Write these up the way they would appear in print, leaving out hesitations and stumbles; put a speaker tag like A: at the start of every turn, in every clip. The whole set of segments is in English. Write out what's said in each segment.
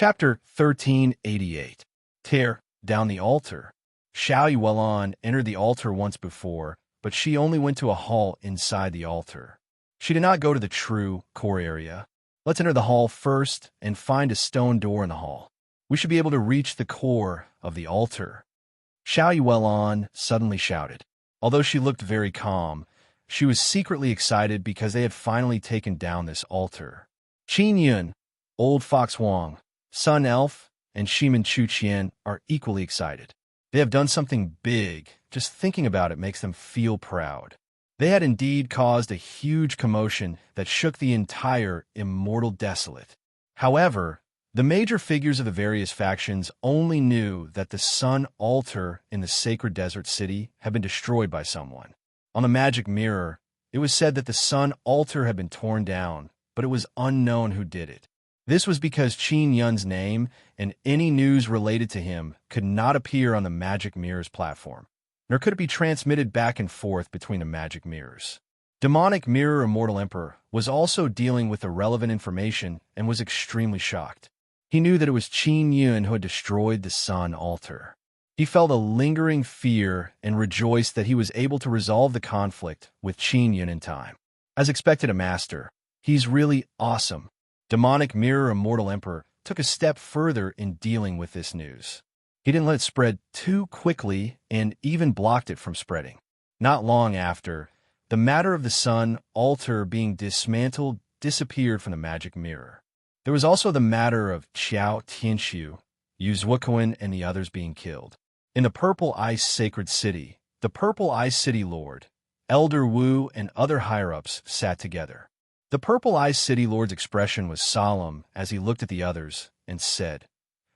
A: Chapter 1388. Tear down the altar. Xiao Yuan entered the altar once before, but she only went to a hall inside the altar. She did not go to the true core area. Let's enter the hall first and find a stone door in the hall. We should be able to reach the core of the altar. Xiao Yuan suddenly shouted. Although she looked very calm, she was secretly excited because they had finally taken down this altar. Qin Yun, Old Fox Wang, Sun Elf, and Shiman Chu Qian are equally excited. They have done something big. Just thinking about it makes them feel proud. They had indeed caused a huge commotion that shook the entire Immortal Desolate. However, the major figures of the various factions only knew that the sun altar in the sacred desert city had been destroyed by someone. On the magic mirror, it was said that the sun altar had been torn down, but it was unknown who did it. This was because Qin Yun's name and any news related to him could not appear on the magic mirror's platform, nor could it be transmitted back and forth between the magic mirrors. Demonic Mirror Immortal Emperor was also dealing with the relevant information and was extremely shocked. He knew that it was Qin Yun who had destroyed the sun altar. He felt a lingering fear and rejoiced that he was able to resolve the conflict with Qin Yun in time. As expected, a master. He's really awesome. Demonic Mirror Immortal Emperor took a step further in dealing with this news. He didn't let it spread too quickly and even blocked it from spreading. Not long after, the matter of the sun altar being dismantled disappeared from the magic mirror. There was also the matter of Qiao Tianxiu, Yu Zuoquan, and the others being killed. In the Purple Ice Sacred City, the Purple Ice City Lord, Elder Wu, and other higher-ups sat together. The Purple Ice City Lord's expression was solemn as he looked at the others and said,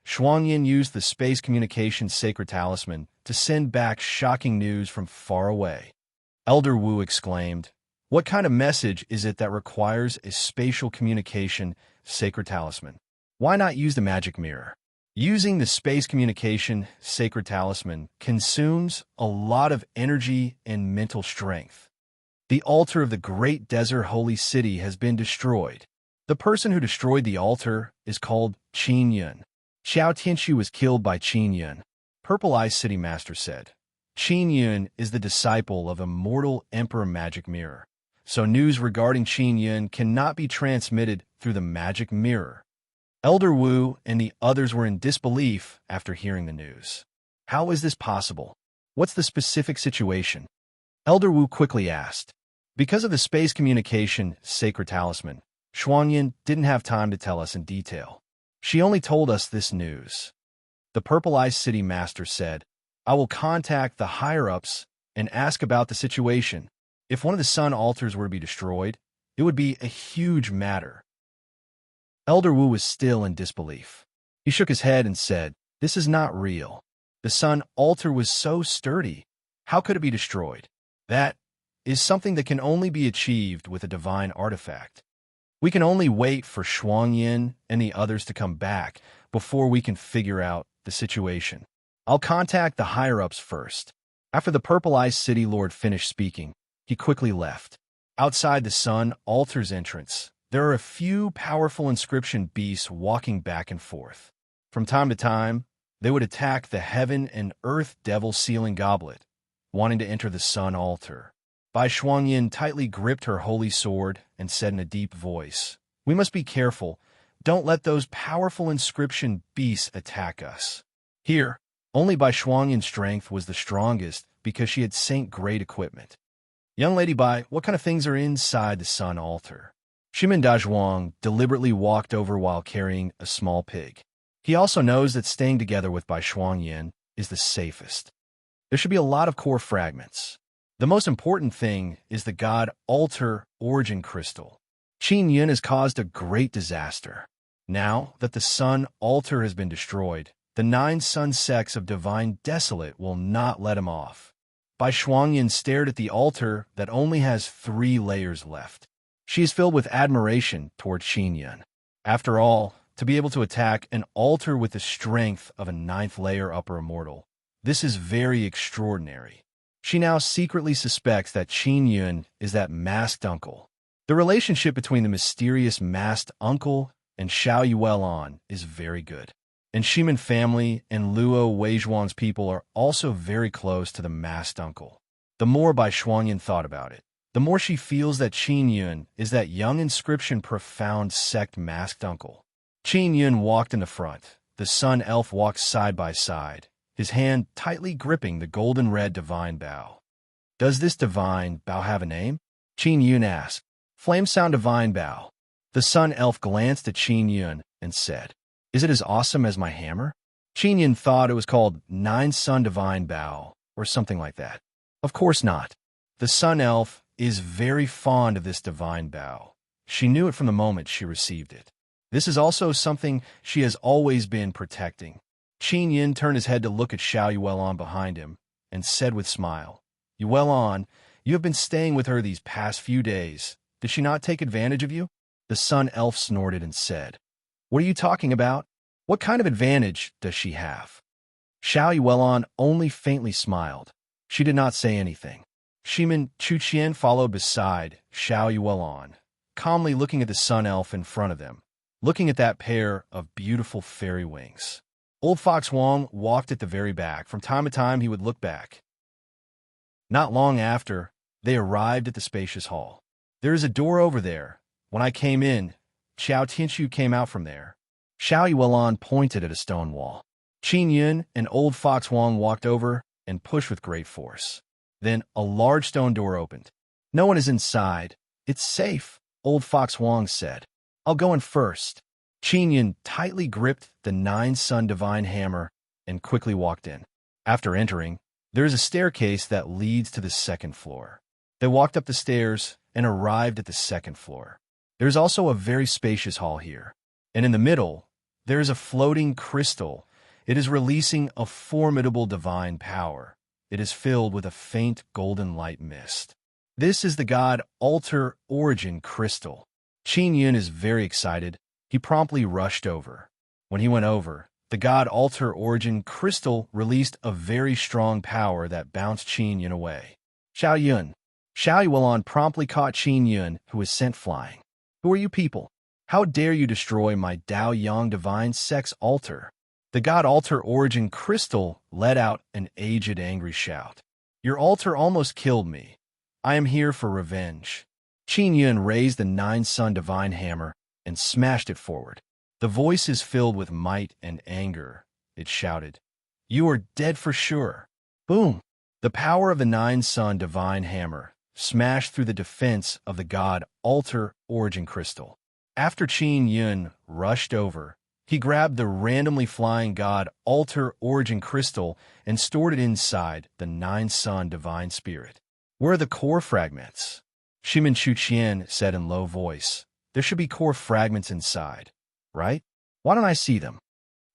A: Xuanyin used the space communication sacred talisman to send back shocking news from far away. Elder Wu exclaimed, What kind of message is it that requires a spatial communication sacred talisman? Why not use the magic mirror? Using the space communication sacred talisman consumes a lot of energy and mental strength. The altar of the great desert holy city has been destroyed. The person who destroyed the altar is called Qin Yun. Xiao Tianxiu was killed by Qin Yun. Purple Ice City Master said, Qin Yun is the disciple of Immortal Emperor Magic Mirror, so news regarding Qin Yun cannot be transmitted through the magic mirror. Elder Wu and the others were in disbelief after hearing the news. How is this possible? What's the specific situation? Elder Wu quickly asked. Because of the space communication sacred talisman, Xuanyin didn't have time to tell us in detail. She only told us this news. The Purple Ice City Master said, I will contact the higher-ups and ask about the situation. If one of the sun altars were to be destroyed, it would be a huge matter. Elder Wu was still in disbelief. He shook his head and said, This is not real. The sun altar was so sturdy. How could it be destroyed? That is something that can only be achieved with a divine artifact. We can only wait for Xuanyin and the others to come back before we can figure out the situation. I'll contact the higher-ups first. After the Purple Ice City Lord finished speaking, he quickly left. Outside the sun altar's entrance, there are a few powerful inscription beasts walking back and forth. From time to time, they would attack the heaven and earth devil sealing goblet, wanting to enter the sun altar. Bai Xuanyin tightly gripped her holy sword and said in a deep voice, We must be careful. Don't let those powerful inscription beasts attack us. Here, only Bai Xuanyin's strength was the strongest because she had saint-grade equipment. Young Lady Bai, what kind of things are inside the sun altar? Shiman Dazhuang deliberately walked over while carrying a small pig. He also knows that staying together with Bai Xuanyin is the safest. There should be a lot of core fragments. The most important thing is the God Altar Origin Crystal. Qin Yun has caused a great disaster. Now that the sun altar has been destroyed, the 9 sun sects of Divine Desolate will not let him off. Bai Xuanyin stared at the altar that only has 3 layers left. She is filled with admiration toward Qin Yun. After all, to be able to attack an altar with the strength of a 9th layer upper immortal, this is very extraordinary. She now secretly suspects that Qin Yun is that masked uncle. The relationship between the mysterious masked uncle and Xiao Yuelan is very good. And Shimin family and Luo Weizhuang's people are also very close to the masked uncle. The more Bai Shuangyan thought about it, the more she feels that Qin Yun is that young inscription profound sect masked uncle. Qin Yun walked in the front. The sun elf walked side by side, his hand tightly gripping the golden-red divine bow. Does this divine bow have a name? Qin Yun asked. Flame Sound Divine Bow. The sun elf glanced at Qin Yun and said, Is it as awesome as my hammer? Qin Yun thought it was called Nine Sun Divine Bow, or something like that. Of course not. The sun elf is very fond of this divine bow. She knew it from the moment she received it. This is also something she has always been protecting. Qin Yin turned his head to look at Xiao Yuelan behind him and said with smile, Yuelan, you have been staying with her these past few days. Did she not take advantage of you? The sun elf snorted and said, What are you talking about? What kind of advantage does she have? Xiao Yuelan only faintly smiled. She did not say anything. Shimin Chuqian followed beside Xiao Yuelan, calmly looking at the sun elf in front of them, looking at that pair of beautiful fairy wings. Old Fox Wong walked at the very back. From time to time, he would look back. Not long after, they arrived at the spacious hall. There is a door over there. When I came in, Xiao Tianxu came out from there. Xiao Yuelan pointed at a stone wall. Qin Yun and Old Fox Wong walked over and pushed with great force. Then a large stone door opened. No one is inside. It's safe, Old Fox Wong said. I'll go in first. Qin Yun tightly gripped the nine-sun divine hammer and quickly walked in. After entering, there is a staircase that leads to the second floor. They walked up the stairs and arrived at the second floor. There is also a very spacious hall here. And in the middle, there is a floating crystal. It is releasing a formidable divine power. It is filled with a faint golden light mist. This is the god Altar Origin Crystal. Qin Yun is very excited. He promptly rushed over. When he went over, the god Altar Origin Crystal released a very strong power that bounced Qin Yun away. Xiao Yuelan promptly caught Qin Yun, who was sent flying. Who are you people? How dare you destroy my Dao Yang divine sex altar? The god Altar Origin Crystal let out an aged angry shout. Your altar almost killed me. I am here for revenge. Qin Yun raised the nine-sun divine hammer and smashed it forward. The voice is filled with might and anger. It shouted, You are dead for sure. Boom! The power of the nine-sun divine hammer smashed through the defense of the god Altar Origin Crystal. After Qin Yun rushed over, he grabbed the randomly flying god Altar Origin Crystal and stored it inside the nine-sun divine spirit. Where are the core fragments? Shimin Chuqian said in low voice. There should be core fragments inside, right? Why don't I see them?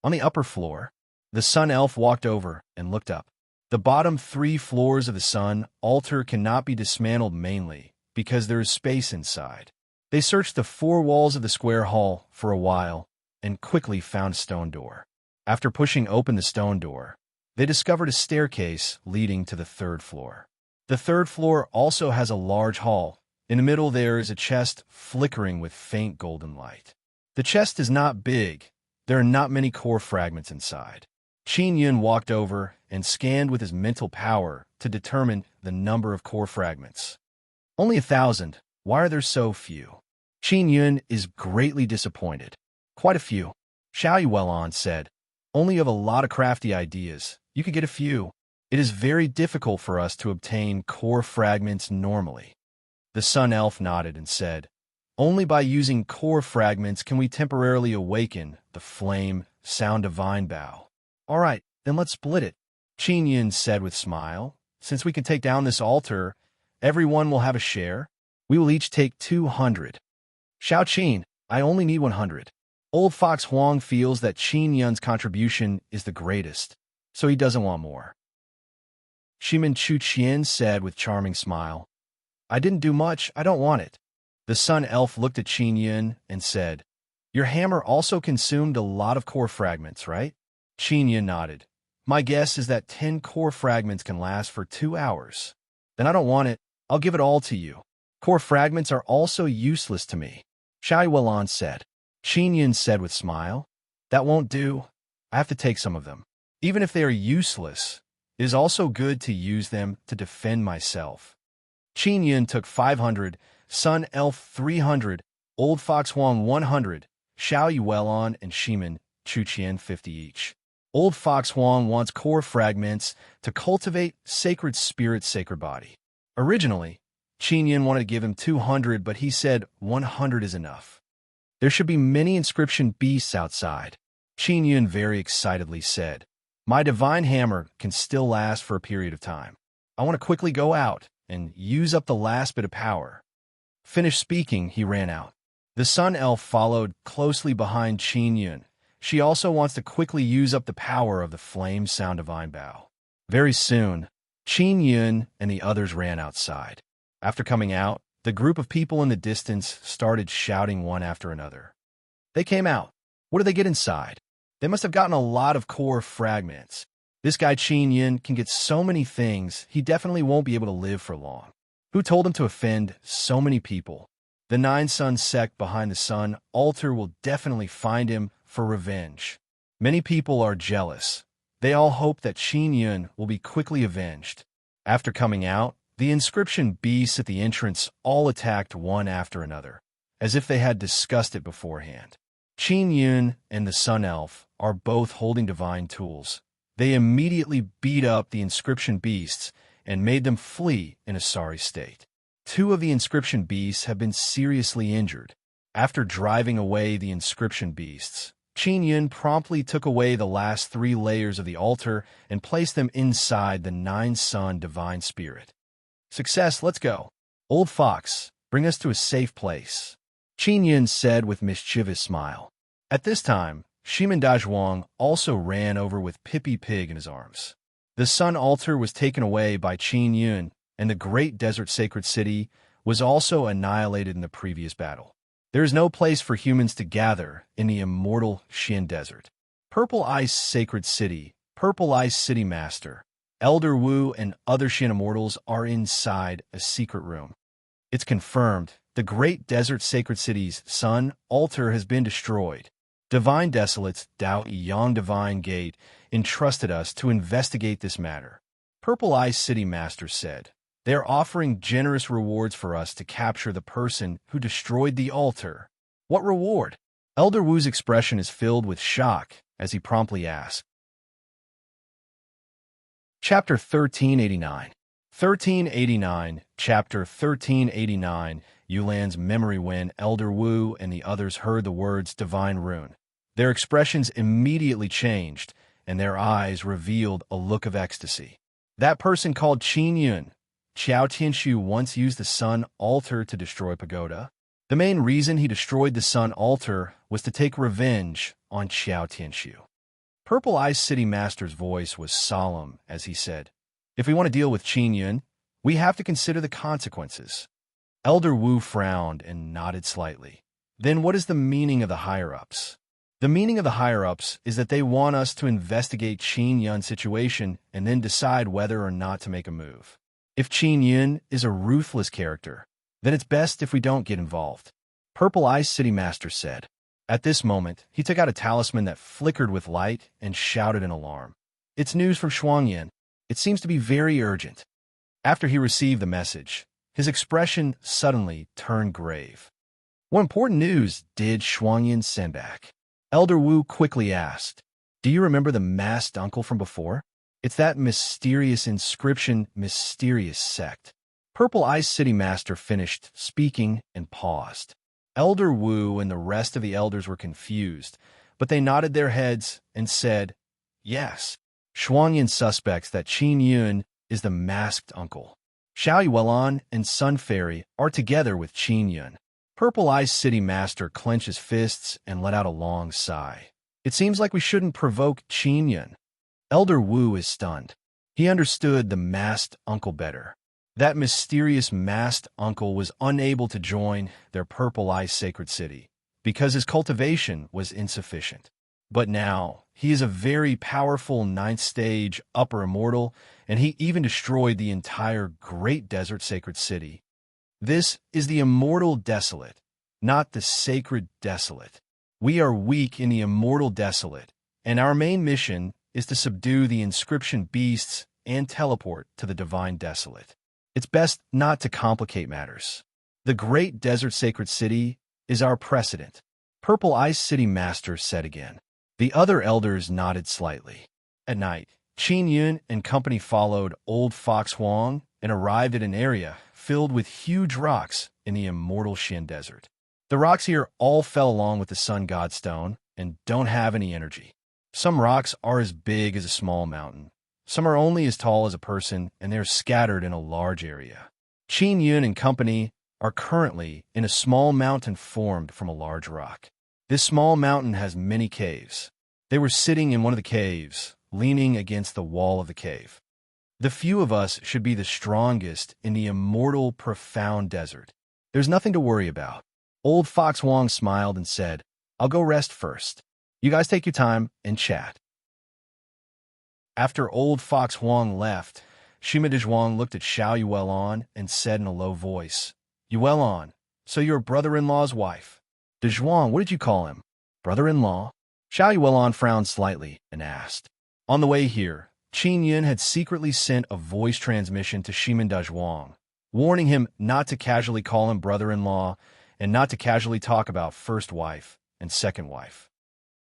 A: On the upper floor. The sun elf walked over and looked up. The bottom 3 floors of the sun altar cannot be dismantled mainly because there is space inside. They searched the 4 walls of the square hall for a while and quickly found a stone door. After pushing open the stone door, they discovered a staircase leading to the 3rd floor. The 3rd floor also has a large hall. In the middle there is a chest flickering with faint golden light. The chest is not big. There are not many core fragments inside. Qin Yun walked over and scanned with his mental power to determine the number of core fragments. Only 1,000. Why are there so few? Qin Yun is greatly disappointed. Quite a few. Xiao Yuelan said, Only of a lot of crafty ideas. You could get a few. It is very difficult for us to obtain core fragments normally. The sun elf nodded and said, Only by using core fragments can we temporarily awaken the flame sound divine bow. All right, then let's split it. Qin Yun said with smile, Since we can take down this altar, everyone will have a share. We will each take 200. Xiao Qin, I only need 100. Old Fox Huang feels that Qin Yun's contribution is the greatest, so he doesn't want more. Shimin Chuqian said with charming smile, I didn't do much, I don't want it. The sun elf looked at Qin Yun and said, Your hammer also consumed a lot of core fragments, right? Qin Yun nodded. My guess is that 10 core fragments can last for 2 hours. Then I don't want it, I'll give it all to you. Core fragments are also useless to me. Xiao Yuelan said. Qin Yin said with smile. That won't do. I have to take some of them. Even if they are useless, it is also good to use them to defend myself. Qin Yin took 500, Sun Elf 300, Old Fox Huang 100, Xiao Yuelon and Shiman Chu Qian 50 each. Old Fox Huang wants core fragments to cultivate sacred spirit, sacred body. Originally, Qin Yin wanted to give him 200, but he said 100 is enough. There should be many inscription beasts outside. Qin Yin very excitedly said, my divine hammer can still last for a period of time. I want to quickly go out and use up the last bit of power. Finished speaking, he ran out. The Sun Elf followed closely behind Qin Yin. She also wants to quickly use up the power of the flame sound divine bow. Very soon, Qin Yin and the others ran outside. After coming out, the group of people in the distance started shouting one after another. They came out. What did they get inside? They must have gotten a lot of core fragments. This guy Qin Yin can get so many things, he definitely won't be able to live for long. Who told him to offend so many people? The Nine Sun sect behind the Sun altar will definitely find him for revenge. Many people are jealous. They all hope that Qin Yin will be quickly avenged. After coming out, the inscription beasts at the entrance all attacked one after another, as if they had discussed it beforehand. Qin Yin and the Sun Elf are both holding divine tools. They immediately beat up the inscription beasts and made them flee in a sorry state. 2 of the inscription beasts have been seriously injured. After driving away the inscription beasts, Qin Yin promptly took away the last 3 layers of the altar and placed them inside the Nine Sun divine spirit. Success, let's go. Old Fox, bring us to a safe place. Qin Yin said with mischievous smile. At this time, Shiman Dazhuang also ran over with Pippi Pig in his arms. The Sun altar was taken away by Qin Yin, and the great desert sacred city was also annihilated in the previous battle. There is no place for humans to gather in the immortal Xian Desert. Purple Ice Sacred City, Purple Ice City Master, Elder Wu and other Xian immortals are inside a secret room. It's confirmed, the great desert sacred city's Sun altar has been destroyed. Divine Desolate's Dao Yang Divine Gate entrusted us to investigate this matter. Purple Ice City Master said, they are offering generous rewards for us to capture the person who destroyed the altar. What reward? Elder Wu's expression is filled with shock as he promptly asked. Chapter 1389. 1389, Chapter 1389, Yulan's memory when Elder Wu and the others heard the words Divine Rune. Their expressions immediately changed, and their eyes revealed a look of ecstasy. That person called Qin Yun. Qiao Tianshu once used the Sun altar to destroy Pagoda. The main reason he destroyed the Sun altar was to take revenge on Qiao Tianshu. Purple Ice City Master's voice was solemn as he said, if we want to deal with Qin Yun, we have to consider the consequences. Elder Wu frowned and nodded slightly. Then what is the meaning of the higher-ups? The meaning of the higher-ups is that they want us to investigate Qin Yun's situation and then decide whether or not to make a move. If Qin Yun is a ruthless character, then it's best if we don't get involved. Purple Ice City Master said. At this moment, he took out a talisman that flickered with light and shouted in alarm. It's news from Shuangyan. It seems to be very urgent. After he received the message, his expression suddenly turned grave. What important news did Shuangyan send back? Elder Wu quickly asked, do you remember the masked uncle from before? It's that mysterious inscription, mysterious sect. Purple Ice City Master finished speaking and paused. Elder Wu and the rest of the elders were confused, but they nodded their heads and said, yes. Shuangyan suspects that Qin Yun is the masked uncle. Xiao Yuelon and Sun Fairy are together with Qin Yun. Purple Ice City Master clenched his fists and let out a long sigh. It seems like we shouldn't provoke Qin Yun. Elder Wu is stunned. He understood the masked uncle better. That mysterious masked uncle was unable to join their Purple Ice Sacred City because his cultivation was insufficient. But now, he is a very powerful 9th stage upper immortal, and he even destroyed the entire Great Desert Sacred City. This is the Immortal Desolate, not the Sacred Desolate. We are weak in the immortal desolate, and our main mission is to subdue the inscription beasts and teleport to the divine desolate. It's best not to complicate matters. The great desert sacred city is our precedent. Purple Ice City Master said again. The other elders nodded slightly. At night, Qin Yun and company followed Old Fox Huang and arrived at an area filled with huge rocks in the immortal Shin Desert. The rocks here all fell along with the Sun God Stone and don't have any energy. Some rocks are as big as a small mountain. Some are only as tall as a person, and they're scattered in a large area. Qin Yun and company are currently in a small mountain formed from a large rock. This small mountain has many caves. They were sitting in one of the caves, leaning against the wall of the cave. The few of us should be the strongest in the immortal, profound desert. There's nothing to worry about. Old Fox Wong smiled and said, I'll go rest first. You guys take your time and chat. After Old Fox Huang left, Shima Dezhuang looked at Xiao Yuelon and said in a low voice, Yuelon, so you're brother-in-law's wife. Dezhuang, what did you call him? Brother-in-law? Xiao Yuelon frowned slightly and asked. On the way here, Qin Yun had secretly sent a voice transmission to Shima Dezhuang, warning him not to casually call him brother-in-law and not to casually talk about first wife and second wife.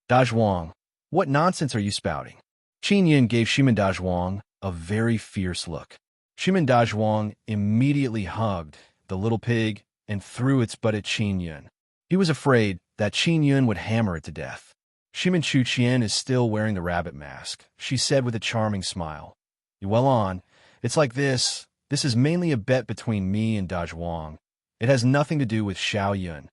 A: Dezhuang, what nonsense are you spouting? Qin Yun gave Shima Dezhuang a very fierce look. Shima Dezhuang immediately hugged the little pig and threw its butt at Qin Yun. He was afraid that Qin Yun would hammer it to death. Shimin Chuqian is still wearing the rabbit mask, she said with a charming smile. Yuelon, it's like this. This is mainly a bet between me and Dezhuang. It has nothing to do with Xiao Yun.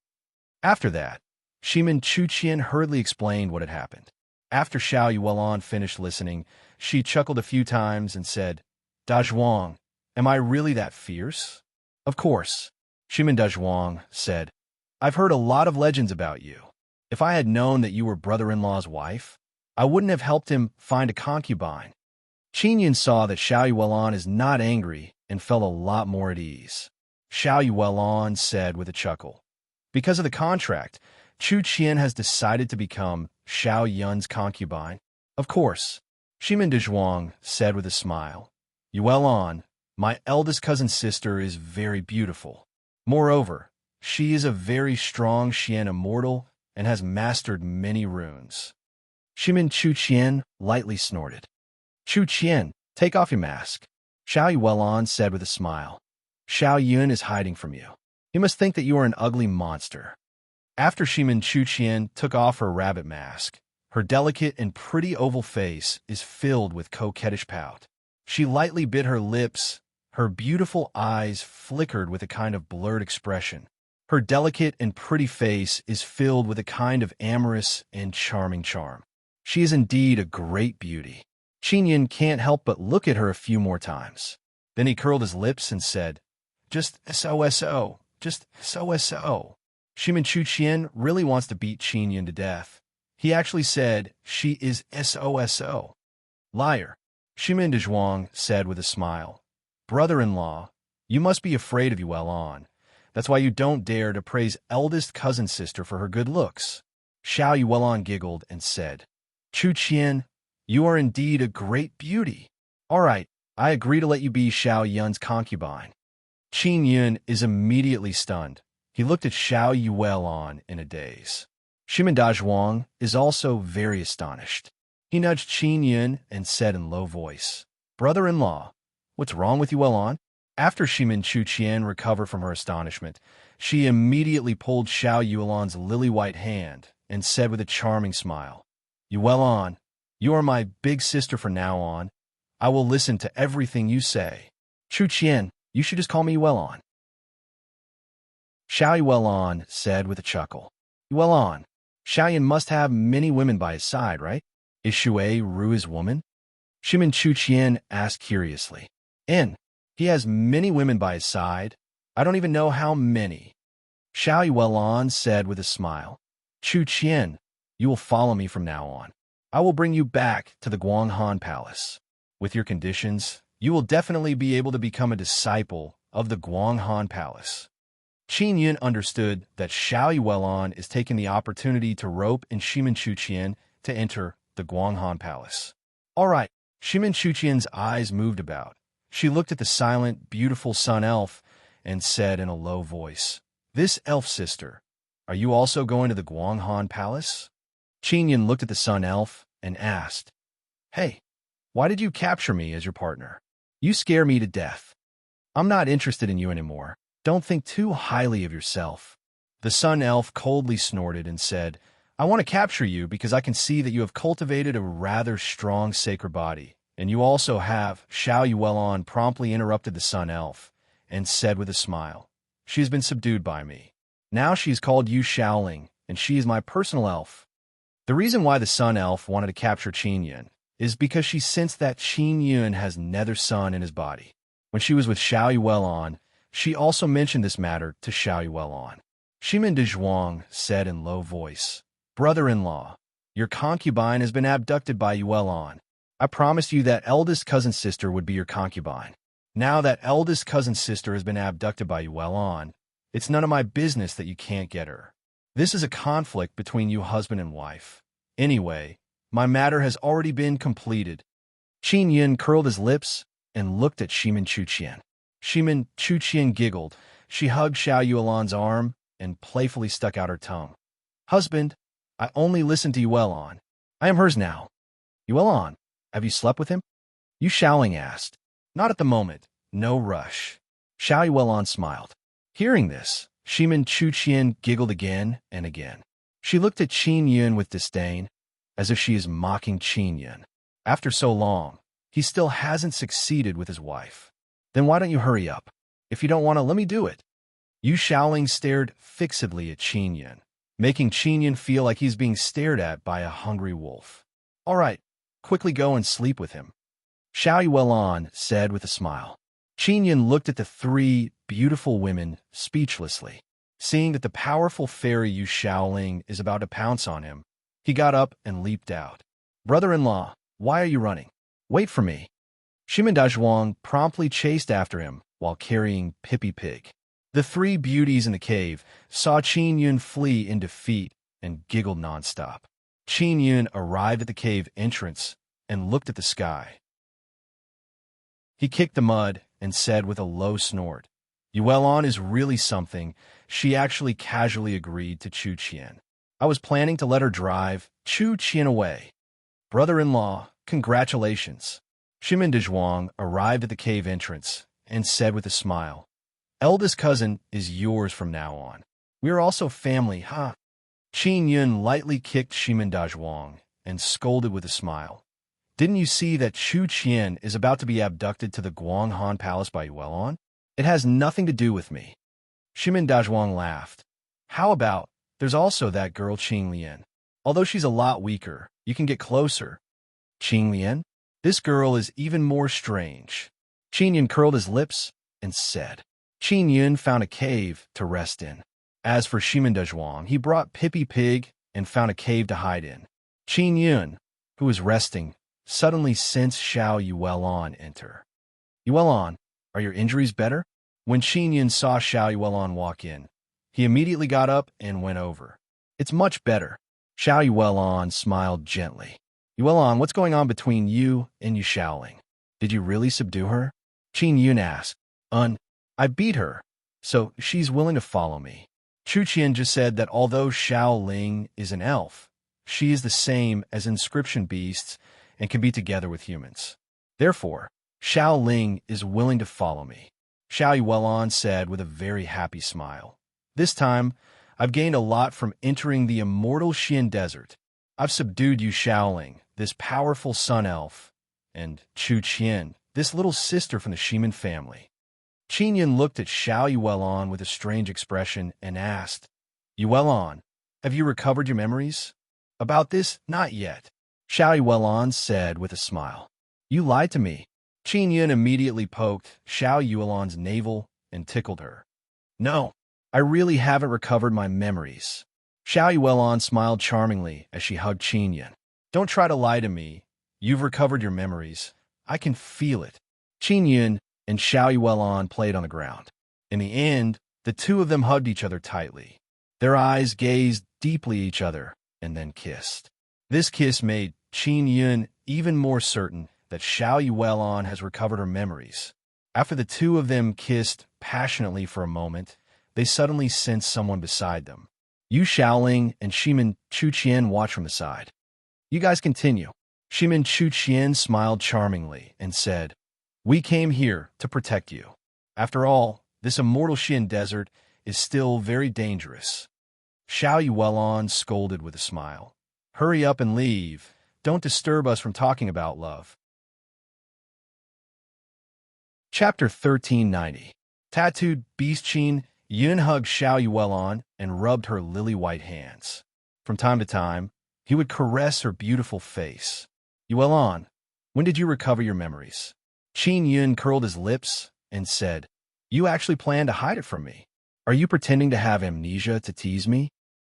A: After that, Shimin Chuqian hurriedly explained what had happened. After Xiao Yuelon finished listening, she chuckled a few times and said, Dezhuang, am I really that fierce? Of course. Shimin Dezhuang said, I've heard a lot of legends about you. If I had known that you were brother-in-law's wife, I wouldn't have helped him find a concubine. Qin Yun saw that Xiao Yuelon is not angry and felt a lot more at ease. Xiao Yuelon said with a chuckle, because of the contract, Chu Qian has decided to become Xiao Yun's concubine. Of course, Shimin Dezhuang said with a smile. Yuelon, my eldest cousin's sister is very beautiful. Moreover, she is a very strong Xian immortal and has mastered many runes. Shimin Chuqian lightly snorted. Chuqian, take off your mask. Xiao Yuelon said with a smile. Xiao Yun is hiding from you. He must think that you are an ugly monster. After Shimin Chuqian took off her rabbit mask, her delicate and pretty oval face is filled with coquettish pout. She lightly bit her lips. Her beautiful eyes flickered with a kind of blurred expression. Her delicate and pretty face is filled with a kind of amorous and charming charm. She is indeed a great beauty. Qin Yun can't help but look at her a few more times. Then he curled his lips and said, just so, just so. Shimin Chuqian really wants to beat Qin Yun to death. He actually said she is so. Liar. Shimin Dezhuang said with a smile. Brother-in-law, you must be afraid of Yuelon. That's why you don't dare to praise eldest cousin sister for her good looks. Xiao Yuelon giggled and said, Chuqian, you are indeed a great beauty. All right, I agree to let you be Xiao Yun's concubine. Qin Yun is immediately stunned. He looked at Xiao Yuelon in a daze. Shimin Dezhuang is also very astonished. He nudged Qin Yun and said in low voice, Brother-in-law, what's wrong with Yuelon? After Shimin Chuqian recovered from her astonishment, she immediately pulled Xiao Yuelon's lily-white hand and said with a charming smile, Yuelon, you are my big sister from now on. I will listen to everything you say. Chuqian, you should just call me Yuelon. Xiao Yuelon said with a chuckle. Yuelon, Xiao Yun must have many women by his side, right? Is Shui Ru his woman? Shimin Chuqian asked curiously. He has many women by his side. I don't even know how many. Xiao Yuelon said with a smile. Chuqian, you will follow me from now on. I will bring you back to the Guanghan Palace. With your conditions, you will definitely be able to become a disciple of the Guanghan Palace. Qin Yun understood that Xiao Yuelon is taking the opportunity to rope in Shimin Chuqian to enter the Guanghan Palace. All right, Shimin Chuqian's eyes moved about. She looked at the silent, beautiful sun elf and said in a low voice, "This elf sister, are you also going to the Guanghan Palace?" Qin Yun looked at the sun elf and asked, "Hey, why did you capture me as your partner? You scare me to death. I'm not interested in you anymore. Don't think too highly of yourself." The sun elf coldly snorted and said, "I want to capture you because I can see that you have cultivated a rather strong sacred body, and you also have." Xiao Yuelon promptly interrupted the sun elf and said with a smile, "She has been subdued by me. Now she is called Yu Shaoling, and she is my personal elf." The reason why the sun elf wanted to capture Qin Yun is because she sensed that Qin Yun has nether sun in his body. When she was with Xiao Yuelon, she also mentioned this matter to Xiao Yuelon. Shimin de Zhuang said in low voice, "Brother-in-law, your concubine has been abducted by Yuelon. I promised you that eldest cousin sister would be your concubine. Now that eldest cousin sister has been abducted by Yuelon, it's none of my business that you can't get her. This is a conflict between you husband and wife. Anyway, my matter has already been completed." Qin Yun curled his lips and looked at Shimin Chuqian. Shimin Chuqian giggled. She hugged Xiao Yuelon's arm and playfully stuck out her tongue. "Husband, I only listened to Yuelon. I am hers now." "Yuelon, have you slept with him?" Yu Shaoling asked. "Not at the moment. No rush." Xiao Yuelon smiled. Hearing this, Shimin Chuqian giggled again and again. She looked at Qin Yun with disdain, as if she is mocking Qin Yun. After so long, he still hasn't succeeded with his wife. Then why don't you hurry up? If you don't want to, let me do it. Yu Shaoling stared fixedly at Qin Yun, making Qin Yun feel like he's being stared at by a hungry wolf. "All right, quickly go and sleep with him," Xiao Yuelon said with a smile. Qin Yun looked at the three beautiful women speechlessly. Seeing that the powerful fairy Yu Shaoling is about to pounce on him, he got up and leaped out. "Brother-in-law, why are you running? Wait for me." Shimin Dazhuang promptly chased after him while carrying Pippi Pig. The three beauties in the cave saw Qin Yun flee in defeat and giggled nonstop. Qin Yun arrived at the cave entrance and looked at the sky. He kicked the mud and said with a low snort, "Yuelon is really something. She actually casually agreed to Chu Qian. I was planning to let her drive Chu Qian away. Brother-in-law, congratulations." Shimin Dazhuang arrived at the cave entrance and said with a smile, "Eldest cousin is yours from now on. We are also family, huh?" Qin Yun lightly kicked Shimin Dazhuang and scolded with a smile. "Didn't you see that Chu Qian is about to be abducted to the Guanghan Palace by Yuelon? It has nothing to do with me." Shimin Dazhuang laughed. "How about, there's also that girl Qing Lian. Although she's a lot weaker, you can get closer." "Qing Lian? This girl is even more strange." Qin Yun curled his lips and said. Qin Yun found a cave to rest in. As for Shimin Dazhuang, he brought Pippi Pig and found a cave to hide in. Qin Yun, who was resting, suddenly sensed Xiao Yuelon enter. "Yuelon, are your injuries better?" When Qin Yun saw Xiao Yuelon walk in, he immediately got up and went over. "It's much better." Xiao Yuelon smiled gently. "Yuelon, what's going on between you and Yu Shaoling? Did you really subdue her?" Qin Yun asked. I beat her, so she's willing to follow me." Chu Qian just said that although Xiao Ling is an elf, she is the same as inscription beasts and can be together with humans. Therefore, Xiao Ling is willing to follow me. Xiao Yuelon said with a very happy smile. "This time, I've gained a lot from entering the immortal Xian Desert. I've subdued Yu Shaoling, this powerful sun elf, and Chu Qian, this little sister from the Shimin family." Qin Yun looked at Xiao Yuelon with a strange expression and asked, "Yuelon, have you recovered your memories?" "About this, not yet," Xiao Yuelon said with a smile. "You lied to me." Qin Yun immediately poked Xiao Yuelon's navel and tickled her. "No, I really haven't recovered my memories." Xiao Yuelon smiled charmingly as she hugged Qin Yun. "Don't try to lie to me. You've recovered your memories. I can feel it." Qin Yun and Xiao Yuelon played on the ground. In the end, The two of them hugged each other tightly. Their eyes gazed deeply at each other and then kissed. This kiss made Qin Yun even more certain that Xiao Yuelon has recovered her memories. After the two of them kissed passionately for a moment, they suddenly sensed someone beside them. Yu Xiaoling and Shimin Chuqian watched from the side. "You guys continue." Shimin Chuqian smiled charmingly and said, "We came here to protect you. After all, this immortal Xian desert is still very dangerous." Xiao Yuelon scolded with a smile. "Hurry up and leave. Don't disturb us from talking about love." Chapter 1390. Tattooed Beast Qin Yun hugged Xiao Yuelon and rubbed her lily-white hands. From time to time, he would caress her beautiful face. "Yuelon, when did you recover your memories?" Qin Yun curled his lips and said, "You actually plan to hide it from me? Are you pretending to have amnesia to tease me?"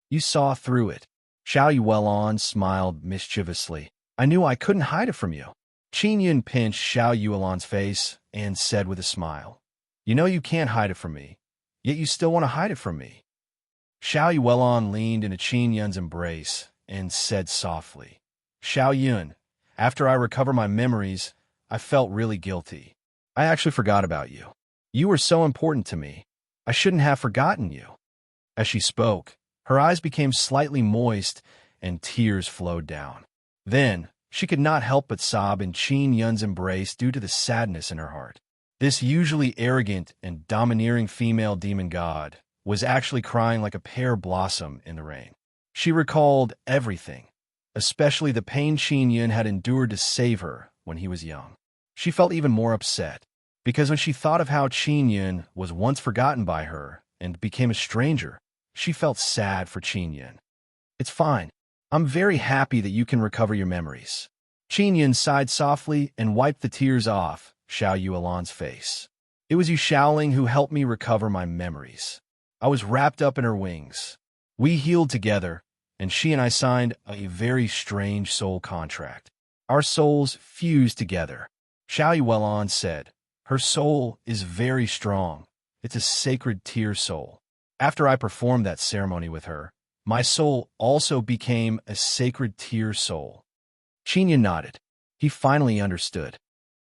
A: "You saw through it." Xiao Yuelon smiled mischievously. "I knew I couldn't hide it from you." Qin Yun pinched Xiao Yuelon's face and said with a smile, "You know you can't hide it from me, yet you still want to hide it from me." Xiao Yuelon leaned into Qin Yun's embrace and said softly, "Xiao Yun, after I recover my memories, I felt really guilty. I actually forgot about you. You were so important to me. I shouldn't have forgotten you." As she spoke, her eyes became slightly moist and tears flowed down. Then, she could not help but sob in Qin Yun's embrace due to the sadness in her heart. This usually arrogant and domineering female demon god was actually crying like a pear blossom in the rain. She recalled everything, especially the pain Qin Yun had endured to save her when he was young. She felt even more upset, because when she thought of how Qin Yun was once forgotten by her and became a stranger, she felt sad for Qin Yun. "It's fine. I'm very happy that you can recover your memories." Qin Yun sighed softly and wiped the tears off Xiao Yuelon's face. "It was Yu Xiaoling who helped me recover my memories. I was wrapped up in her wings. We healed together, and she and I signed a very strange soul contract. Our souls fused together." Xiao Yuelon said, "Her soul is very strong. It's a sacred tear soul. After I performed that ceremony with her, my soul also became a sacred tear soul." Qin Yun nodded. He finally understood.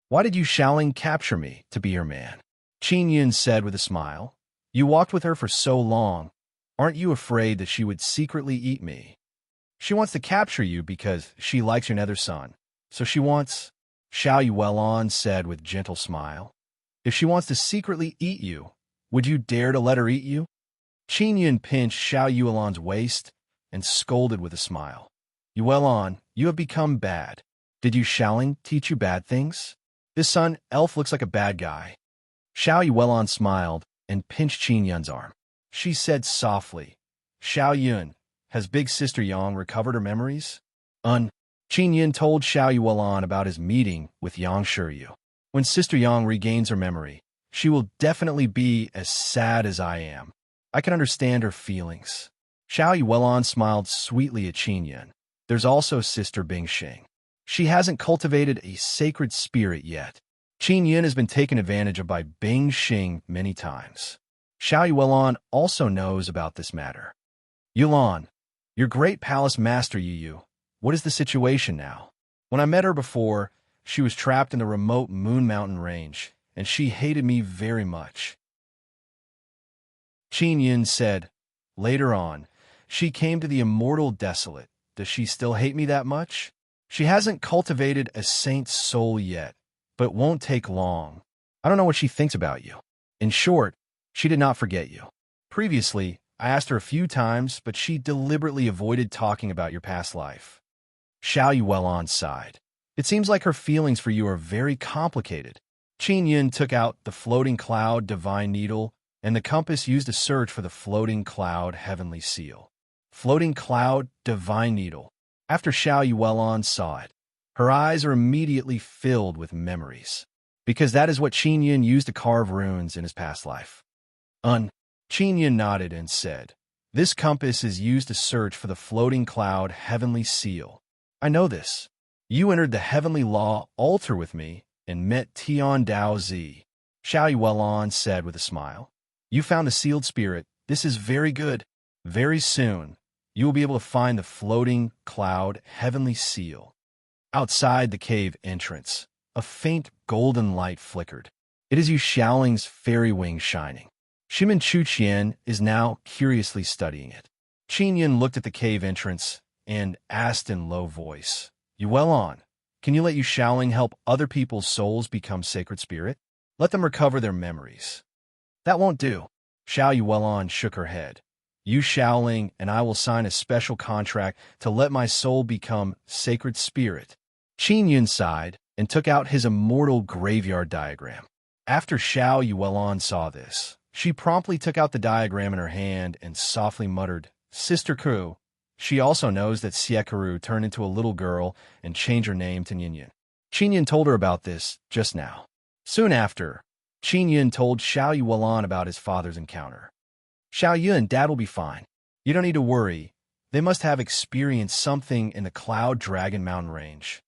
A: "Why did Yu Xiaoling capture me to be her man?" Qin Yun said with a smile. "You walked with her for so long. Aren't you afraid that she would secretly eat me?" "She wants to capture you because she likes your nether son. So she wants—" Xiao Yuelon said with gentle smile. "If she wants to secretly eat you, would you dare to let her eat you?" Qin Yun pinched Xiao Yuelon's waist and scolded with a smile. "Yuelon, you have become bad. Did Yu Xiaoling teach you bad things? This son elf looks like a bad guy." Xiao Yuelon smiled and pinched Qin Yun's arm. She said softly, "Xiao Yun, has big sister Yang recovered her memories?" Qin Yun told Xiao Yuelon about his meeting with Yang Shiryu. "When sister Yang regains her memory, she will definitely be as sad as I am. I can understand her feelings." Xiao Yuelon smiled sweetly at Qin Yun. "There's also sister Bingxing. She hasn't cultivated a sacred spirit yet." Qin Yun has been taken advantage of by Bingxing many times. Xiao Yuelon also knows about this matter. "Yuelon, your great palace master Yu, what is the situation now? When I met her before, she was trapped in the remote Moon Mountain range, and she hated me very much." Qin Yun said, "Later on, she came to the immortal desolate. Does she still hate me that much? She hasn't cultivated a saint's soul yet, but it won't take long. I don't know what she thinks about you. In short, she did not forget you. Previously, I asked her a few times, but she deliberately avoided talking about your past life." Xiao Yuelon sighed. "It seems like her feelings for you are very complicated." Qin Yun took out the floating cloud divine needle and the compass used to search for the floating cloud heavenly seal. Floating cloud divine needle. After Xiao Yuelon saw it, her eyes are immediately filled with memories, because that is what Qin Yun used to carve runes in his past life. Qin Yun nodded and said, "This compass is used to search for the floating cloud heavenly seal. I know this. You entered the heavenly law altar with me and met Tian Dao Zi." Xiao Yuelon said with a smile. You found a sealed spirit. This is very good. Very soon, you will be able to find the floating cloud heavenly seal. Outside the cave entrance, a faint golden light flickered. It is Yu Xiaoling's fairy wings shining. Shimin Chuqian is now curiously studying it. Qin Yun looked at the cave entrance and asked in low voice, "You well on? Can you let Yu Xiaoling help other people's souls become sacred spirit? Let them recover their memories." "That won't do." Xiao Yuelon shook her head. "Yu Xiaoling and I will sign a special contract to let my soul become sacred spirit." Qin Yun sighed and took out his immortal graveyard diagram. After Xiao Yuelon saw this, she promptly took out the diagram in her hand and softly muttered, "Sister Ku." She also knows that Siekaru turned into a little girl and changed her name to Ninyun. Qin Yun told her about this just now. Soon after, Qin Yun told Xiao Yuelon about his father's encounter. "Xiao Yun, Dad will be fine. You don't need to worry. They must have experienced something in the Cloud Dragon Mountain Range."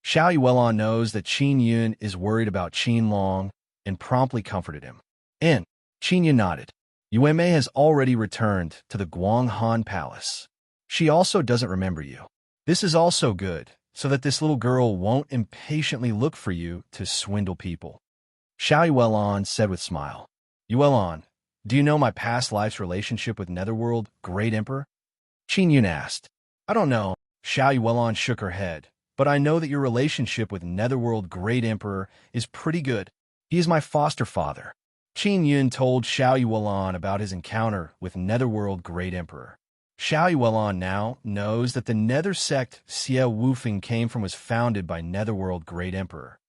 A: Xiao Yuelon knows that Qin Yun is worried about Qin Long and promptly comforted him. And Qin Yun nodded. Yue Mei has already returned to the Guanghan Palace. She also doesn't remember you. This is also good, so that this little girl won't impatiently look for you to swindle people. Xiao Yuelon said with smile. "Yuelon, do you know my past life's relationship with Netherworld Great Emperor?" Qin Yun asked. "I don't know." Xiao Yuelon shook her head. "But I know that your relationship with Netherworld Great Emperor is pretty good. He is my foster father." Qin Yun told Xiao Yuelon about his encounter with Netherworld Great Emperor. Xiao Yuelon now knows that the Nether sect Xie Wufeng came from was founded by Netherworld Great Emperor.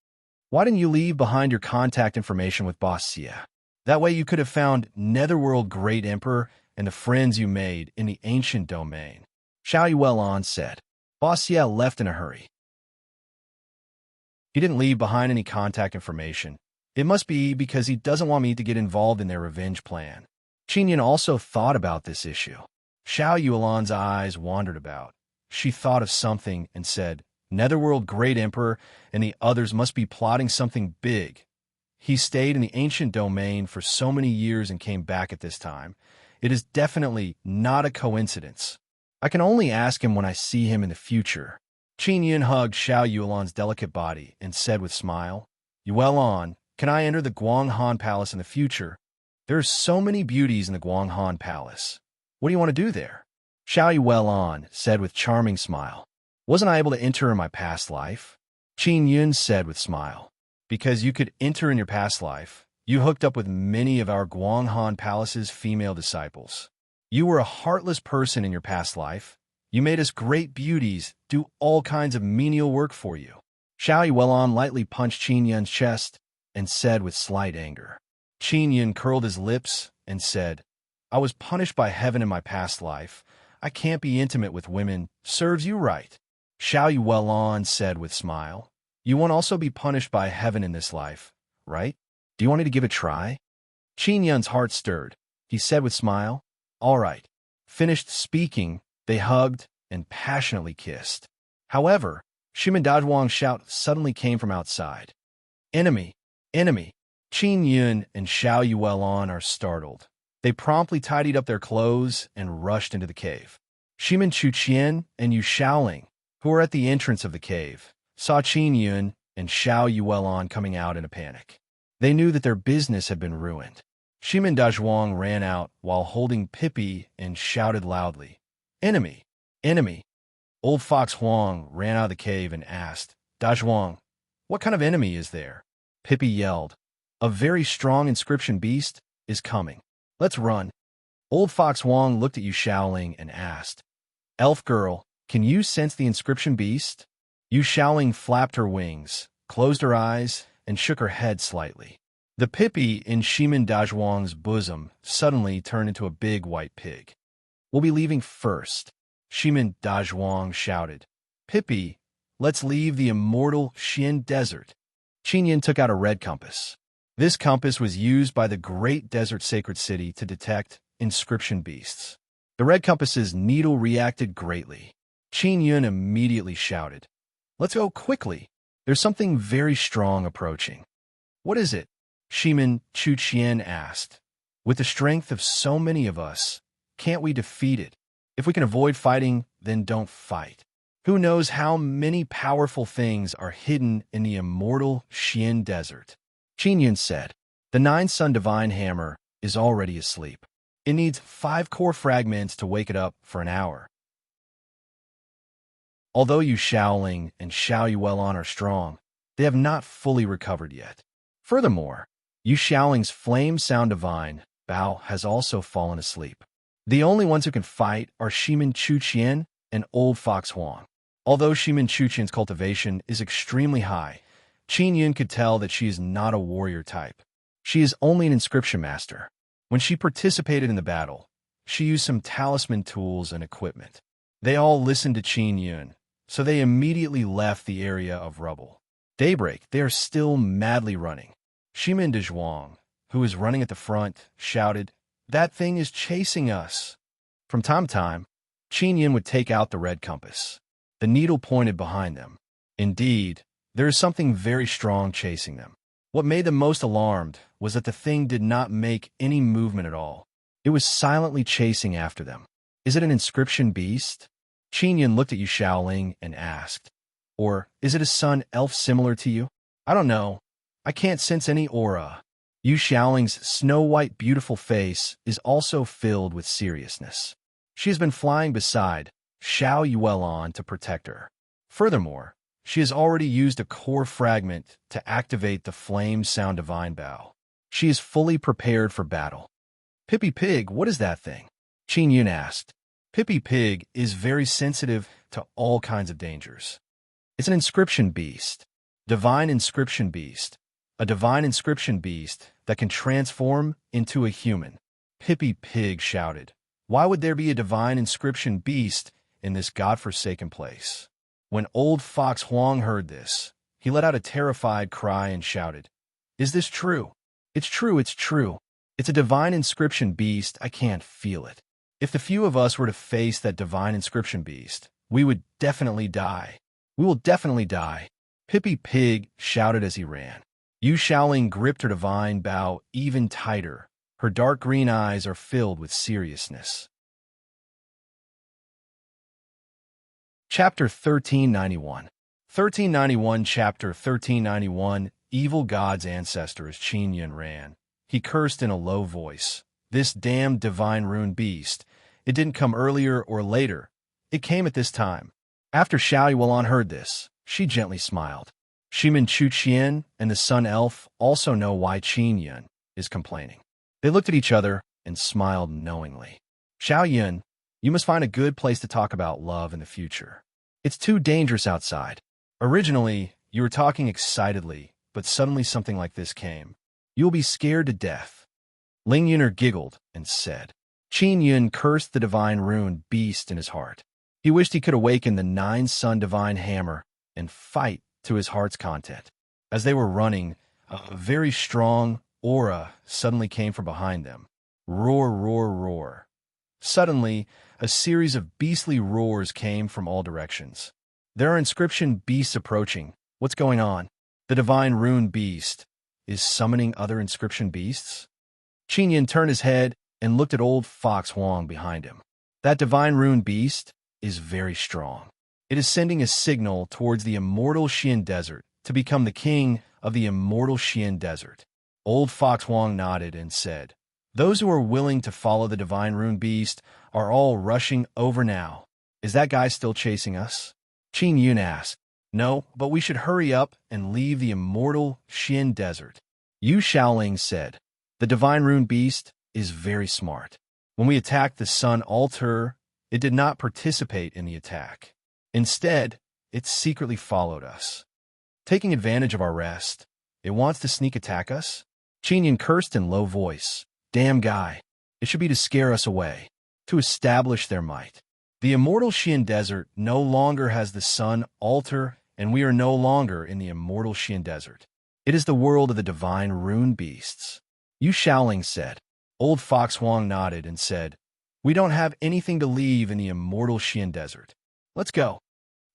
A: "Why didn't you leave behind your contact information with Boss Xie? That way you could have found Netherworld Great Emperor and the friends you made in the ancient domain," Xiao Yuelon said. Boss Xie left in a hurry. He didn't leave behind any contact information. It must be because he doesn't want me to get involved in their revenge plan. Qin Yun also thought about this issue. Xiao Yuelon's eyes wandered about. She thought of something and said, "Netherworld Great Emperor and the others must be plotting something big. He stayed in the ancient domain for so many years and came back at this time. It is definitely not a coincidence. I can only ask him when I see him in the future." Qin Yun hugged Xiao Yuelon's delicate body and said with smile, "Yuelon, can I enter the Guanghan Palace in the future? There are so many beauties in the Guanghan Palace. What do you want to do there?" Xiao Yuelon said with charming smile. "Wasn't I able to enter in my past life?" Qin Yun said with smile. "Because you could enter in your past life, you hooked up with many of our Guanghan Palace's female disciples. You were a heartless person in your past life. You made us great beauties do all kinds of menial work for you." Xiao Yuelon lightly punched Qin Yun's chest and said with slight anger. Qin Yun curled his lips and said, "I was punished by heaven in my past life. I can't be intimate with women. Serves you right." Xiao Yuelon said with smile, "You won't also be punished by heaven in this life, right? Do you want me to give it a try?" Qin Yun's heart stirred. He said with smile, "All right." Finished speaking, they hugged and passionately kissed. However, Shimin Dazhuang's shout suddenly came from outside. "Enemy! Enemy!" Qin Yun and Xiao Yuelon are startled. They promptly tidied up their clothes and rushed into the cave. Shimin Chuqian and Yu Xiaoling, who were at the entrance of the cave, saw Qin Yun and Xiao Yuelon coming out in a panic. They knew that their business had been ruined. Shimin Dazhuang ran out while holding Pippi and shouted loudly, "Enemy! Enemy!" Old Fox Huang ran out of the cave and asked, "Dazhuang, what kind of enemy is there?" Pippi yelled, "A very strong inscription beast is coming. Let's run." Old Fox Huang looked at Yu Xiaoling and asked, "Elf girl, can you sense the inscription beast?" Yu Xiaoling flapped her wings, closed her eyes, and shook her head slightly. The Pippi in Shimin Dazhuang's bosom suddenly turned into a big white pig. "We'll be leaving first," Shimin Dazhuang shouted. "Pippi, let's leave the immortal Xian Desert." Qin Yun took out a red compass. This compass was used by the Great Desert Sacred City to detect inscription beasts. The red compass's needle reacted greatly. Qin Yun immediately shouted, "Let's go quickly. There's something very strong approaching." "What is it?" Shimin Chuqian asked. With the strength of so many of us, can't we defeat it? If we can avoid fighting, then don't fight. Who knows how many powerful things are hidden in the immortal Xian Desert? Qin Yun said, the nine-sun divine hammer is already asleep. It needs 5 core fragments to wake it up for an hour. Although Yu Shaoling and Xiao Yuelon are strong, they have not fully recovered yet. Furthermore, Yu Shaoling's flame sound divine Bao has also fallen asleep. The only ones who can fight are Shimin Chuqian and Old Fox Huang. Although Shimin Chuqian's cultivation is extremely high, Qin Yun could tell that she is not a warrior type. She is only an inscription master. When she participated in the battle, she used some talisman tools and equipment. They all listened to Qin Yun, so they immediately left the area of rubble. Daybreak, they are still madly running. Shimin Dezhuang, who is running at the front, shouted, "That thing is chasing us." From time to time, Qin Yun would take out the red compass. The needle pointed behind them. Indeed, there is something very strong chasing them. What made them most alarmed was that the thing did not make any movement at all. It was silently chasing after them. Is it an inscription beast? Qin Yun looked at Yu Shaoling and asked, or is it a sun elf similar to you? I don't know. I can't sense any aura. Yu Shaoling's snow-white beautiful face is also filled with seriousness. She has been flying beside Xiao Yuelon to protect her. Furthermore, she has already used a core fragment to activate the flame sound divine Bao. She is fully prepared for battle. Pippi Pig, what is that thing? Qin Yun asked. Pippi Pig is very sensitive to all kinds of dangers. It's an inscription beast. Divine inscription beast. A divine inscription beast that can transform into a human. Pippi Pig shouted. Why would there be a divine inscription beast in this godforsaken place? When Old Fox Huang heard this, he let out a terrified cry and shouted, "Is this true? It's true, it's true. It's a divine inscription beast, I can't feel it. If the few of us were to face that divine inscription beast, we would definitely die. We will definitely die." Pippi Pig shouted as he ran. Yu Shaoling gripped her divine Bao even tighter. Her dark green eyes are filled with seriousness. Chapter 1391. 1391 Chapter 1391 Evil God's ancestor as Qin Yun ran. He cursed in a low voice. This damned divine rune beast. It didn't come earlier or later. It came at this time. After Xiao Yuelon heard this, she gently smiled. Shimin Chuqian and the Sun Elf also know why Qin Yun is complaining. They looked at each other and smiled knowingly. Xiao Yun, you must find a good place to talk about love in the future. It's too dangerous outside. Originally, you were talking excitedly, but suddenly something like this came. You'll be scared to death. Ling Yuner giggled and said. Qin Yun cursed the divine rune beast in his heart. He wished he could awaken the nine-sun divine hammer and fight to his heart's content. As they were running, a very strong aura suddenly came from behind them. Roar, roar, roar. Suddenly, a series of beastly roars came from all directions. There are inscription beasts approaching. What's going on? The divine rune beast is summoning other inscription beasts? Qin Yun turned his head and looked at Old Fox Huang behind him. That divine rune beast is very strong. It is sending a signal towards the immortal Xian Desert to become the king of the immortal Xian Desert. Old Fox Huang nodded and said, those who are willing to follow the divine rune beast are all rushing over now. Is that guy still chasing us? Qin Yun asked. No, but we should hurry up and leave the immortal Xian Desert. Yu Shaoling said, the divine rune beast is very smart. When we attacked the sun altar, it did not participate in the attack. Instead, it secretly followed us. Taking advantage of our rest, it wants to sneak attack us? Qin Yun cursed in low voice. Damn guy. It should be to scare us away, to establish their might. The immortal Xian Desert no longer has the sun altar, and we are no longer in the immortal Xian Desert. It is the world of the divine rune beasts. Yu Shaoling said. Old Fox Huang nodded and said, we don't have anything to leave in the immortal Xian Desert. Let's go.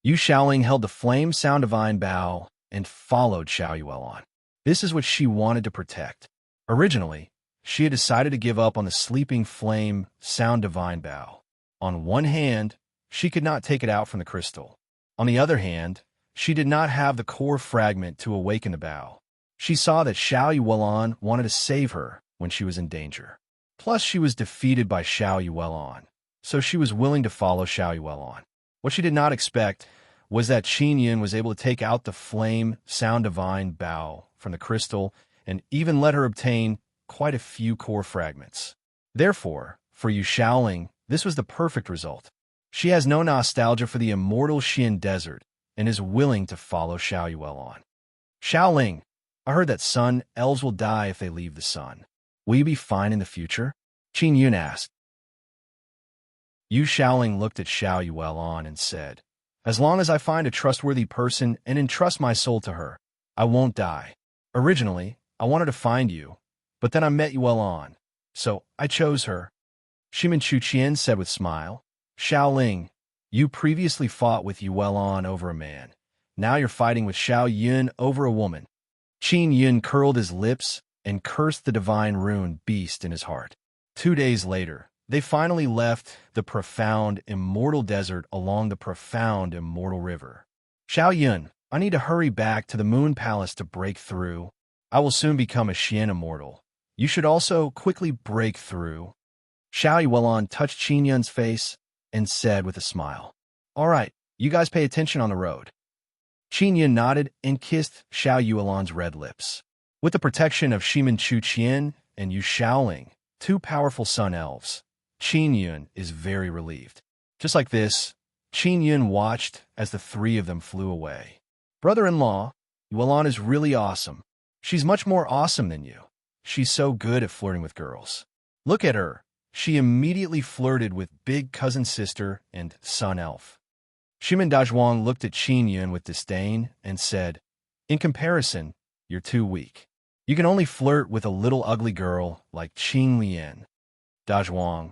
A: Yu Shaoling held the flame sound divine Bao and followed Xiao Yuelon. This is what she wanted to protect. Originally, she had decided to give up on the sleeping flame sound divine bow. On one hand, she could not take it out from the crystal. On the other hand, she did not have the core fragment to awaken the bow. She saw that Xiao Yuan wanted to save her when she was in danger. Plus, she was defeated by Xiao Yuan, so she was willing to follow Xiao Yuan. What she did not expect was that Qin Yun was able to take out the flame sound divine bow from the crystal and even let her obtain quite a few core fragments. Therefore, for Yu Shaoling, this was the perfect result. She has no nostalgia for the immortal Xian desert and is willing to follow Xiao Yuan. Shaoling, I heard that sun elves will die if they leave the sun. Will you be fine in the future? Qin Yun asked. Yu Shaoling looked at Xiao Yuan and said, as long as I find a trustworthy person and entrust my soul to her, I won't die. Originally, I wanted to find you, but then I met Yuan, so I chose her. Shimin Chuqian said with smile, Shaoling, you previously fought with Yuan over a man. Now you're fighting with Xiao Yun over a woman. Qin Yun curled his lips and cursed the divine rune beast in his heart. 2 days later, they finally left the profound, immortal desert along the profound, immortal river. Xiao Yun, I need to hurry back to the Moon Palace to break through. I will soon become a Xian immortal. You should also quickly break through. Xiao Yuan touched Qin Yun's face and said with a smile, all right, you guys pay attention on the road. Qin Yun nodded and kissed Xiao Yuan's red lips. With the protection of Shimin Chuqian and Yu Shaoling, 2 powerful sun elves, Qin Yun is very relieved. Just like this, Qin Yun watched as the 3 of them flew away. Brother-in-law, Yuan is really awesome. She's much more awesome than you. She's so good at flirting with girls. Look at her. She immediately flirted with big cousin sister and sun elf. Shimin Dazhuang looked at Qin Yun with disdain and said, in comparison, you're too weak. You can only flirt with a little ugly girl like Qing Lian. Dazhuang,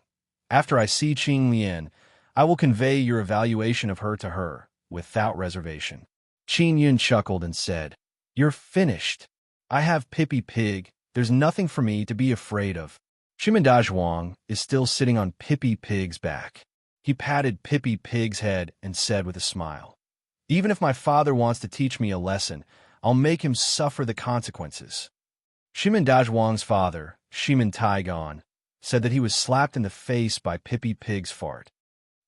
A: after I see Qing Lian, I will convey your evaluation of her to her, without reservation. Qin Yun chuckled and said, you're finished. I have Pippi Pig. There's nothing for me to be afraid of. Shimin Dazhuang is still sitting on Pippi Pig's back. He patted Pippi Pig's head and said with a smile, even if my father wants to teach me a lesson, I'll make him suffer the consequences. Shimin Dazhuang's father, Shimin Taigon, said that he was slapped in the face by Pippi Pig's fart.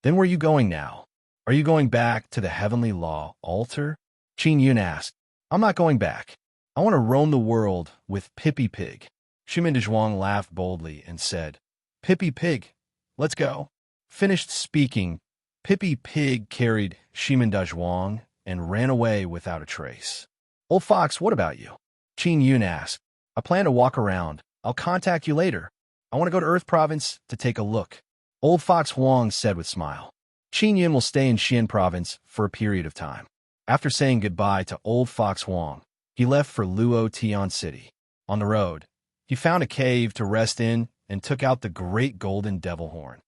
A: Then where are you going now? Are you going back to the heavenly law altar? Qin Yun asked. I'm not going back. I want to roam the world with Pippi Pig. Shimin Dazhuang laughed boldly and said, Pippi Pig, let's go. Finished speaking, Pippi Pig carried Shimin Dazhuang and ran away without a trace. Old Fox, what about you? Qin Yun asked. I plan to walk around. I'll contact you later. I want to go to Earth Province to take a look. Old Fox Huang said with smile. Qin Yun will stay in Xian Province for a period of time. After saying goodbye to Old Fox Huang, he left for Luo Tian City. On the road, he found a cave to rest in and took out the great golden devil horn.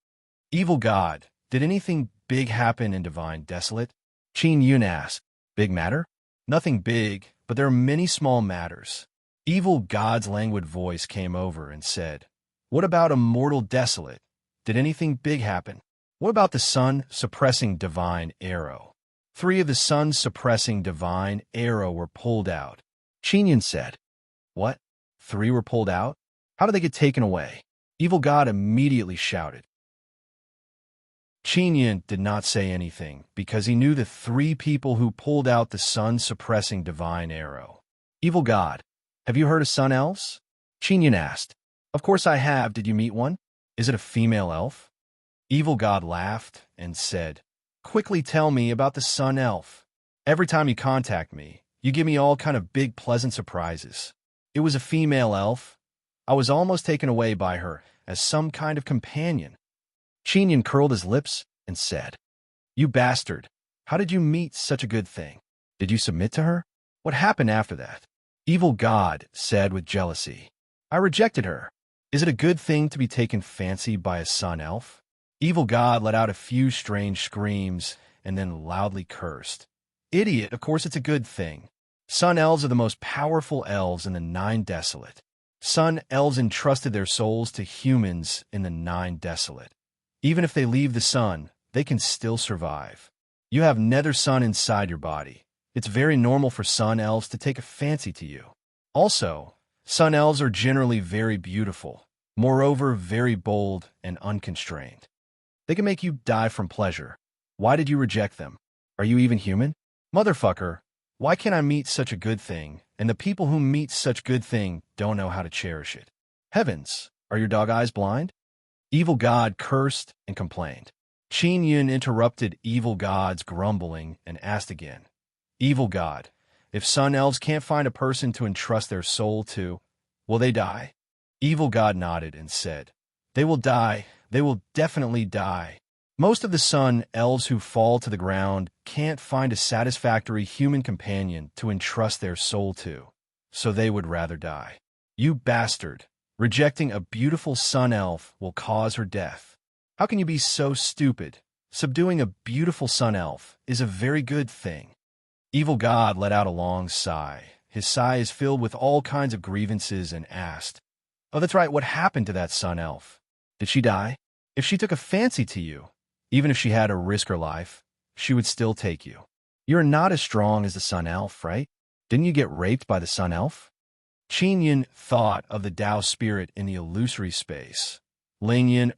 A: Evil God, did anything big happen in Divine Desolate? Qin Yun asked. Big matter? Nothing big, but there are many small matters. Evil God's languid voice came over and said, what about Immortal Desolate? Did anything big happen? What about the sun-suppressing divine arrow? 3 of the sun-suppressing divine arrow were pulled out. Qin Yun said, what? 3 were pulled out? How did they get taken away? Evil God immediately shouted. Qin Yun did not say anything because he knew the 3 people who pulled out the sun-suppressing divine arrow. Evil God, have you heard of sun elves? Qin Yun asked. Of course I have. Did you meet one? Is it a female elf? Evil God laughed and said, quickly tell me about the sun elf. Every time you contact me, you give me all kind of big pleasant surprises. It was a female elf. I was almost taken away by her as some kind of companion. Qin Yun curled his lips and said, you bastard, how did you meet such a good thing? Did you submit to her? What happened after that? Evil God said with jealousy, I rejected her. Is it a good thing to be taken fancy by a sun elf? Evil God let out a few strange screams and then loudly cursed. Idiot, of course it's a good thing. Sun elves are the most powerful elves in the 9 Desolate. Sun elves entrusted their souls to humans in the Nine Desolate. Even if they leave the sun, they can still survive. You have nether sun inside your body. It's very normal for sun elves to take a fancy to you. Also, sun elves are generally very beautiful, moreover very bold and unconstrained. They can make you die from pleasure. Why did you reject them? Are you even human? Motherfucker, why can't I meet such a good thing, and the people who meet such good thing don't know how to cherish it? Heavens, are your dog eyes blind? Evil God cursed and complained. Qin Yun interrupted Evil God's grumbling and asked again, Evil God, if sun elves can't find a person to entrust their soul to, will they die? Evil God nodded and said, They will die. They will definitely die. Most of the sun elves who fall to the ground can't find a satisfactory human companion to entrust their soul to, so they would rather die. You bastard! Rejecting a beautiful sun elf will cause her death. How can you be so stupid? Subduing a beautiful sun elf is a very good thing. Evil God let out a long sigh. His sigh is filled with all kinds of grievances and asked, Oh, that's right, what happened to that sun elf? Did she die? If she took a fancy to you, even if she had to risk her life, she would still take you. You're not as strong as the sun elf, right? Didn't you get raped by the sun elf? Qin Yin thought of the Tao spirit in the illusory space. Ling Yin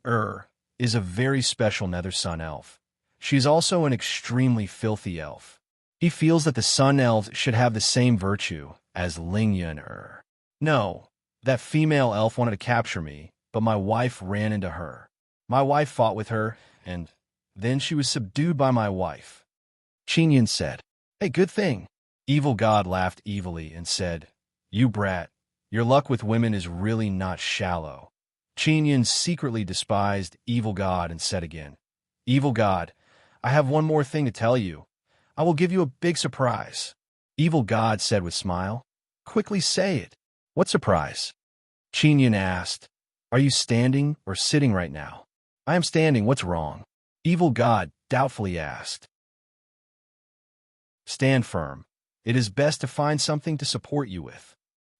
A: is a very special nether sun elf. She is also an extremely filthy elf. He feels that the sun elves should have the same virtue as Ling Yin. No, that female elf wanted to capture me, but my wife ran into her. My wife fought with her, and then she was subdued by my wife. Qin Yin said, Hey, good thing. Evil God laughed evilly and said, You brat, your luck with women is really not shallow. Qin Yin secretly despised Evil God and said again, Evil God, I have one more thing to tell you. I will give you a big surprise. Evil God said with smile, Quickly say it. What surprise? Qin Yin asked, Are you standing or sitting right now? I am standing. What's wrong? Evil God doubtfully asked. Stand firm. It is best to find something to support you with.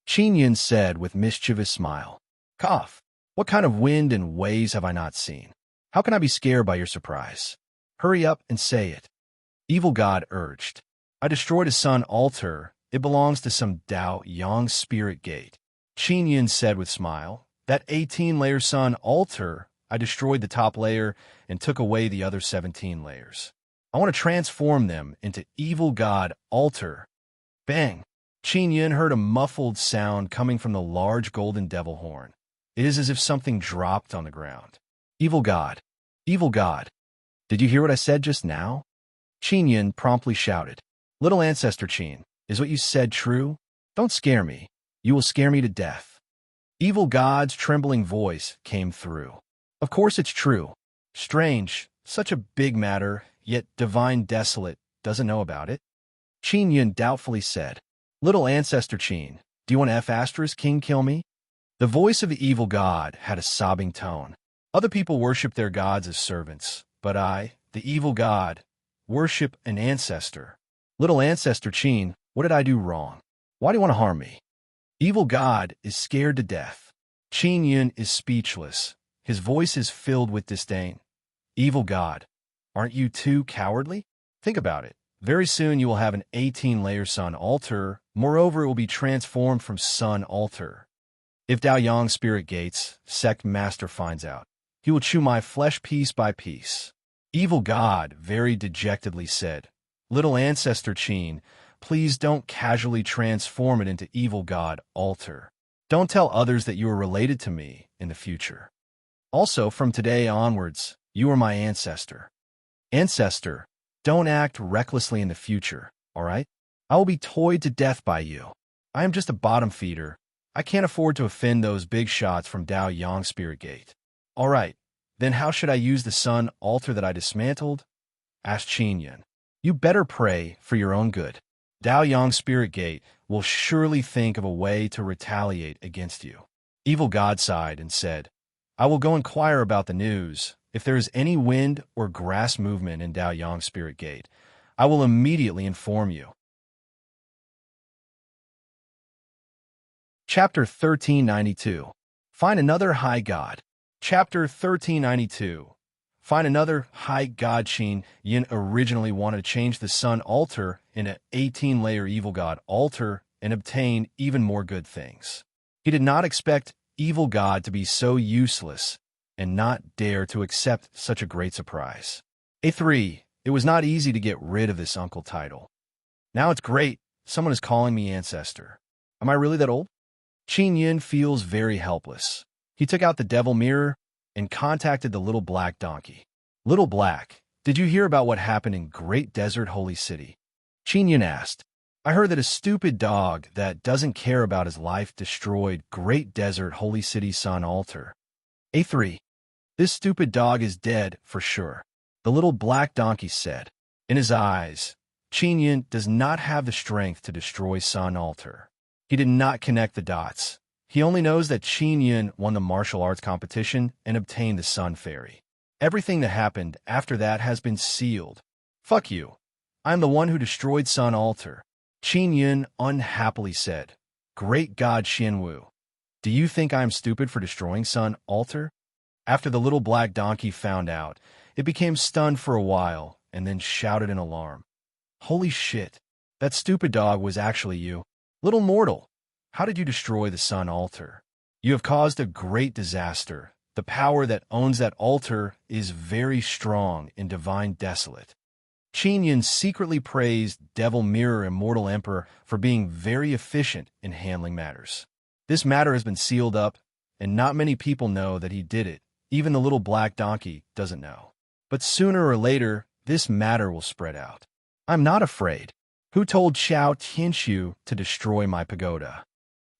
A: Qin Yin said with mischievous smile. Cough. What kind of wind and waves have I not seen? How can I be scared by your surprise? Hurry up and say it. Evil God urged. I destroyed a sun altar. It belongs to some Dao Yang spirit gate. Qin Yin said with smile. That 18-layer sun altar, I destroyed the top layer and took away the other 17 layers. I want to transform them into Evil God altar. Bang! Qin Yin heard a muffled sound coming from the large golden devil horn. It is as if something dropped on the ground. Evil God! Evil God! Did you hear what I said just now? Qin Yin promptly shouted. Little ancestor Qin, is what you said true? Don't scare me. You will scare me to death. Evil God's trembling voice came through. Of course it's true. Strange, such a big matter, yet Divine Desolate doesn't know about it. Qin Yin doubtfully said, Little ancestor Qin, do you want F** King kill me? The voice of the evil god had a sobbing tone. Other people worship their gods as servants, but I, the evil god, worship an ancestor. Little ancestor Qin, what did I do wrong? Why do you want to harm me? Evil God is scared to death. Qin Yin is speechless. His voice is filled with disdain. Evil God, aren't you too cowardly? Think about it. Very soon you will have an 18-layer sun altar. Moreover, it will be transformed from sun altar. If Dao Yang spirit gates, sect master finds out, he will chew my flesh piece by piece. Evil God very dejectedly said, Little ancestor Qin, please don't casually transform it into Evil God altar. Don't tell others that you are related to me in the future. Also, from today onwards, you are my ancestor. Ancestor, don't act recklessly in the future, all right? I will be toyed to death by you. I am just a bottom feeder. I can't afford to offend those big shots from Dao Yang Spirit Gate. All right, then how should I use the sun altar that I dismantled? Asked Qin Yin. You better pray for your own good. Dao Yang Spirit Gate will surely think of a way to retaliate against you. Evil God sighed and said, I will go inquire about the news. If there is any wind or grass movement in Dao Yang Spirit Gate, I will immediately inform you. Chapter 1392. Find another high god. Chapter 1392. Find another high god. Qin Yin originally wanted to change the sun altar into an 18-layer evil god altar and obtain even more good things. He did not expect evil god to be so useless and not dare to accept such a great surprise. A3. It was not easy to get rid of this uncle title. Now it's great. Someone is calling me ancestor. Am I really that old? Qin Yin feels very helpless. He took out the devil mirror and contacted the little black donkey. Little Black, did you hear about what happened in Great Desert Holy City? Qin Yin asked. I heard that a stupid dog that doesn't care about his life destroyed Great Desert Holy City Sun altar. A3. This stupid dog is dead for sure, the little black donkey said. In his eyes, Qin Yin does not have the strength to destroy Sun altar. He did not connect the dots. He only knows that Qin Yin won the martial arts competition and obtained the Sun Fairy. Everything that happened after that has been sealed. Fuck you. I'm the one who destroyed Sun altar. Qin Yin unhappily said. Great God Xianwu. Do you think I'm stupid for destroying Sun altar? After the little black donkey found out, it became stunned for a while and then shouted in alarm. Holy shit. That stupid dog was actually you. Little mortal, how did you destroy the Sun altar? You have caused a great disaster. The power that owns that altar is very strong and divine desolate. Qin Yin secretly praised Devil Mirror Immortal Emperor for being very efficient in handling matters. This matter has been sealed up, and not many people know that he did it. Even the little black donkey doesn't know. But sooner or later, this matter will spread out. I'm not afraid. Who told Xiao Tianxiu to destroy my pagoda?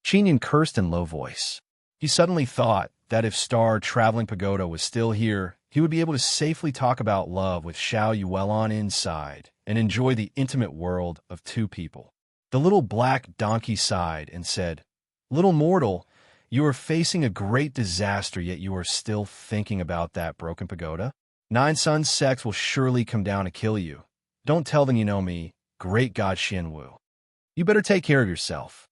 A: Qin Yin cursed in low voice. He suddenly thought that if Star Traveling Pagoda was still here, he would be able to safely talk about love with Xiao Yuelon inside and enjoy the intimate world of two people. The little black donkey sighed and said, Little mortal, you are facing a great disaster, yet you are still thinking about that broken pagoda? 9 Sun sects will surely come down to kill you. Don't tell them you know me, Great God Xianwu. You better take care of yourself.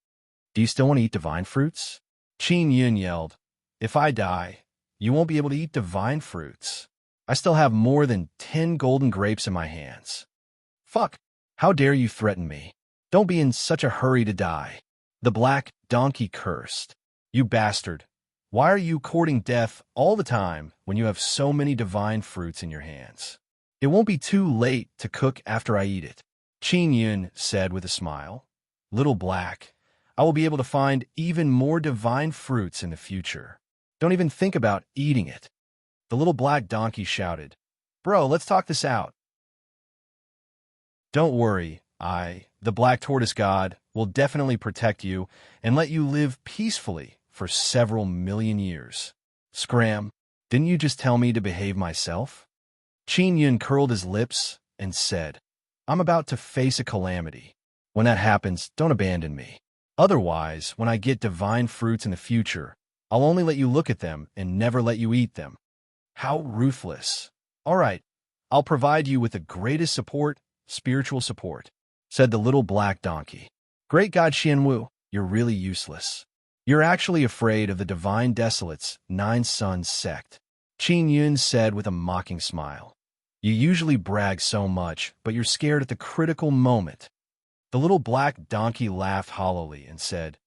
A: Do you still want to eat divine fruits? Qin Yin yelled. If I die, you won't be able to eat divine fruits. I still have more than 10 golden grapes in my hands. Fuck! How dare you threaten me? Don't be in such a hurry to die. The black donkey cursed. You bastard. Why are you courting death all the time when you have so many divine fruits in your hands? It won't be too late to cook after I eat it. Qin Yin said with a smile. Little Black, I will be able to find even more divine fruits in the future. Don't even think about eating it. The little black donkey shouted. Bro, let's talk this out. Don't worry, the black tortoise god, will definitely protect you and let you live peacefully for several million years. Scram, didn't you just tell me to behave myself? Qin Yin curled his lips and said, I'm about to face a calamity. When that happens, don't abandon me. Otherwise, when I get divine fruits in the future, I'll only let you look at them and never let you eat them. How ruthless. All right, I'll provide you with the greatest support, spiritual support, said the little black donkey. Great God Xianwu, you're really useless. You're actually afraid of the divine desolates 9 Sun sect, Qin Yun said with a mocking smile. You usually brag so much, but you're scared at the critical moment. The little black donkey laughed hollowly and said,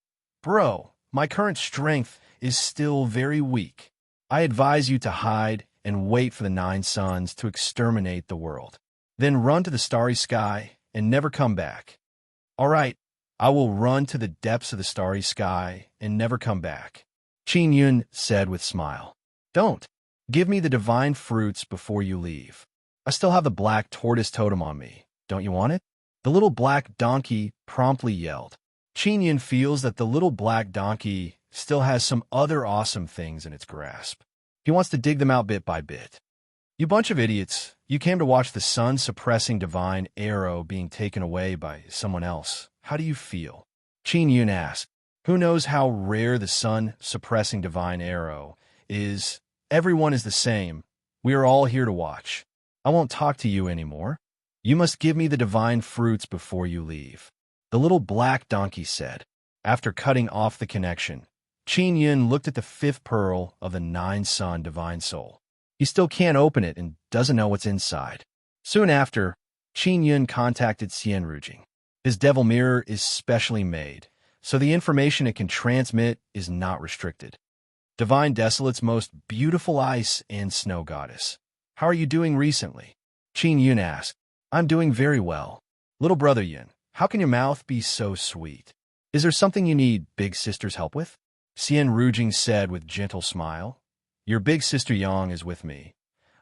A: Bro, my current strength is still very weak. I advise you to hide and wait for the 9 suns to exterminate the world. Then run to the starry sky and never come back. All right, I will run to the depths of the starry sky and never come back, Qin Yun said with a smile. Don't. Give me the divine fruits before you leave. I still have the black tortoise totem on me. Don't you want it? The little black donkey promptly yelled. Qin Yun feels that the little black donkey still has some other awesome things in its grasp. He wants to dig them out bit by bit. You bunch of idiots, you came to watch the sun-suppressing divine arrow being taken away by someone else. How do you feel? Qin Yun asked. Who knows how rare the sun-suppressing divine arrow is? Everyone is the same. We are all here to watch. I won't talk to you anymore. You must give me the divine fruits before you leave, the little black donkey said. After cutting off the connection, Qin Yun looked at the fifth pearl of the nine-sun divine soul. He still can't open it and doesn't know what's inside. Soon after, Qin Yun contacted Xian Rujing. His devil mirror is specially made, so the information it can transmit is not restricted. Divine Desolate's most beautiful ice and snow goddess. How are you doing recently? Qin Yun asked. I'm doing very well. Little brother Yun, how can your mouth be so sweet? Is there something you need big sister's help with? Xian Rujing said with gentle smile. Your big sister Yang is with me.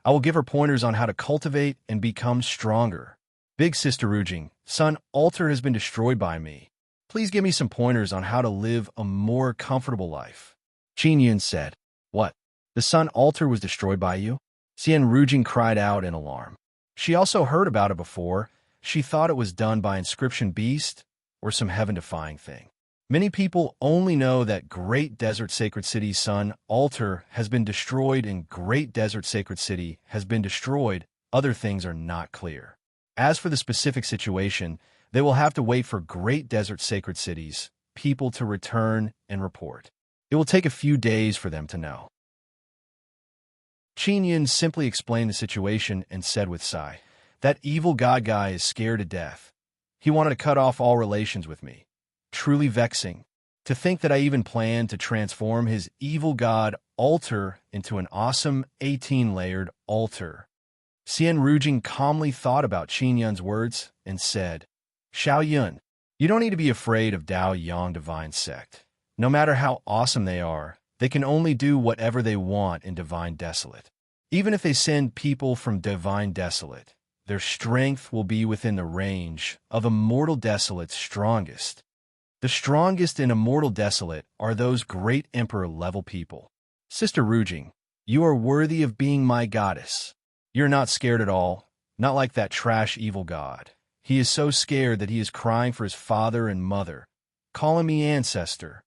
A: I will give her pointers on how to cultivate and become stronger. Big sister Rujing, Sun Altar has been destroyed by me. Please give me some pointers on how to live a more comfortable life. Qin Yun said. What? The Sun Altar was destroyed by you? Xian Rujing cried out in alarm. She also heard about it before. She thought it was done by Inscription Beast or some heaven-defying thing. Many people only know that Great Desert Sacred City's Sun Altar has been destroyed and Great Desert Sacred City has been destroyed. Other things are not clear. As for the specific situation, they will have to wait for Great Desert Sacred City's people to return and report. It will take a few days for them to know. Qin Yun simply explained the situation and said with sigh, that evil god guy is scared to death. He wanted to cut off all relations with me. Truly vexing. To think that I even planned to transform his evil god altar into an awesome 18-layered altar. Xian Rujing calmly thought about Qin Yun's words and said, Xiao Yun, you don't need to be afraid of Dao Yang Divine Sect. No matter how awesome they are, they can only do whatever they want in Divine Desolate. Even if they send people from Divine Desolate, their strength will be within the range of Immortal Desolate's strongest. The strongest in Immortal Desolate are those great Emperor-level people. Sister Rujing, you are worthy of being my goddess. You're not scared at all, not like that trash evil god. He is so scared that he is crying for his father and mother, calling me ancestor.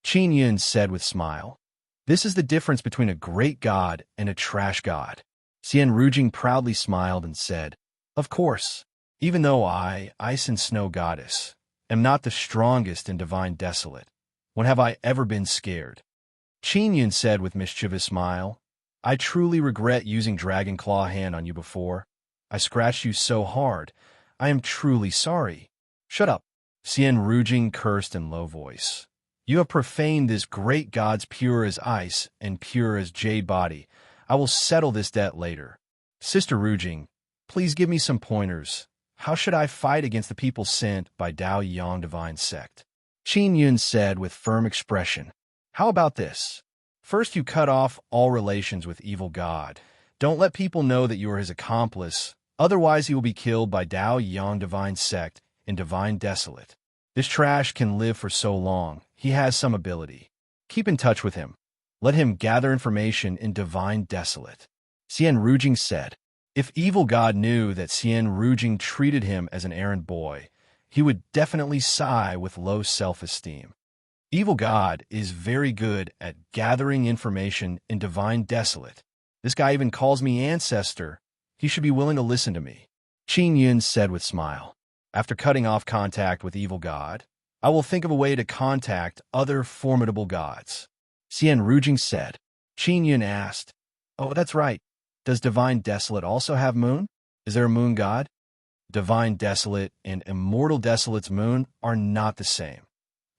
A: Qin Yun said with smile. This is the difference between a great god and a trash god. Xian Rujing proudly smiled and said, Of course, even though I, Ice and Snow Goddess, am not the strongest in Divine Desolate, when have I ever been scared? Qin Yun said with mischievous smile, I truly regret using Dragon Claw Hand on you before. I scratched you so hard. I am truly sorry. Shut up. Xian Rujing cursed in low voice. You have profaned this great god's pure as ice and pure as jade body. I will settle this debt later. Sister Rujing, please give me some pointers. How should I fight against the people sent by Dao Yang Divine Sect? Qin Yun said with firm expression. How about this? First you cut off all relations with evil god. Don't let people know that you are his accomplice. Otherwise he will be killed by Dao Yang Divine Sect in Divine Desolate. This trash can live for so long. He has some ability. Keep in touch with him. Let him gather information in Divine Desolate. Xian Rujing said. If evil god knew that Xian Rujing treated him as an errand boy, he would definitely sigh with low self-esteem. Evil god is very good at gathering information in Divine Desolate. This guy even calls me ancestor. He should be willing to listen to me. Qin Yun said with smile. After cutting off contact with evil god, I will think of a way to contact other formidable gods. Xian Rujing said. Qin Yun asked, Oh, that's right. Does Divine Desolate also have moon? Is there a moon god? Divine Desolate and Immortal Desolate's moon are not the same.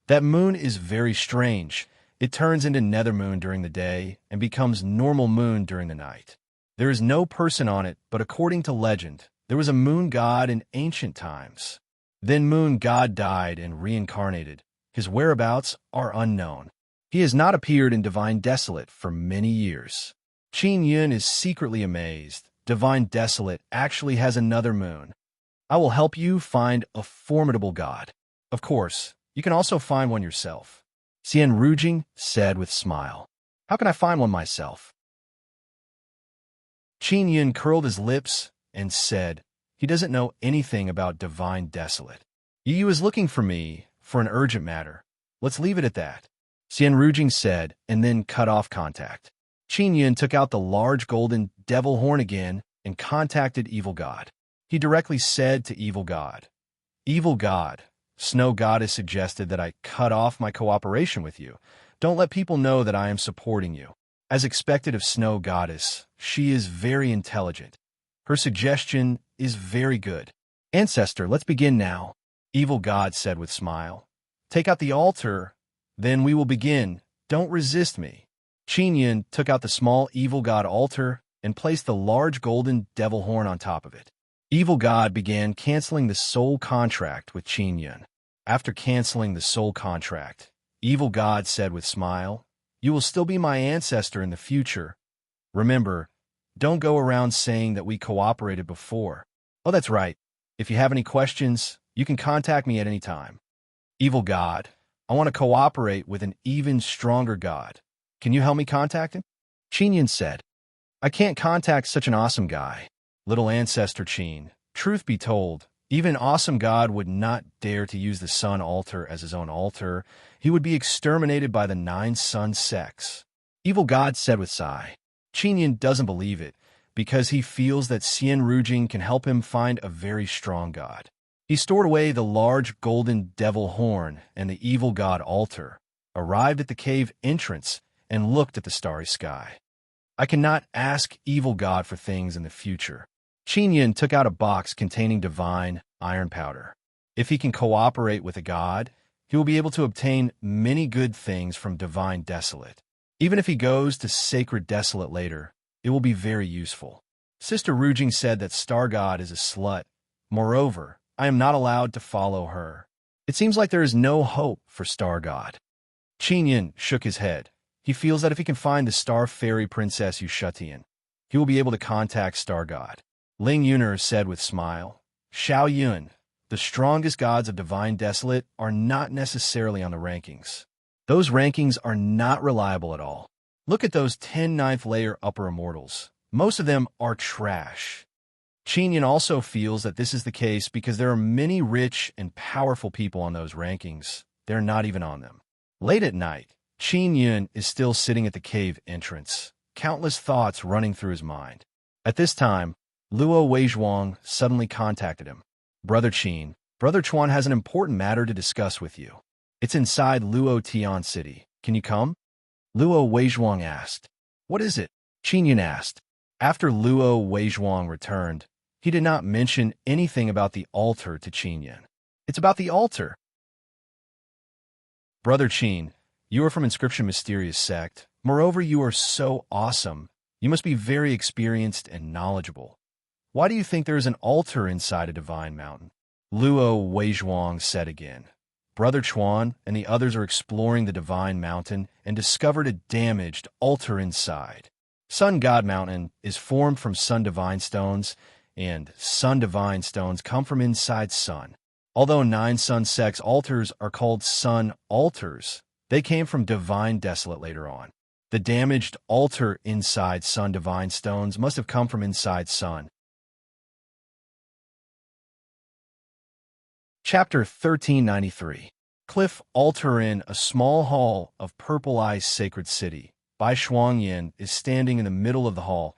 A: That moon is very strange. It turns into nether moon during the day and becomes normal moon during the night. There is no person on it, but according to legend, there was a moon god in ancient times. Then moon god died and reincarnated. His whereabouts are unknown. He has not appeared in Divine Desolate for many years. Qin Yun is secretly amazed. Divine Desolate actually has another moon. I will help you find a formidable god. Of course, you can also find one yourself. Xian Rujing said with smile. How can I find one myself? Qin Yun curled his lips and said, he doesn't know anything about Divine Desolate. Yu is looking for me for an urgent matter. Let's leave it at that. Xian Rujing said, and then cut off contact. Qin Yun took out the large golden devil horn again and contacted Evil God. He directly said to Evil God, Evil God, Snow Goddess suggested that I cut off my cooperation with you. Don't let people know that I am supporting you. As expected of Snow Goddess, she is very intelligent. Her suggestion is very good. Ancestor, let's begin now, Evil God said with smile. Take out the altar, then we will begin. Don't resist me. Qin Yun took out the small Evil God altar and placed the large golden devil horn on top of it. Evil God began canceling the soul contract with Qin Yun. After canceling the soul contract, Evil God said with smile, "You will still be my ancestor in the future. Remember, don't go around saying that we cooperated before. Oh, that's right. If you have any questions, you can contact me at any time." Evil God, I want to cooperate with an even stronger God. Can you help me contact him? Qin Yun said, I can't contact such an awesome guy. Little ancestor Qin, truth be told, even awesome God would not dare to use the sun altar as his own altar. He would be exterminated by the 9 sun sects. Evil God said with sigh. Qin Yun doesn't believe it, because he feels that Xian Rujing can help him find a very strong God. He stored away the large golden devil horn and the evil god altar, arrived at the cave entrance, and looked at the starry sky. I cannot ask evil God for things in the future. Qin Yun took out a box containing divine iron powder. If he can cooperate with a god, he will be able to obtain many good things from divine desolate. Even if he goes to sacred desolate later, it will be very useful. Sister Rujing said that Star God is a slut. Moreover, I am not allowed to follow her. It seems like there is no hope for Star God. Qin Yun shook his head. He feels that if he can find the Star Fairy Princess Yushutian, he will be able to contact Star God. Ling Yuner said with smile, Xiao Yun, the strongest gods of Divine Desolate are not necessarily on the rankings. Those rankings are not reliable at all. Look at those 10 ninth layer upper immortals. Most of them are trash. Qin Yun also feels that this is the case because there are many rich and powerful people on those rankings. They're not even on them. Late at night, Qin Yun is still sitting at the cave entrance, countless thoughts running through his mind. At this time, Luo Weizhuang suddenly contacted him. Brother Qin, Brother Chuan has an important matter to discuss with you. It's inside Luo Tian City. Can you come? Luo Weizhuang asked. What is it? Qin Yun asked. After Luo Weizhuang returned, he did not mention anything about the altar to Qin Yun. It's about the altar. Brother Qin, you are from Inscription Mysterious Sect. Moreover, you are so awesome. You must be very experienced and knowledgeable. Why do you think there is an altar inside a divine mountain? Luo Weizhuang said again. Brother Chuan and the others are exploring the divine mountain and discovered a damaged altar inside. Sun God Mountain is formed from Sun Divine Stones, and Sun Divine Stones come from inside Sun. Although 9 Sun Sects altars are called Sun Altars, they came from Divine Desolate later on. The damaged altar inside Sun Divine Stones must have come from inside Sun. Chapter 1393. Cliff Altar. In a small hall of Purple Ice Sacred City, Bai Shuangyin is standing in the middle of the hall.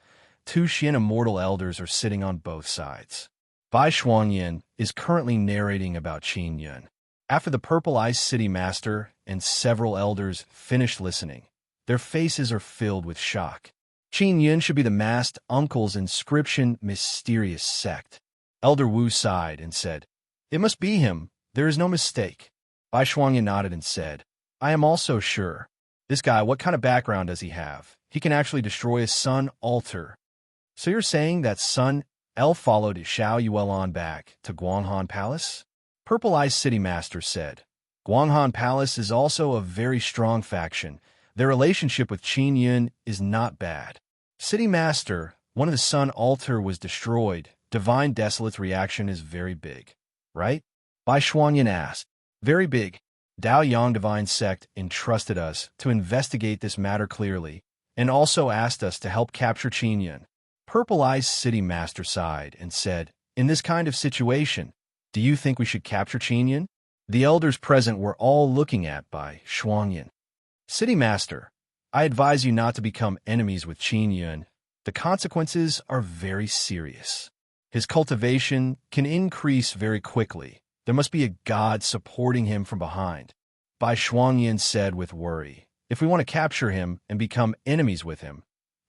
A: 2 Xian immortal elders are sitting on both sides. Bai Shuangyin is currently narrating about Qin Yun. After the Purple Ice City Master and several elders finished listening, their faces are filled with shock. Qin Yun should be the masked uncle's Inscription Mysterious Sect. Elder Wu sighed and said, It must be him. There is no mistake. Bai Shuangyin nodded and said, I am also sure. This guy, what kind of background does he have? He can actually destroy a sun altar. So you're saying that Sun El followed Xiao Yuelan back to Guanghan Palace? Purple Ice City Master said, Guanghan Palace is also a very strong faction. Their relationship with Qin Yun is not bad. City Master, one of the Sun Altar was destroyed. Divine Desolate's reaction is very big, right? Bai Shuangyin asked. Very big. Dao Yang Divine Sect entrusted us to investigate this matter clearly, and also asked us to help capture Qin Yun. Purple Ice City Master sighed and said, In this kind of situation, do you think we should capture Qin Yun? The elders present were all looking at Bai Shuangyin. City Master, I advise you not to become enemies with Qin Yun. The consequences are very serious. His cultivation can increase very quickly, There must be a god supporting him from behind. Bai Shuangyin said with worry. If we want to capture him and become enemies with him,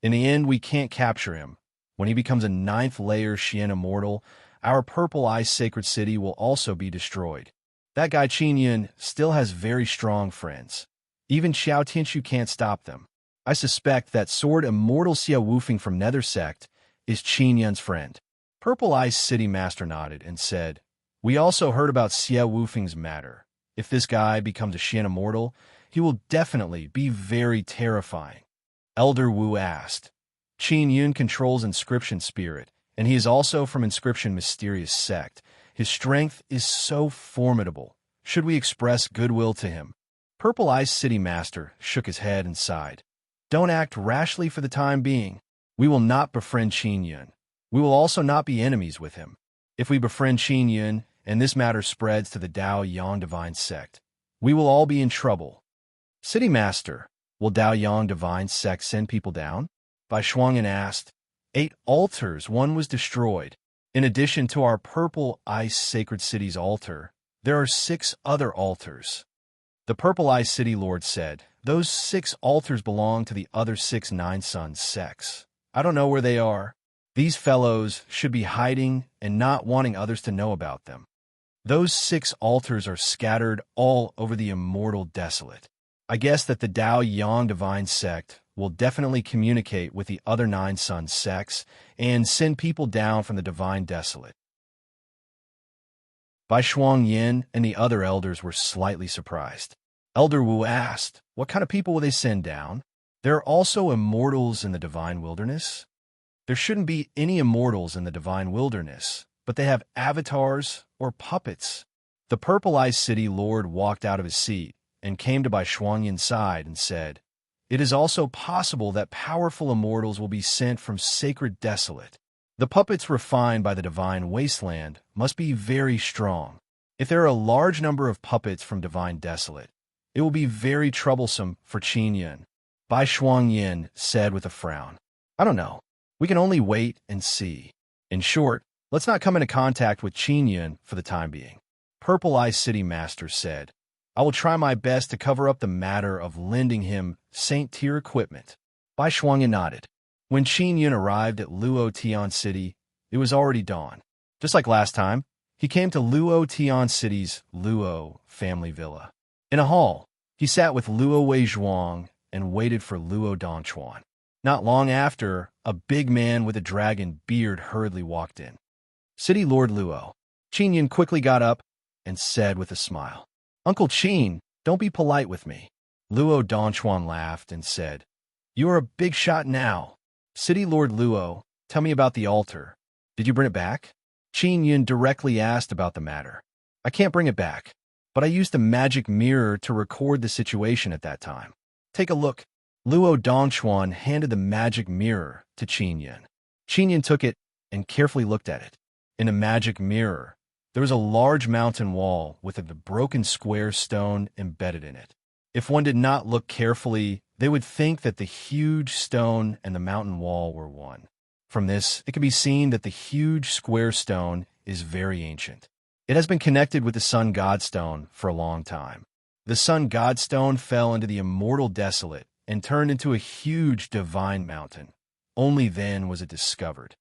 A: in the end we can't capture him. When he becomes a 9th layer Xian immortal, our purple ice sacred city will also be destroyed. That guy Qin Yun still has very strong friends. Even Xiao Tianshu can't stop them. I suspect that sword immortal Xia Wufeng from Nether Sect is Qin Yun's friend. Purple Ice City Master nodded and said, We also heard about Xia Wufeng's matter. If this guy becomes a Xian immortal, he will definitely be very terrifying. Elder Wu asked. Qin Yun controls Inscription Spirit, and he is also from Inscription Mysterious Sect. His strength is so formidable. Should we express goodwill to him? Purple Ice City Master shook his head and sighed. Don't act rashly for the time being. We will not befriend Qin Yun. We will also not be enemies with him. If we befriend Qin Yun, and this matter spreads to the Dao Yang Divine Sect, we will all be in trouble. City Master, will Dao Yang Divine Sect send people down? Bai Shuangyin asked. 8 altars, 1 was destroyed. In addition to our Purple Ice Sacred City's altar, there are 6 other altars. The Purple Ice City Lord said, Those 6 altars belong to the other 6 Nine Suns sects. I don't know where they are. These fellows should be hiding and not wanting others to know about them. Those 6 altars are scattered all over the immortal desolate. I guess that the Dao Yang Divine Sect will definitely communicate with the other 9 Sun sects and send people down from the Divine Desolate. Bai Shuangyin and the other elders were slightly surprised. Elder Wu asked, What kind of people will they send down? There are also immortals in the Divine Wilderness? There shouldn't be any immortals in the Divine Wilderness, but they have avatars or puppets. The Purple Ice City Lord walked out of his seat and came to Bai Shuangyin's side and said, It is also possible that powerful immortals will be sent from Sacred Desolate. The puppets refined by the Divine Wasteland must be very strong. If there are a large number of puppets from Divine Desolate, it will be very troublesome for Qin Yun. Bai Shuangyin said with a frown, I don't know. We can only wait and see. In short, let's not come into contact with Qin Yun for the time being. Purple Ice City Master said, I will try my best to cover up the matter of lending him Saint-tier equipment. Bai Shuangyin nodded. When Qin Yun arrived at Luo Tian City, it was already dawn. Just like last time, he came to Luo Tian City's Luo family villa. In a hall, he sat with Luo Weizhuang and waited for Luo Dongchuan. Not long after, a big man with a dragon beard hurriedly walked in. City Lord Luo. Qin Yun quickly got up and said with a smile, Uncle Qin, don't be polite with me. Luo Dongchuan laughed and said, You are a big shot now. City Lord Luo, tell me about the altar. Did you bring it back? Qin Yun directly asked about the matter. I can't bring it back, but I used the magic mirror to record the situation at that time. Take a look. Luo Dongchuan handed the magic mirror to Qin Yun. Qin Yun took it and carefully looked at it. In the magic mirror, there was a large mountain wall with a broken square stone embedded in it. If one did not look carefully, they would think that the huge stone and the mountain wall were one. From this, it can be seen that the huge square stone is very ancient. It has been connected with the Sun God Stone for a long time. The Sun God Stone fell into the immortal desolate and turned into a huge divine mountain. Only then was it discovered.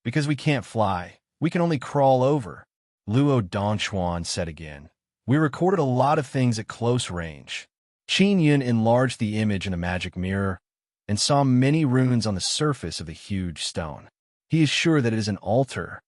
A: Because we can't fly, we can only crawl over. Luo Dongchuan said again, We recorded a lot of things at close range. Qin Yun enlarged the image in the magic mirror and saw many runes on the surface of the huge stone. He is sure that it is an altar.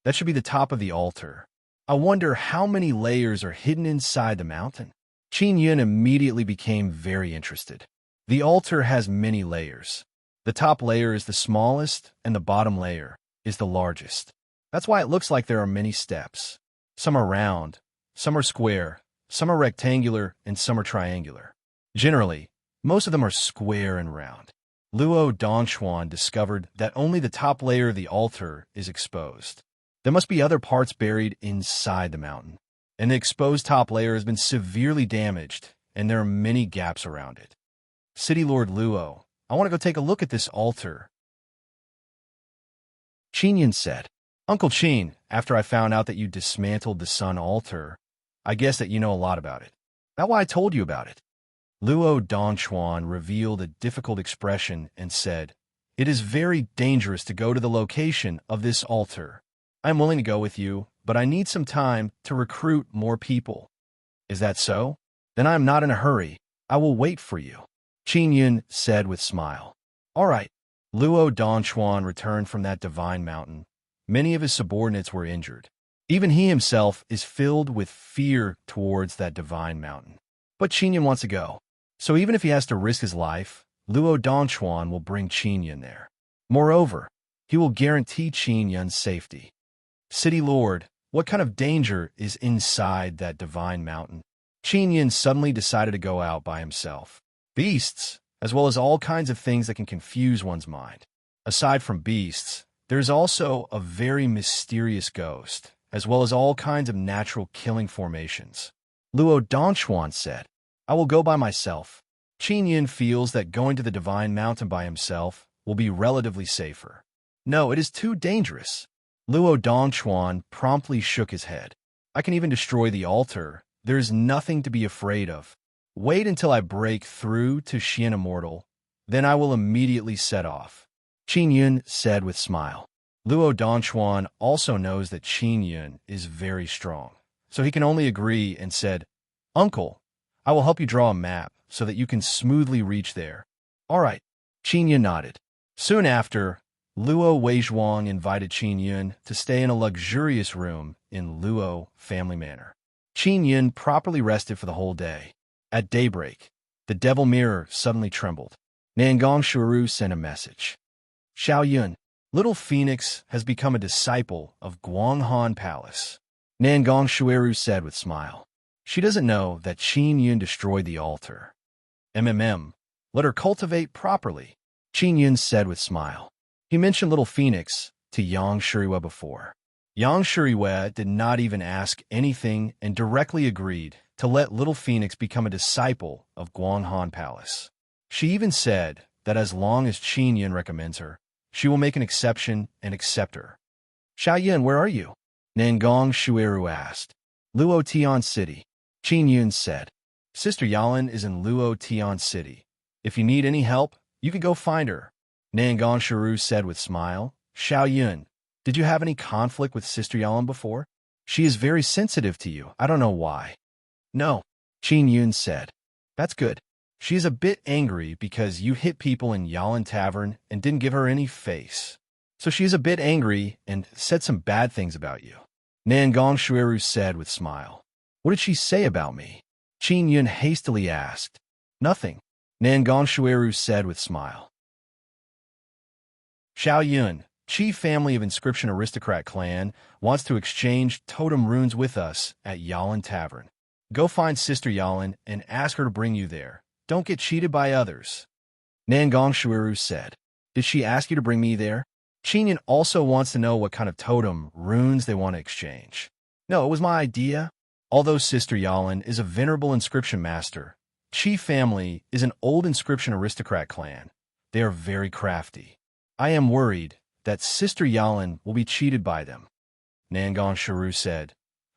A: That should be the top of the altar. I wonder how many layers are hidden inside the mountain. Qin Yun immediately became very interested. The altar has many layers. The top layer is the smallest, and the bottom layer is the largest. That's why it looks like there are many steps. Some are round, some are square, some are rectangular, and some are triangular. Generally, most of them are square and round. Luo Dongchuan discovered that only the top layer of the altar is exposed. There must be other parts buried inside the mountain, and the exposed top layer has been severely damaged, and there are many gaps around it. City Lord Luo, I want to go take a look at this altar. Qin Yun said, Uncle Chin, after I found out that you dismantled the sun altar, I guess that you know a lot about it. That's why I told you about it. Luo Donchuan revealed a difficult expression and said, "It is very dangerous to go to the location of this altar. I am willing to go with you, but I need some time to recruit more people." "Is that so? Then I am not in a hurry. I will wait for you," Qin Yun said with smile. "All right." Luo Donchuan returned from that divine mountain. Many of his subordinates were injured. Even he himself is filled with fear towards that divine mountain. But Qin Yun wants to go. So even if he has to risk his life, Luo Donchuan will bring Qin Yun there. Moreover, he will guarantee Qin Yun's safety. City Lord, what kind of danger is inside that divine mountain? Qin Yun suddenly decided to go out by himself. Beasts, as well as all kinds of things that can confuse one's mind. Aside from beasts, there's also a very mysterious ghost, as well as all kinds of natural killing formations. Luo Donchuan said, "I will go by myself." Qin Yun feels that going to the divine mountain by himself will be relatively safer. "No, it is too dangerous." Luo Donchuan promptly shook his head. "I can even destroy the altar. There is nothing to be afraid of. Wait until I break through to Xian Immortal, then I will immediately set off," Qin Yun said with smile. Luo Donchuan also knows that Qin Yun is very strong, so he can only agree and said, "Uncle, I will help you draw a map so that you can smoothly reach there." "All right," Qin Yun nodded. Soon after, Luo Weizhuang invited Qin Yun to stay in a luxurious room in Luo family manor. Qin Yun properly rested for the whole day. At daybreak, the devil mirror suddenly trembled. Nangong Shuru sent a message. "Xiao Yun, Little Phoenix has become a disciple of Guanghan Palace," Nangong Shueru said with smile. "She doesn't know that Qin Yun destroyed the altar." Let her cultivate properly," Qin Yun said with smile. He mentioned Little Phoenix to Yang Shuriwe before. Yang Shuriwe did not even ask anything and directly agreed to let Little Phoenix become a disciple of Guanghan Palace. She even said that as long as Qin Yun recommends her, she will make an exception and accept her. "Xiao Yun, where are you?" Nangong Shueru asked. "Luo Tian City," Qin Yun said. "Sister Yalan is in Luo Tian City. If you need any help, you can go find her," Nangong Shuru said with smile. "Xiao Yun, did you have any conflict with Sister Yalan before? She is very sensitive to you. I don't know why." "No," Qin Yun said. "That's good. She is a bit angry because you hit people in Yalan Tavern and didn't give her any face. So she is a bit angry and said some bad things about you," Nangong Shueru said with smile. "What did she say about me?" Qin Yun hastily asked. "Nothing," Nangong Shueru said with smile. "Xiao Yun, chief family of Inscription Aristocrat clan, wants to exchange totem runes with us at Yalan Tavern. Go find Sister Yalan and ask her to bring you there. Don't get cheated by others," Nangong Shueru said. "Did she ask you to bring me there?" Qin Yun also wants to know what kind of totem runes they want to exchange. "No, it was my idea." Although Sister Yalan is a venerable inscription master, Chief family is an old inscription aristocrat clan. They are very crafty. I am worried that Sister Yalan will be cheated by them," Nangong Shuru said.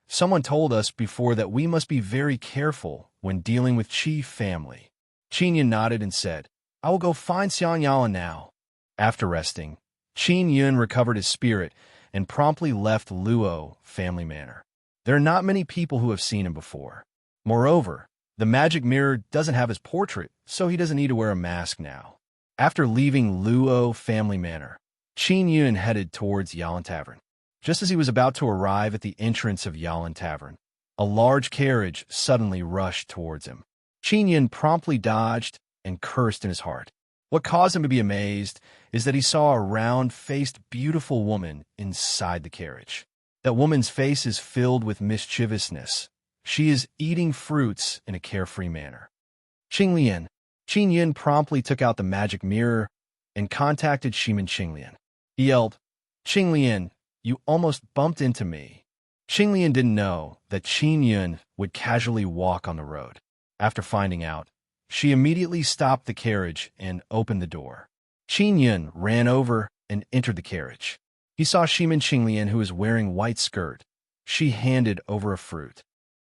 A: "Someone told us before that we must be very careful when dealing with Chief family." Qin Yun nodded and said, "I will go find Xiang Yalan now." After resting, Qin Yun recovered his spirit and promptly left Luo family manor. There are not many people who have seen him before. Moreover, the magic mirror doesn't have his portrait, so he doesn't need to wear a mask now. After leaving Luo family manor, Qin Yun headed towards Yalan Tavern. Just as he was about to arrive at the entrance of Yalan Tavern, a large carriage suddenly rushed towards him. Qin Yun promptly dodged and cursed in his heart. What caused him to be amazed is that he saw a round-faced, beautiful woman inside the carriage. That woman's face is filled with mischievousness. She is eating fruits in a carefree manner. Qinglian. Qin Yun promptly took out the magic mirror and contacted Shimin Qinglian. He yelled, "Qinglian, you almost bumped into me." Qinglian didn't know that Qin Yun would casually walk on the road. After finding out, she immediately stopped the carriage and opened the door. Qin Yun ran over and entered the carriage. He saw Shimin Qinglian, who was wearing white skirt. She handed over a fruit.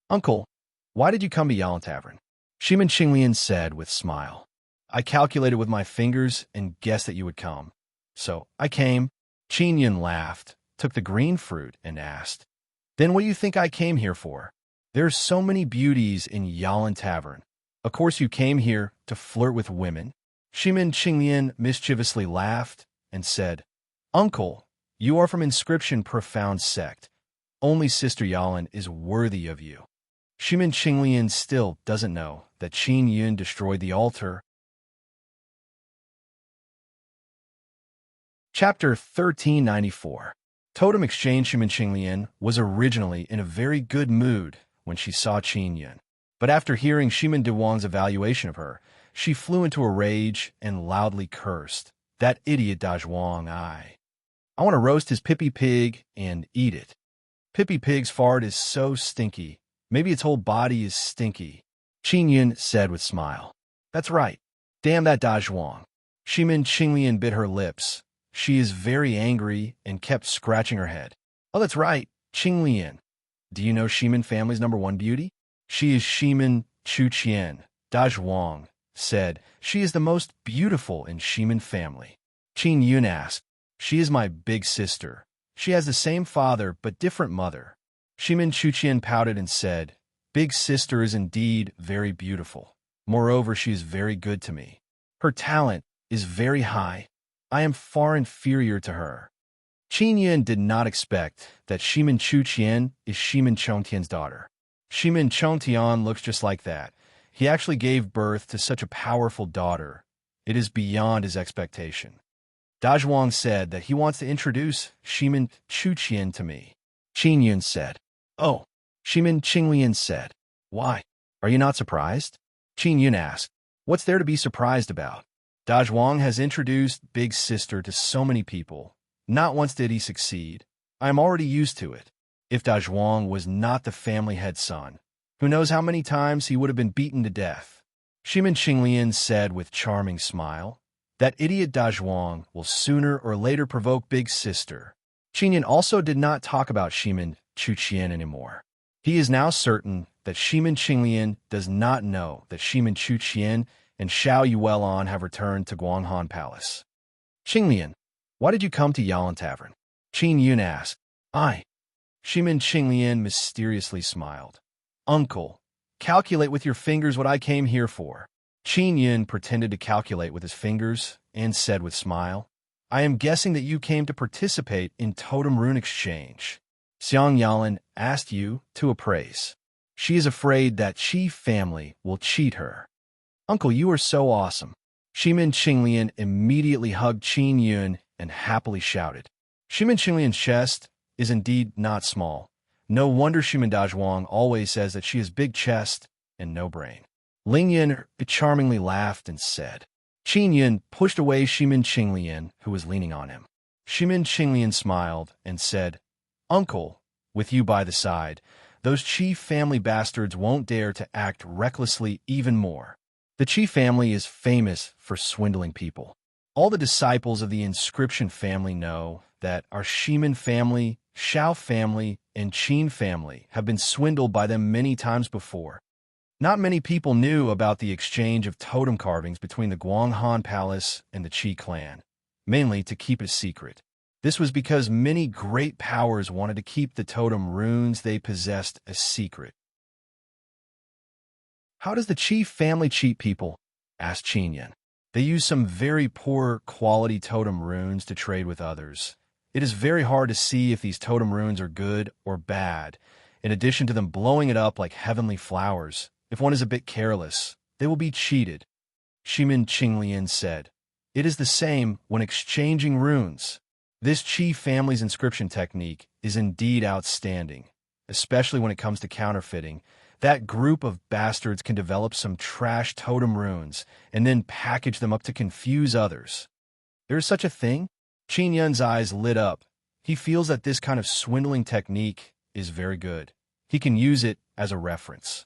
A: "Uncle, why did you come to Yalan Tavern?" Shimin Qinglian said with smile. "I calculated with my fingers and guessed that you would come. So I came." Qin Yun laughed, took the green fruit, and asked, "Then what do you think I came here for? There's so many beauties in Yalan Tavern. Of course you came here to flirt with women?" Shimin Qinglian mischievously laughed and said, "Uncle, you are from Inscription Profound Sect. Only Sister Yalan is worthy of you." Shimin Qinglian still doesn't know that Qin Yun destroyed the altar. Chapter 1394. Totem Exchange. Shimin Qinglian was originally in a very good mood when she saw Qin Yun. But after hearing Shimin Duwang's evaluation of her, she flew into a rage and loudly cursed, "That idiot Dazhuang, I want to roast his Pippy Pig and eat it. Pippy Pig's fart is so stinky. Maybe its whole body is stinky." Qin Yun said with smile, "That's right. Damn that Dazhuang." Shimin Qinglian bit her lips. She is very angry and kept scratching her head. "Oh, that's right, Qinglian. Do you know Shimin family's #1 beauty? She is Shimin Chuqian." Dazhuang said, "She is the most beautiful in Shimin family." Qin Yun asked, "She is my big sister. She has the same father but different mother." Shimin Chuqian pouted and said, "Big sister is indeed very beautiful. Moreover, she is very good to me. Her talent is very high. I am far inferior to her." Qin Yun did not expect that Shimin Chuqian is Shimin Chongtian's daughter. Shimin Chongtian looks just like that. He actually gave birth to such a powerful daughter. It is beyond his expectation. Dazhuang said that he wants to introduce Shimin Chuqian to me. Qin Yun said, "Oh." Shimin Qinglian said, "Why? Are you not surprised?" Qin Yun asked, "What's there to be surprised about? Dazhuang has introduced Big Sister to so many people. Not once did he succeed. I am already used to it. If Dazhuang was not the family head son, who knows how many times he would have been beaten to death." Shimin Qinglian said with charming smile, "That idiot Dazhuang will sooner or later provoke Big Sister." Qin Yun also did not talk about Shimin Chuqian anymore. He is now certain that Shimin Qinglian does not know that Shimin Chuqian and Xiao Yuelan have returned to Guanghan Palace. "Qinglian, why did you come to Yalan Tavern?" Qin Yun asked. "I." Shimin Qinglian mysteriously smiled. "Uncle, calculate with your fingers what I came here for." Qin Yun pretended to calculate with his fingers and said with smile, "I am guessing that you came to participate in Totem Rune Exchange. Xiang Yalan asked you to appraise. She is afraid that Qi family will cheat her." "Uncle, you are so awesome." Shimin Qinglian immediately hugged Qin Yun and happily shouted. Shimin Qinglian's chest is indeed not small. No wonder Shimin Dazhuang always says that she has big chest and no brain. Ling Yun charmingly laughed and said. Qin Yun pushed away Shimin Qinglian, who was leaning on him. Shimin Qinglian smiled and said, "Uncle, with you by the side, those Qi family bastards won't dare to act recklessly even more. The Qi family is famous for swindling people. All the disciples of the Inscription family know that our Shimin family, Xiao family, and Qin family have been swindled by them many times before. Not many people knew about the exchange of totem carvings between the Guanghan Palace and the Qi clan, mainly to keep it a secret. This was because many great powers wanted to keep the totem runes they possessed a secret." "How does the Qi family cheat people?" asked Qin Yun. "They use some very poor quality totem runes to trade with others. It is very hard to see if these totem runes are good or bad. In addition to them blowing it up like heavenly flowers, if one is a bit careless, they will be cheated." Shimin Qinglian said, "It is the same when exchanging runes. This Qi family's inscription technique is indeed outstanding, especially when it comes to counterfeiting. That group of bastards can develop some trash totem runes and then package them up to confuse others." "There is such a thing?" Qin Yun's eyes lit up. He feels that this kind of swindling technique is very good. He can use it as a reference.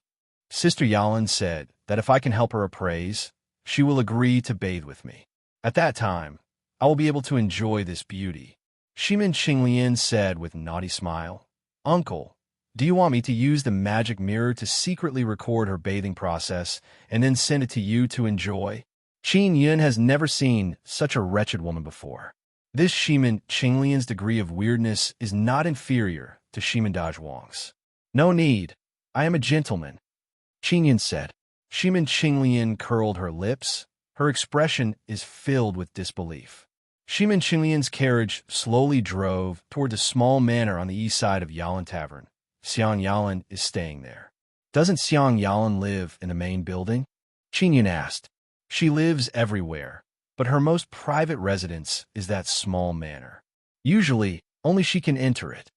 A: Sister Yalan said that if I can help her appraise, she will agree to bathe with me. At that time, I will be able to enjoy this beauty. Shimin Qinglian said with a naughty smile. Uncle, do you want me to use the magic mirror to secretly record her bathing process and then send it to you to enjoy? Qin Yun has never seen such a wretched woman before. This Shimin Qinglian's degree of weirdness is not inferior to Shimin Dazhuang's. No need. I am a gentleman, Qin Yun said. Shimin Qinglian curled her lips. Her expression is filled with disbelief. Shimin Qinglian's carriage slowly drove toward the small manor on the east side of Yalan Tavern. Xiang Yalan is staying there. Doesn't Xiang Yalan live in the main building? Qin Yun asked. She lives everywhere, but her most private residence is that small manor. Usually, only she can enter it.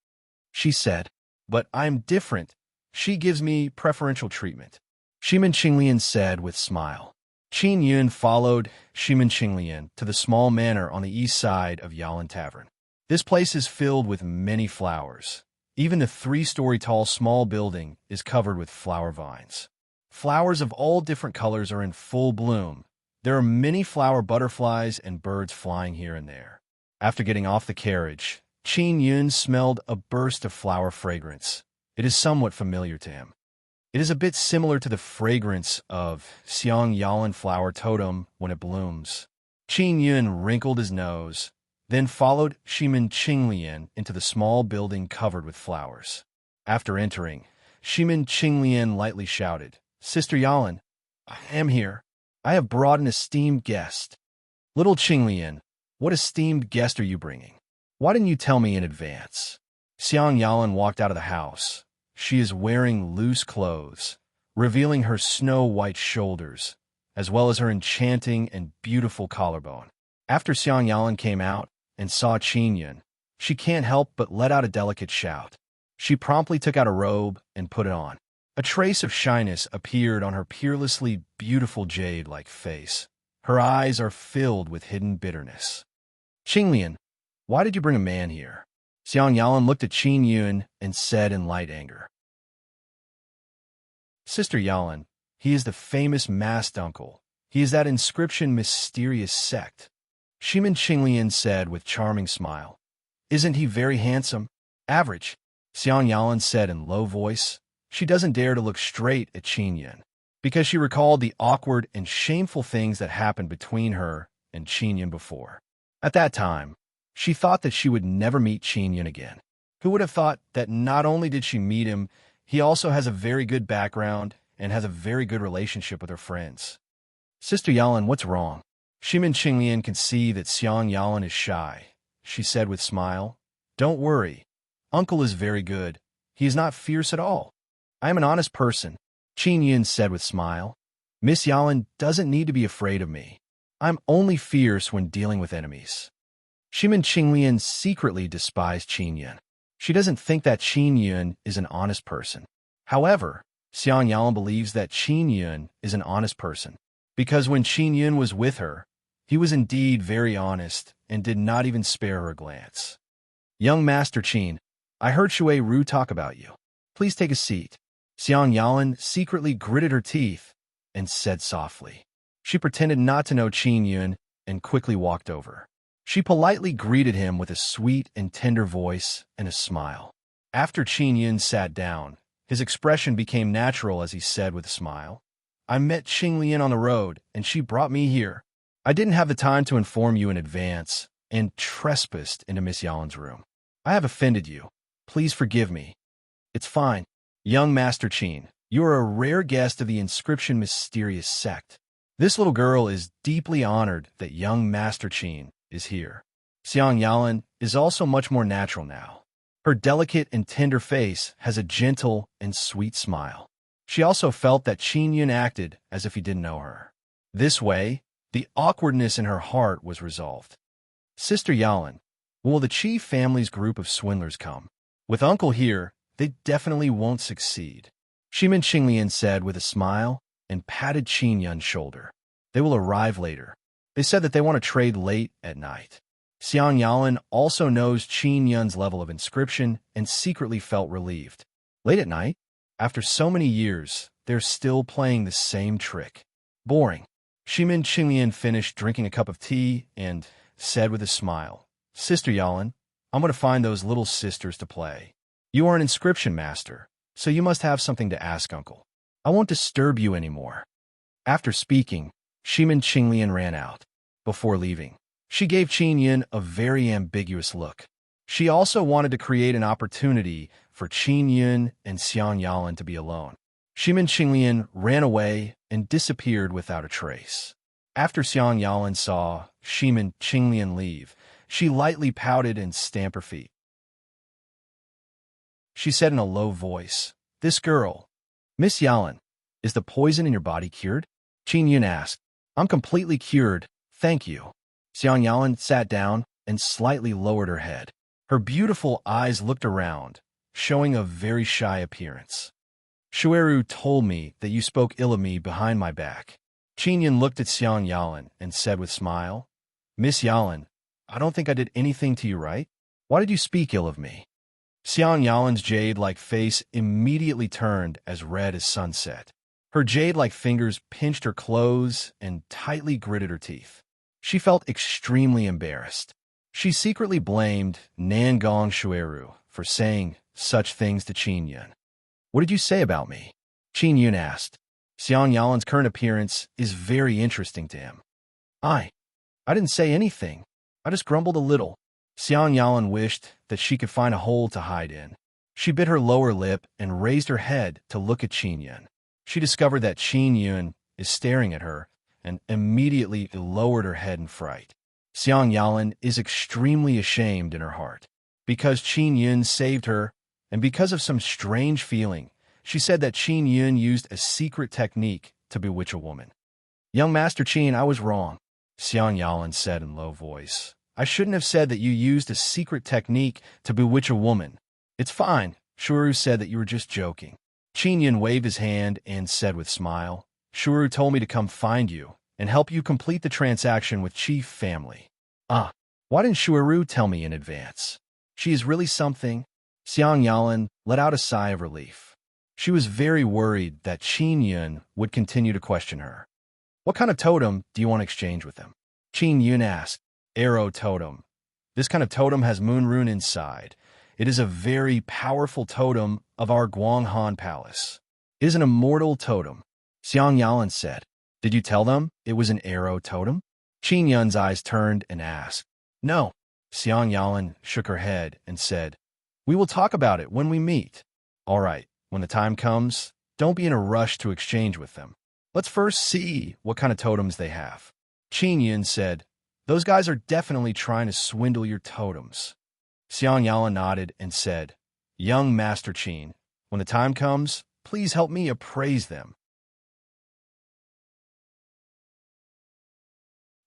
A: She said, but I'm different. She gives me preferential treatment. Shimin Qinglian said with a smile. Qin Yun followed Shimin Qinglian to the small manor on the east side of Yalan Tavern. This place is filled with many flowers. Even the 3-story tall small building is covered with flower vines. Flowers of all different colors are in full bloom. There are many flower butterflies and birds flying here and there. After getting off the carriage, Qin Yun smelled a burst of flower fragrance. It is somewhat familiar to him. It is a bit similar to the fragrance of Xiang Yalan flower totem when it blooms. Qin Yun wrinkled his nose, then followed Shimin Qinglian into the small building covered with flowers. After entering, Shimin Qinglian lightly shouted, Sister Yalan, I am here. I have brought an esteemed guest. Little Qinglian, what esteemed guest are you bringing? Why didn't you tell me in advance? Xiang Yalan walked out of the house. She is wearing loose clothes, revealing her snow-white shoulders, as well as her enchanting and beautiful collarbone. After Xiang Yalan came out and saw Qin Yun, she can't help but let out a delicate shout. She promptly took out a robe and put it on. A trace of shyness appeared on her peerlessly beautiful jade-like face. Her eyes are filled with hidden bitterness. Qinglian, why did you bring a man here? Xiang Yalan looked at Qin Yun and said in light anger. Sister Yalan, he is the famous masked uncle. He is that inscription mysterious sect. Shimin Qinglian said with charming smile. Isn't he very handsome? Average, Xiang Yalan said in low voice. She doesn't dare to look straight at Qin Yun, because she recalled the awkward and shameful things that happened between her and Qin Yun before. At that time, she thought that she would never meet Qin Yun again. Who would have thought that not only did she meet him, he also has a very good background and has a very good relationship with her friends. Sister Yalan, what's wrong? Shimin Qinglian can see that Xiang Yalan is shy. She said with a smile, Don't worry. Uncle is very good. He is not fierce at all. I am an honest person, Qin Yun said with a smile. Miss Yalan doesn't need to be afraid of me. I'm only fierce when dealing with enemies. Shimin Qinglian secretly despised Qin Yun. She doesn't think that Qin Yun is an honest person. However, Xiang Yalan believes that Qin Yun is an honest person, because when Qin Yun was with her, he was indeed very honest and did not even spare her a glance. Young Master Qin, I heard Shui Ru talk about you. Please take a seat. Xiang Yalan secretly gritted her teeth and said softly. She pretended not to know Qin Yun and quickly walked over. She politely greeted him with a sweet and tender voice and a smile. After Qin Yun sat down, his expression became natural as he said with a smile, I met Qinglian on the road, and she brought me here. I didn't have the time to inform you in advance and trespassed into Miss Yalan's room. I have offended you. Please forgive me. It's fine. Young Master Qin, you are a rare guest of the inscription mysterious sect. This little girl is deeply honored that young Master Qin is here. Xiang Yalan is also much more natural now. Her delicate and tender face has a gentle and sweet smile. She also felt that Qin Yun acted as if he didn't know her. This way, the awkwardness in her heart was resolved. Sister Yalan, will the Qi family's group of swindlers come? With Uncle here, they definitely won't succeed. Shimin Qinglian said with a smile and patted Qin Yun's shoulder. They will arrive later. They said that they want to trade late at night. Xiang Yalan also knows Qin Yun's level of inscription and secretly felt relieved. Late at night? After so many years, they're still playing the same trick. Boring. Shimin Qinglian finished drinking a cup of tea and said with a smile, Sister Yalan, I'm going to find those little sisters to play. You are an inscription master, so you must have something to ask, uncle. I won't disturb you anymore." After speaking, Shimin Qinglian ran out. Before leaving, she gave Qin Yun a very ambiguous look. She also wanted to create an opportunity for Qin Yun and Xiang Yalan to be alone. Shimin Qinglian ran away and disappeared without a trace. After Xiang Yalan saw Shimin Qinglian leave, she lightly pouted and stamped her feet. She said in a low voice, "This girl, Miss Yalan, is the poison in your body cured?" Qin Yun asked. "I'm completely cured, thank you." Xiang Yalan sat down and slightly lowered her head. Her beautiful eyes looked around, showing a very shy appearance. "Shueru told me that you spoke ill of me behind my back." Qin Yun looked at Xiang Yalan and said with a smile, "Miss Yalan, I don't think I did anything to you, right? Why did you speak ill of me?" Xiang Yalan's jade-like face immediately turned as red as sunset. Her jade-like fingers pinched her clothes and tightly gritted her teeth. She felt extremely embarrassed. She secretly blamed Nangong Shueru for saying such things to Qin Yun. "What did you say about me?" Qin Yun asked. Xiang Yalan's current appearance is very interesting to him. I didn't say anything. I just grumbled a little." Xiang Yalan wished that she could find a hole to hide in. She bit her lower lip and raised her head to look at Qin Yun. She discovered that Qin Yun is staring at her and immediately lowered her head in fright. Xiang Yalan is extremely ashamed in her heart. Because Qin Yun saved her, and because of some strange feeling, she said that Qin Yun used a secret technique to bewitch a woman. "Young Master Qin, I was wrong," Xiang Yalan said in low voice. "I shouldn't have said that you used a secret technique to bewitch a woman. It's fine. Shuru said that you were just joking." Qin Yun waved his hand and said with a smile, "Shuru told me to come find you and help you complete the transaction with Chief Family." Why didn't Shuru tell me in advance? She is really something." Xiang Yalan let out a sigh of relief. She was very worried that Qin Yun would continue to question her. "What kind of totem do you want to exchange with him?" Qin Yun asked. "Arrow totem. This kind of totem has moon rune inside. It is a very powerful totem of our Guanghan Palace. It is an immortal totem." Xiang Yalan said. "Did you tell them it was an arrow totem?" Qin Yun's eyes turned and asked. "No." Xiang Yalan shook her head and said, "We will talk about it when we meet." "All right, when the time comes, don't be in a rush to exchange with them. Let's first see what kind of totems they have." Qin Yun said, "Those guys are definitely trying to swindle your totems." Xiang Yalan nodded and said, "Young Master Qin, when the time comes, please help me appraise them."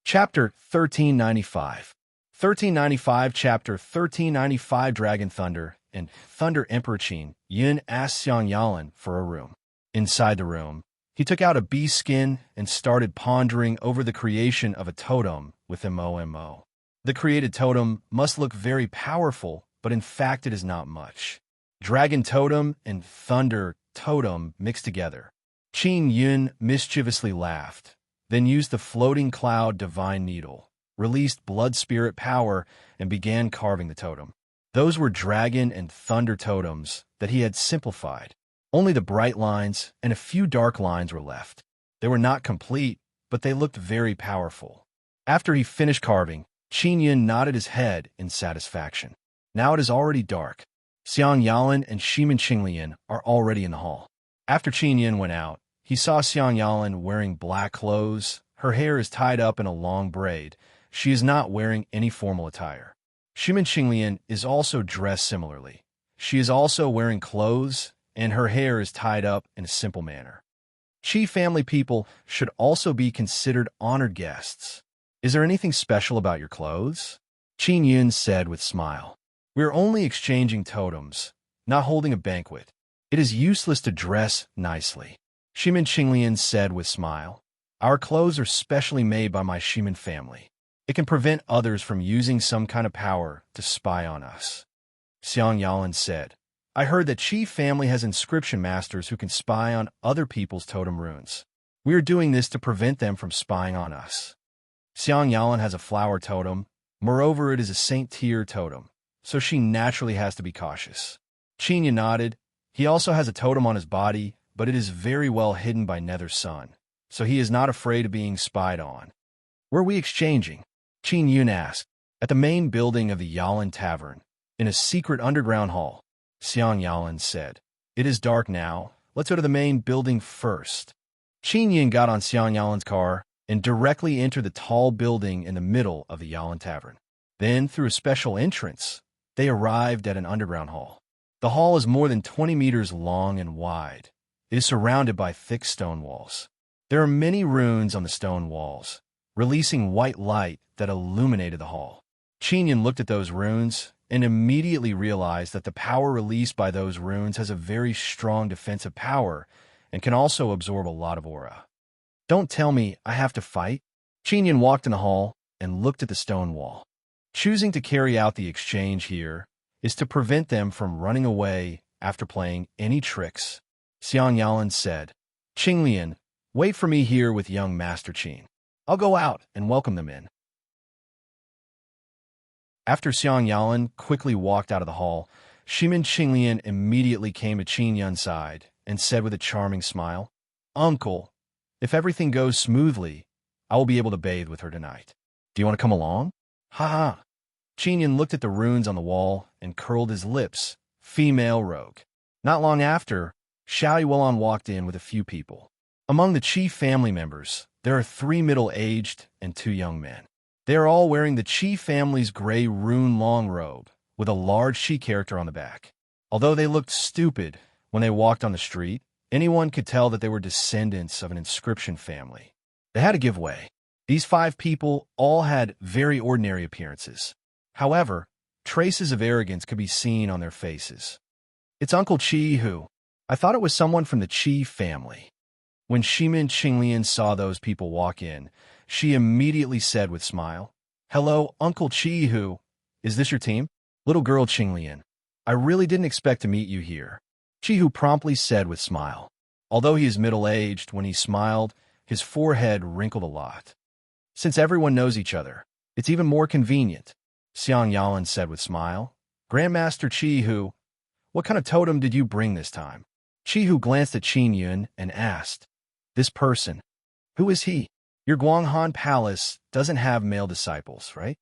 A: Chapter 1395. 1395 Chapter 1395 Dragon Thunder and Thunder Emperor Qin Yun asked Xiang Yalan for a room. Inside the room, he took out a bee skin and started pondering over the creation of a totem with MOMO. The created totem must look very powerful, but in fact it is not much. Dragon totem and thunder totem mixed together. Qin Yun mischievously laughed, then used the floating cloud divine needle, released blood spirit power, and began carving the totem. Those were dragon and thunder totems that he had simplified. Only the bright lines and a few dark lines were left. They were not complete, but they looked very powerful. After he finished carving, Qin Yun nodded his head in satisfaction. Now it is already dark. Xiang Yalan and Shimin Qinglian are already in the hall. After Qin Yun went out, he saw Xiang Yalan wearing black clothes. Her hair is tied up in a long braid. She is not wearing any formal attire. Shimin Qinglian is also dressed similarly. She is also wearing clothes, and her hair is tied up in a simple manner. Qi family people should also be considered honored guests. "Is there anything special about your clothes?" Qin Yun said with a smile. "We are only exchanging totems, not holding a banquet. It is useless to dress nicely." Shimin Qinglian said with a smile. "Our clothes are specially made by my Shimin family. It can prevent others from using some kind of power to spy on us." Xiang Yalan said, "I heard that Qi family has inscription masters who can spy on other people's totem runes. We are doing this to prevent them from spying on us." Xiang Yalan has a flower totem. Moreover, it is a Saint Tier totem. so she naturally has to be cautious. Qinya nodded. He also has a totem on his body, but it is very well hidden by Nether's sun, so he is not afraid of being spied on. Were we exchanging? Qin Yun asked. At the main building of the Yalan Tavern, in a secret underground hall, Xiang Yalan said. It is dark now. Let's go to the main building first. Qin Yun got on Xiang Yalan's car and directly entered the tall building in the middle of the Yalan Tavern. Then, through a special entrance, they arrived at an underground hall. The hall is more than 20 meters long and wide. It is surrounded by thick stone walls. There are many runes on the stone walls, releasing white light that illuminated the hall. Qin Yun looked at those runes and immediately realized that the power released by those runes has a very strong defensive power and can also absorb a lot of aura. Don't tell me I have to fight. Qin Yun walked in the hall and looked at the stone wall. Choosing to carry out the exchange here is to prevent them from running away after playing any tricks. Xiang Yalan said, Qinglian, wait for me here with young Master Qin. I'll go out and welcome them in. After Xiang Yalan quickly walked out of the hall, Shimin Qinglian immediately came to Qin Yun's side and said with a charming smile, Uncle, if everything goes smoothly, I will be able to bathe with her tonight. Do you want to come along? Ha ha. Qin Yun looked at the runes on the wall and curled his lips. Female rogue. Not long after, Xiao Yuan walked in with a few people. Among the chief family members, there are 3 middle-aged and 2 young men. They are all wearing the Qi family's gray rune long robe with a large Qi character on the back. Although they looked stupid when they walked on the street, anyone could tell that they were descendants of an inscription family. They had to give way. These 5 people all had very ordinary appearances. However, traces of arrogance could be seen on their faces. It's Uncle Qi who. I thought it was someone from the Qi family. When Shimin Qinglian saw those people walk in, she immediately said with smile, Hello, Uncle Qi Hu. Is this your team? Little girl Qinglian. I really didn't expect to meet you here. Qi Hu promptly said with smile. Although he is middle-aged, when he smiled, his forehead wrinkled a lot. Since everyone knows each other, it's even more convenient, Xiang Yalan said with smile. Grandmaster Qi Hu, what kind of totem did you bring this time? Qi Hu glanced at Qin Yun and asked, This person, who is he? Your Guanghan Palace doesn't have male disciples, right?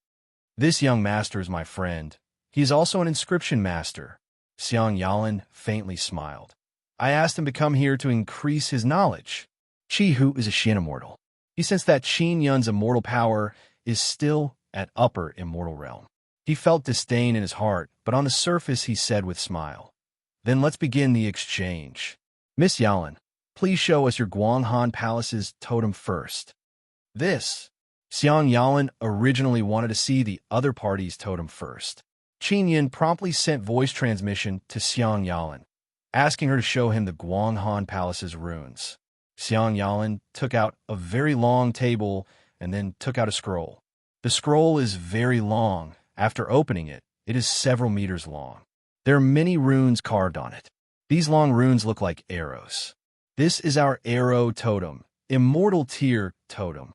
A: This young master is my friend. He is also an inscription master. Xiang Yalan faintly smiled. I asked him to come here to increase his knowledge. Qi Hu is a Xian immortal. He sensed that Qin Yun's immortal power is still at upper immortal realm. He felt disdain in his heart, but on the surface he said with smile, Then let's begin the exchange. Miss Yalan, please show us your Guanghan Palace's totem first. This. Xiang Yalan originally wanted to see the other party's totem first. Qin Yun promptly sent voice transmission to Xiang Yalan, asking her to show him the Guanghan Palace's runes. Xiang Yalan took out a very long table and then took out a scroll. The scroll is very long. After opening it, it is several meters long. There are many runes carved on it. These long runes look like arrows. This is our arrow totem, immortal tier totem,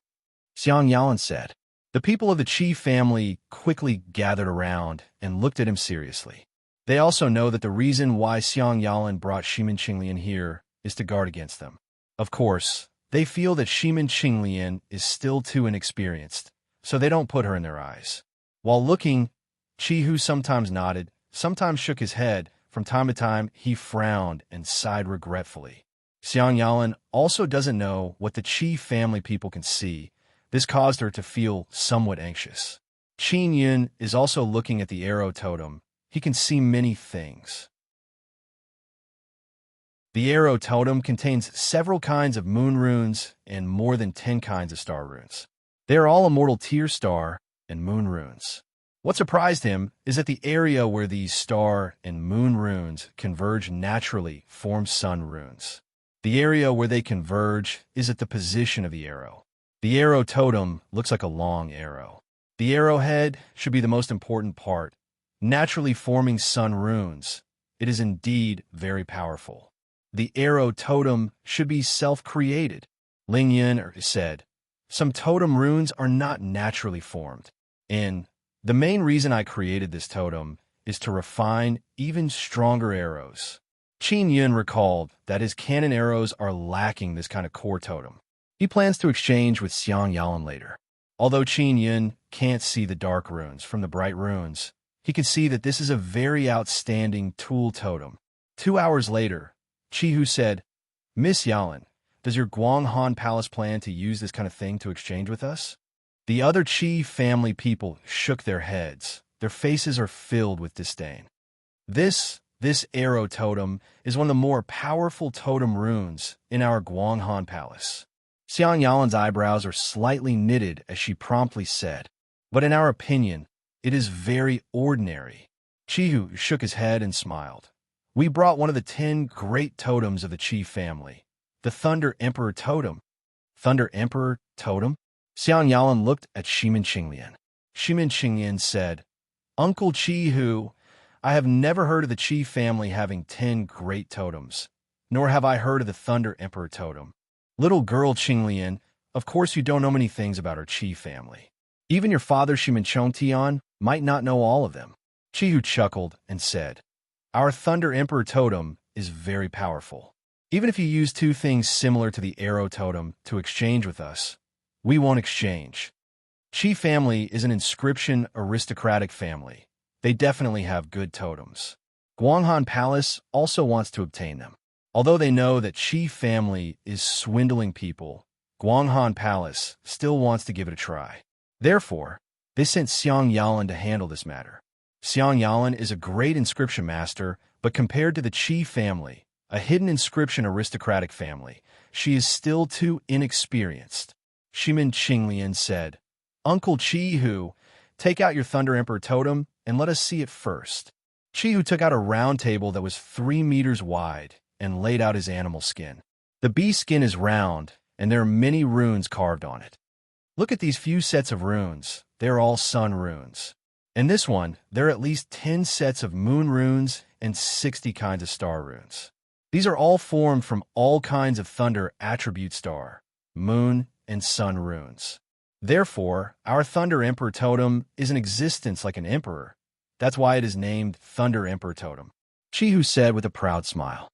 A: Xiang Yalan said. The people of the Qi family quickly gathered around and looked at him seriously. They also know that the reason why Xiang Yalan brought Shimin Qinglian here is to guard against them. Of course, they feel that Shimin Qinglian is still too inexperienced, so they don't put her in their eyes. While looking, Qi Hu sometimes nodded, sometimes shook his head. From time to time, he frowned and sighed regretfully. Xiang Yalan also doesn't know what the Qi family people can see. This caused her to feel somewhat anxious. Qin Yun is also looking at the arrow totem. He can see many things. The arrow totem contains several kinds of moon runes and more than 10 kinds of star runes. They are all immortal tier star and moon runes. What surprised him is that the area where these star and moon runes converge naturally forms sun runes. The area where they converge is at the position of the arrow. The arrow totem looks like a long arrow. The arrowhead should be the most important part, naturally forming sun runes. It is indeed very powerful. The arrow totem should be self-created. Ling Yun said, Some totem runes are not naturally formed. And the main reason I created this totem is to refine even stronger arrows. Qin Yun recalled that his cannon arrows are lacking this kind of core totem. He plans to exchange with Xiang Yalan later. Although Qin Yun can't see the dark runes from the bright runes, he can see that this is a very outstanding tool totem. 2 hours later, Qi Hu said, "Miss Yalan, does your Guanghan Palace plan to use this kind of thing to exchange with us?" The other Qi family people shook their heads. Their faces are filled with disdain. This arrow totem is one of the more powerful totem runes in our Guanghan Palace. Xiang Yalan's eyebrows are slightly knitted as she promptly said, "But in our opinion, it is very ordinary." Qi Hu shook his head and smiled. "We brought one of the 10 great totems of the Qi family, the Thunder Emperor Totem." Thunder Emperor Totem? Xiang Yalan looked at Shimin Qinglian. Shimin Qinglian said, "Uncle Qi Hu, I have never heard of the Qi family having 10 great totems, nor have I heard of the Thunder Emperor Totem. Little girl Qinglian, of course you don't know many things about our Qi family. Even your father Shimin Chongtian might not know all of them." Qi Hu chuckled and said, "Our Thunder Emperor Totem is very powerful. Even if you use 2 things similar to the Arrow Totem to exchange with us, we won't exchange. Qi family is an inscription aristocratic family. They definitely have good totems. Guanghan Palace also wants to obtain them. Although they know that Qi family is swindling people, Guanghan Palace still wants to give it a try. Therefore, they sent Xiang Yalan to handle this matter. Xiang Yalan is a great inscription master, but compared to the Qi family, a hidden inscription aristocratic family, she is still too inexperienced." Shimin Qinglian said, "Uncle Qi Hu, take out your Thunder Emperor Totem and let us see it first." Qi Hu took out a round table that was 3 meters wide and laid out his animal skin. The beast skin is round, and there are many runes carved on it. "Look at these few sets of runes. They are all sun runes. In this one, there are at least 10 sets of moon runes and 60 kinds of star runes. These are all formed from all kinds of thunder attribute star, moon, and sun runes. Therefore, our Thunder Emperor Totem is in existence like an emperor. That's why it is named Thunder Emperor Totem," Qi Hu said with a proud smile.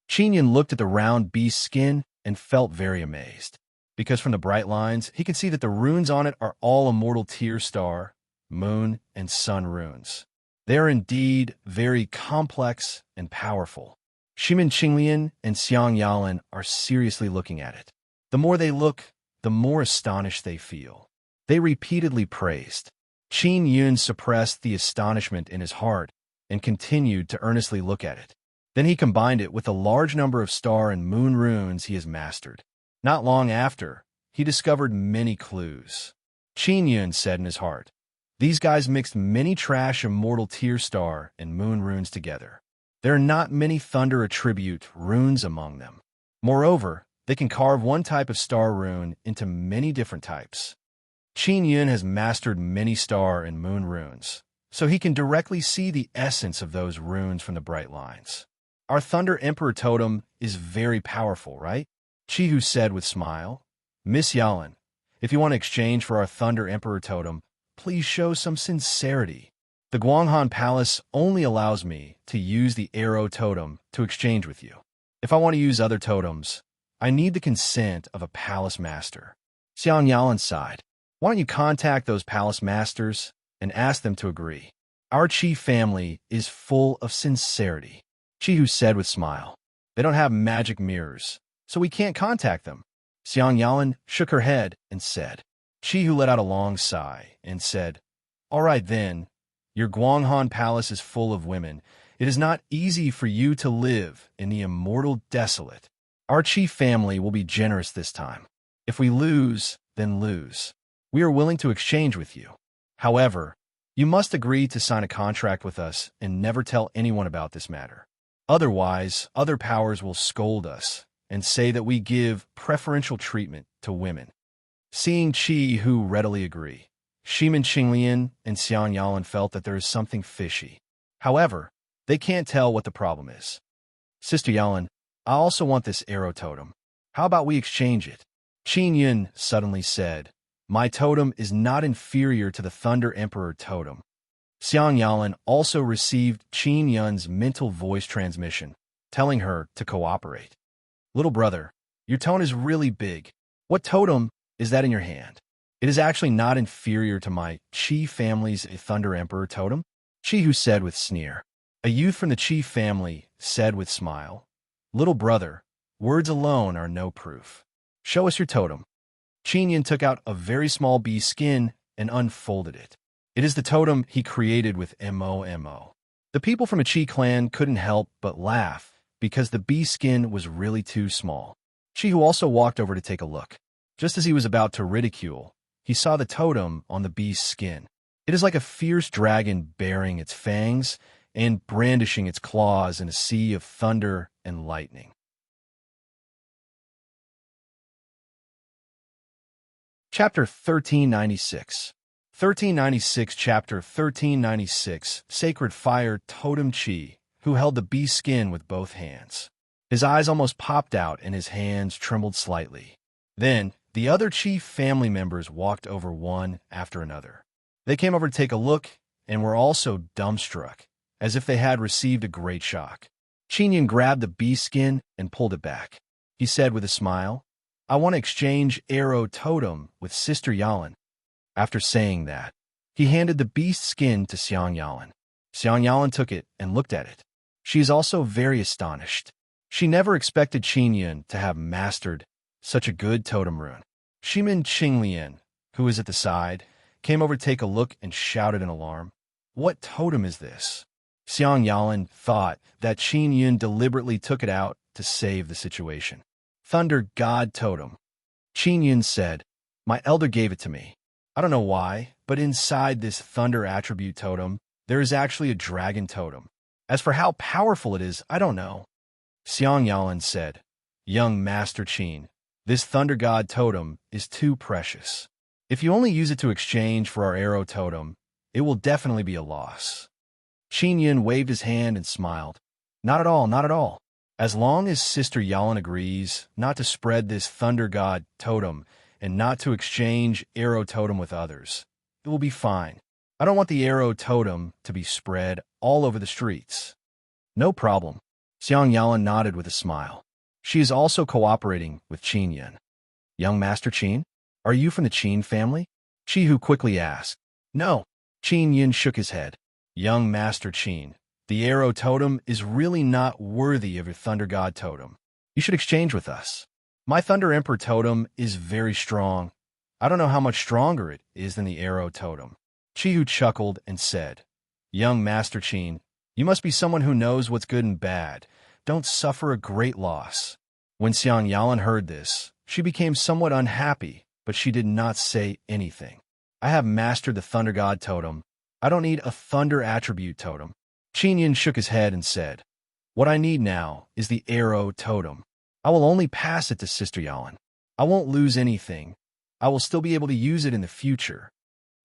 A: Qin Yun looked at the round beast skin and felt very amazed, because from the bright lines, he could see that the runes on it are all immortal tier star, moon, and sun runes. They are indeed very complex and powerful. Shimin Qinglian and Xiang Yalan are seriously looking at it. The more they look, the more astonished they feel. They repeatedly praised. Qin Yun suppressed the astonishment in his heart and continued to earnestly look at it. Then he combined it with a large number of star and moon runes he has mastered. Not long after, he discovered many clues. Qin Yun said in his heart, "These guys mixed many trash immortal tier star and moon runes together. There are not many thunder attribute runes among them. Moreover, they can carve one type of star rune into many different types." Qin Yun has mastered many star and moon runes, so he can directly see the essence of those runes from the bright lines. "Our Thunder Emperor Totem is very powerful, right?" Qi Hu said with smile. "Miss Yalan, if you want to exchange for our Thunder Emperor Totem, please show some sincerity. The Guanghan Palace only allows me to use the Arrow Totem to exchange with you. If I want to use other totems, I need the consent of a palace master." Xiang Yalan sighed. "Why don't you contact those palace masters and ask them to agree? Our Qi family is full of sincerity," Qi Hu said with smile. "They don't have magic mirrors, so we can't contact them." Xiang Yalan shook her head and said. Qi Hu let out a long sigh and said, "All right then, your Guanghan Palace is full of women. It is not easy for you to live in the immortal desolate. Our Qi family will be generous this time. If we lose, then lose. We are willing to exchange with you. However, you must agree to sign a contract with us and never tell anyone about this matter. Otherwise, other powers will scold us and say that we give preferential treatment to women." Seeing Qi Hu readily agree, Shimin Qinglian and Xiang Yalan felt that there is something fishy. However, they can't tell what the problem is. "Sister Yalan, I also want this arrow totem. How about we exchange it?" Qin Yun suddenly said, "My totem is not inferior to the Thunder Emperor Totem. Xiang Yalan also received Qin Yun's mental voice transmission, telling her to cooperate. Little brother, your tone is really big. What totem is that in your hand? It is actually not inferior to my Qi family's Thunder Emperor totem, Qi Hu said with sneer. A youth from the Qi family said with smile, Little brother, words alone are no proof. Show us your totem. Qin Yun took out a very small bee skin and unfolded it. It is the totem he created with Mo. The people from a Qi clan couldn't help but laugh because the bee skin was really too small. Qi Hu also walked over to take a look. Just as he was about to ridicule, he saw the totem on the bee's skin. It is like a fierce dragon baring its fangs and brandishing its claws in a sea of thunder and lightning. Chapter 1396. 1396 Chapter 1396 Sacred Fire Totem Qi, who held the bee skin with both hands. His eyes almost popped out and his hands trembled slightly. Then, the other Qi family members walked over one after another. They came over to take a look and were also dumbstruck, as if they had received a great shock. Qin Yun grabbed the bee skin and pulled it back. He said with a smile, I want to exchange arrow totem with Sister Yalan. After saying that, he handed the beast skin to Xiang Yalan. Xiang Yalan took it and looked at it. She is also very astonished. She never expected Qin Yun to have mastered such a good totem rune. Shimin Qinglian, who was at the side, came over to take a look and shouted in alarm, What totem is this? Xiang Yalan thought that Qin Yun deliberately took it out to save the situation. Thunder God Totem. Qin Yun said, My elder gave it to me. I don't know why, but inside this thunder attribute totem, there is actually a dragon totem. As for how powerful it is, I don't know. Xiang Yalan said, Young Master Qin, this thunder god totem is too precious. If you only use it to exchange for our arrow totem, it will definitely be a loss. Qin Yun waved his hand and smiled. Not at all, not at all. As long as Sister Yalan agrees not to spread this thunder god totem and not to exchange arrow totem with others, it will be fine. I don't want the arrow totem to be spread all over the streets. No problem. Xiang Yalan nodded with a smile. She is also cooperating with Qin Yun. Young Master Qin, are you from the Qin family? Qi Hu quickly asked. No. Qin Yun shook his head. Young Master Qin, the arrow totem is really not worthy of your thunder god totem. You should exchange with us. My thunder emperor totem is very strong. I don't know how much stronger it is than the arrow totem. Qi Hu chuckled and said, Young Master Qin, you must be someone who knows what's good and bad. Don't suffer a great loss. When Xiang Yalan heard this, she became somewhat unhappy, but she did not say anything. I have mastered the thunder god totem. I don't need a thunder attribute totem. Qin Yun shook his head and said, What I need now is the arrow totem. I will only pass it to Sister Yalan. I won't lose anything. I will still be able to use it in the future.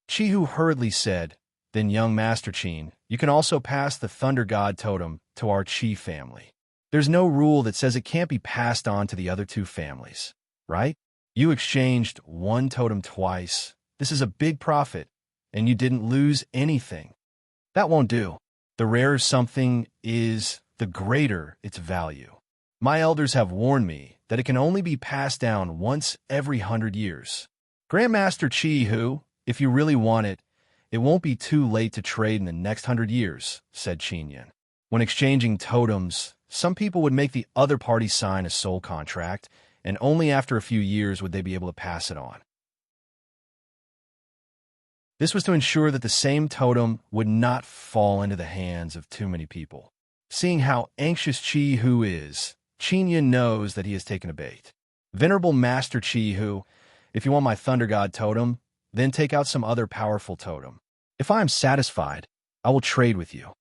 A: Qi Hu hurriedly said, Then young Master Qin, you can also pass the thunder god totem to our Qi family. There's no rule that says it can't be passed on to the other two families, right? You exchanged one totem twice. This is a big profit, and you didn't lose anything. That won't do. The rarer something is, the greater its value. My elders have warned me that it can only be passed down once every 100 years. Grandmaster Qi Hu, if you really want it, it won't be too late to trade in the next 100 years, said Qin Yun. When exchanging totems, some people would make the other party sign a soul contract, and only after a few years would they be able to pass it on. This was to ensure that the same totem would not fall into the hands of too many people. Seeing how anxious Qi Hu is, Qin Yun knows that he has taken a bait. Venerable Master Qi Hu, if you want my thunder god totem, then take out some other powerful totem. If I am satisfied, I will trade with you.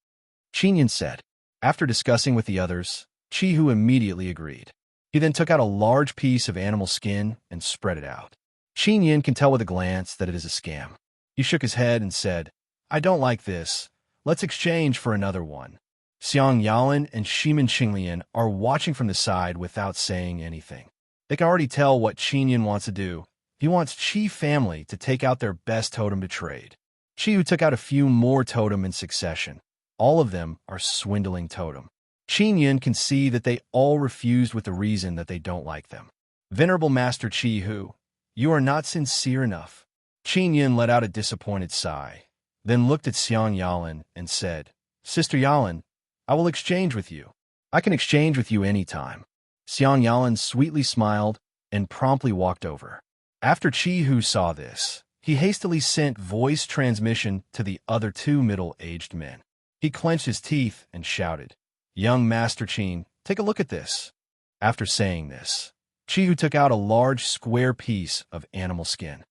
A: Qin Yun said. After discussing with the others, Qi Hu immediately agreed. He then took out a large piece of animal skin and spread it out. Qin Yun can tell with a glance that it is a scam. He shook his head and said, I don't like this. Let's exchange for another one. Xiang Yalan and Shimin Qinglian are watching from the side without saying anything. They can already tell what Qin Yun wants to do. He wants Qi family to take out their best totem to trade. Chihu took out a few more totem in succession. All of them are swindling totem. Qin Yun can see that they all refused with the reason that they don't like them. Venerable Master Chihu, you are not sincere enough. Qin Yun let out a disappointed sigh, then looked at Xiang Yalan and said, Sister Yalan, I will exchange with you. I can exchange with you any time. Xiang Yalan sweetly smiled and promptly walked over. After Chihu saw this, he hastily sent voice transmission to the other two middle-aged men. He clenched his teeth and shouted, Young Master Qin, take a look at this. After saying this, Chihu took out a large square piece of animal skin.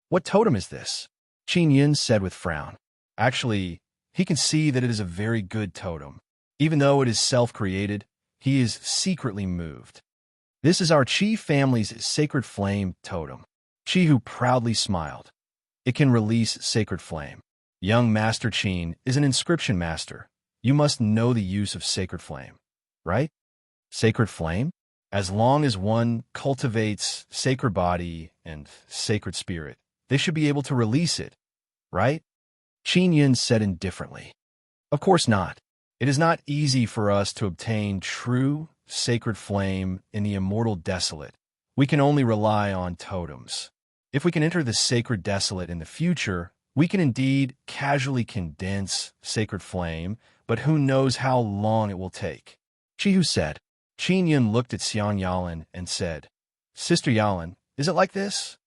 A: What totem is this? Qin Yun said with frown. Actually, he can see that it is a very good totem. Even though it is self-created, he is secretly moved. This is our Qi family's sacred flame totem. Chihu proudly smiled. It can release sacred flame. Young Master Qin is an inscription master. You must know the use of sacred flame, right? Sacred flame? As long as one cultivates sacred body and sacred spirit, they should be able to release it, right? Qin Yun said indifferently. Of course not. It is not easy for us to obtain true sacred flame in the immortal desolate. We can only rely on totems. If we can enter the sacred desolate in the future, we can indeed casually condense sacred flame, but who knows how long it will take. Chihu said. Qin Yun looked at Xiang Yalan and said, Sister Yalan, is it like this?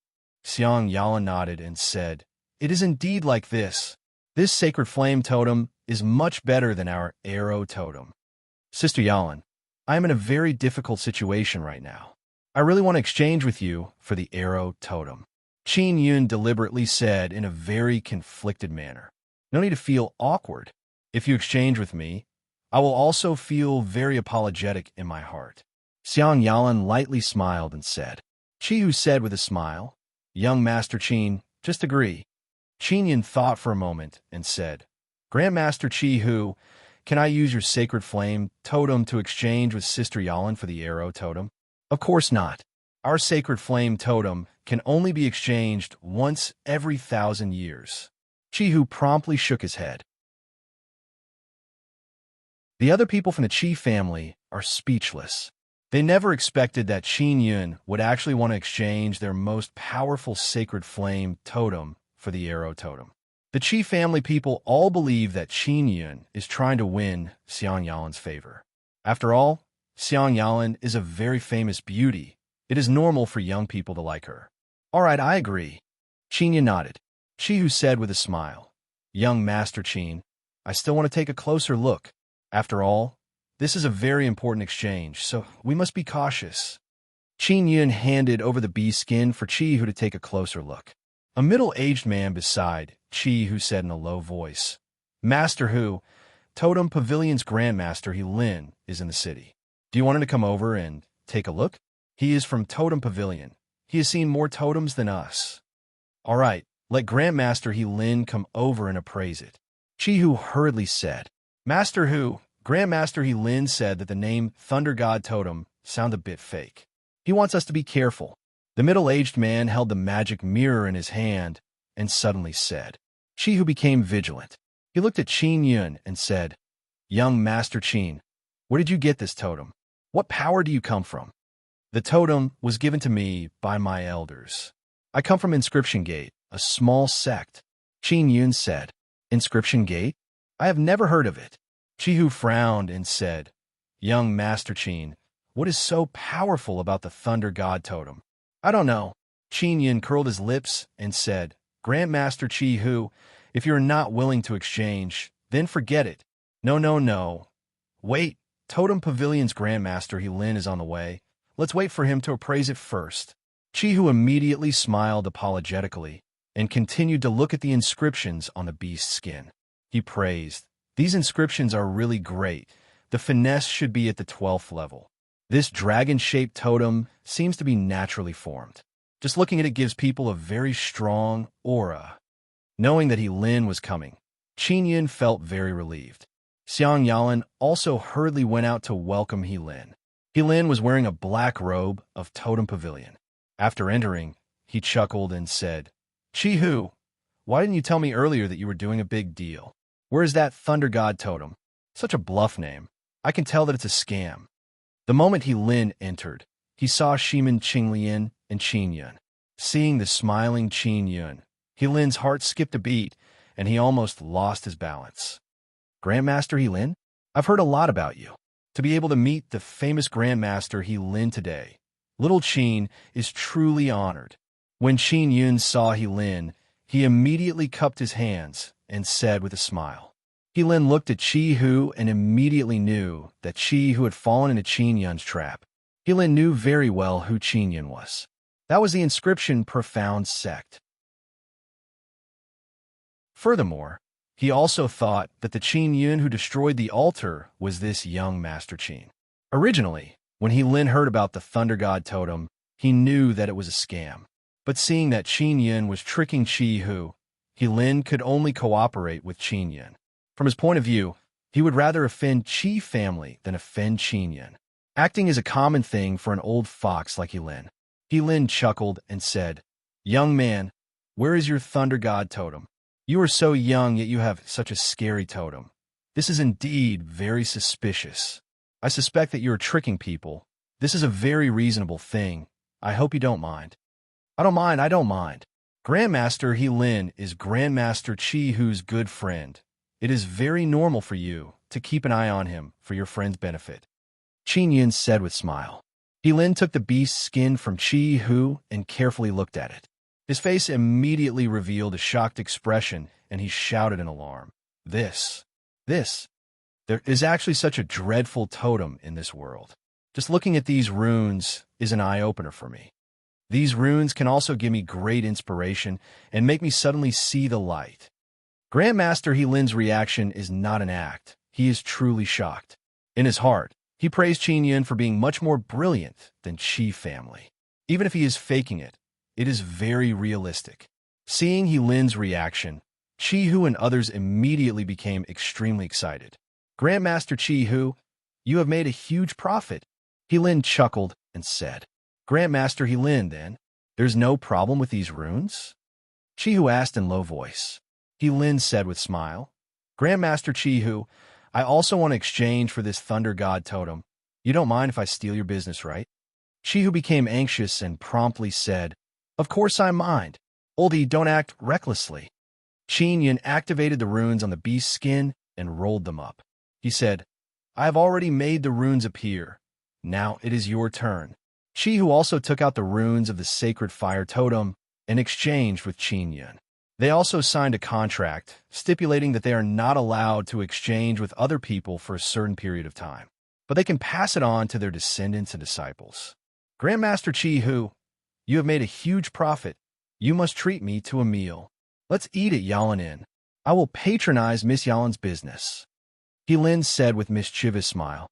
A: Xiang Yalan nodded and said, It is indeed like this. This sacred flame totem is much better than our arrow totem. Sister Yalan, I am in a very difficult situation right now. I really want to exchange with you for the arrow totem. Qin Yun deliberately said in a very conflicted manner. No need to feel awkward. If you exchange with me, I will also feel very apologetic in my heart. Xiang Yalan lightly smiled and said. Chihu said with a smile, Young Master Qin, just agree. Qin Yun thought for a moment and said, Grandmaster Chihu, can I use your sacred flame totem to exchange with Sister Yalan for the arrow totem? Of course not. Our sacred flame totem can only be exchanged once every 1,000 years. Chihu promptly shook his head. The other people from the Qi family are speechless. They never expected that Qin Yun would actually want to exchange their most powerful sacred flame totem for the arrow totem. The Qi family people all believe that Qin Yun is trying to win Xiang Yalan's favor. After all, Xiang Yalan is a very famous beauty. It is normal for young people to like her. All right, I agree. Qin Yun nodded. Chihu said with a smile, Young Master Qin, I still want to take a closer look. After all, this is a very important exchange, so we must be cautious. Qin Yun handed over the bee skin for Chihu to take a closer look. A middle-aged man beside Chihu said in a low voice, Master Hu, Totem Pavilion's Grandmaster He Lin is in the city. Do you want him to come over and take a look? He is from Totem Pavilion. He has seen more totems than us. All right, let Grandmaster He Lin come over and appraise it. Chihu hurriedly said. Master Hu, Grandmaster He Lin said that the name Thunder God Totem sounded a bit fake. He wants us to be careful. The middle-aged man held the magic mirror in his hand and suddenly said. Chihu became vigilant. He looked at Qin Yun and said, Young Master Qin, where did you get this totem? What power do you come from? The totem was given to me by my elders. I come from Inscription Gate, a small sect. Qin Yun said, Inscription Gate? I have never heard of it. Chihu frowned and said, Young Master Qin, what is so powerful about the Thunder God Totem? I don't know. Qin Yun curled his lips and said, Grandmaster Chihu, if you are not willing to exchange, then forget it. No. Wait, Totem Pavilion's Grandmaster He Lin is on the way. Let's wait for him to appraise it first. Chihu immediately smiled apologetically and continued to look at the inscriptions on the beast's skin. He praised, These inscriptions are really great. The finesse should be at the 12th level. This dragon-shaped totem seems to be naturally formed. Just looking at it gives people a very strong aura. Knowing that He Lin was coming, Qin Yun felt very relieved. Xiang Yalan also hurriedly went out to welcome He Lin. He Lin was wearing a black robe of Totem Pavilion. After entering, he chuckled and said, Chihu, why didn't you tell me earlier that you were doing a big deal? Where is that Thunder God totem? Such a bluff name. I can tell that it's a scam. The moment He Lin entered, he saw Shimin Qinglian and Qin Yun. Seeing the smiling Qin Yun, He Lin's heart skipped a beat, and he almost lost his balance. Grandmaster He Lin? I've heard a lot about you. To be able to meet the famous Grandmaster He Lin today, little Qin is truly honored. When Qin Yun saw He Lin, he immediately cupped his hands and said with a smile. He Lin looked at Qi Hu and immediately knew that Qi Hu had fallen into Qin Yun's trap. He Lin knew very well who Qin Yun was. That was the inscription Profound Sect. Furthermore, he also thought that the Qin Yun who destroyed the altar was this young Master Qin. Originally, when He Lin heard about the Thunder God totem, he knew that it was a scam. But seeing that Qin Yun was tricking Qi Hu, He Lin could only cooperate with Qin Yun. From his point of view, he would rather offend Qi family than offend Qin Yun. Acting is a common thing for an old fox like He Lin. He Lin chuckled and said, "Young man, where is your Thunder God totem? You are so young, yet you have such a scary totem. This is indeed very suspicious. I suspect that you are tricking people. This is a very reasonable thing. I hope you don't mind." I don't mind. Grandmaster He Lin is Grandmaster Qi Hu's good friend. It is very normal for you to keep an eye on him for your friend's benefit. Qin Yun said with smile. He Lin took the beast's skin from Qi Hu and carefully looked at it. His face immediately revealed a shocked expression, and he shouted in alarm. There is actually such a dreadful totem in this world. Just looking at these runes is an eye-opener for me. These runes can also give me great inspiration and make me suddenly see the light. Grandmaster He Lin's reaction is not an act. He is truly shocked. In his heart, he praised Qin Yun for being much more brilliant than Qi family. Even if he is faking it, it is very realistic. Seeing He Lin's reaction, Qi Hu and others immediately became extremely excited. Grandmaster Qi Hu, you have made a huge profit. He Lin chuckled and said. Grandmaster He Lin, then, there's no problem with these runes? Qi Hu asked in low voice. He Lin said with smile. Grandmaster Qi Hu, I also want to exchange for this Thunder God totem. You don't mind if I steal your business, right? Qi Hu became anxious and promptly said, Of course I mind. Oldie, don't act recklessly. Qin Yun activated the runes on the beast's skin and rolled them up. He said, I have already made the runes appear. Now it is your turn. Qi Hu also took out the runes of the sacred fire totem and exchanged with Qin Yun. They also signed a contract stipulating that they are not allowed to exchange with other people for a certain period of time, but they can pass it on to their descendants and disciples. Grandmaster Qi Hu, you have made a huge profit. You must treat me to a meal. Let's eat at Yalan Inn. I will patronize Miss Yalan's business. He Lin said with mischievous smile.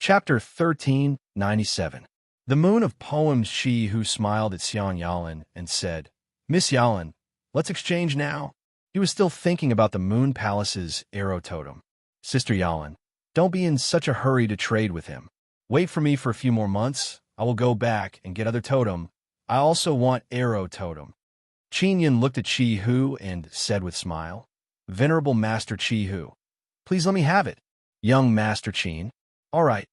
A: Chapter 1397. The Moon of Poems. Qi Hu smiled at Xiang Yalan and said, Miss Yalan, let's exchange now. He was still thinking about the Moon Palace's arrow totem. Sister Yalan, don't be in such a hurry to trade with him. Wait for me for a few more months. I will go back and get other totem. I also want arrow totem. Qin Yun looked at Qi Hu and said with smile, Venerable Master Qi Hu, please let me have it. Young Master Qin. All right.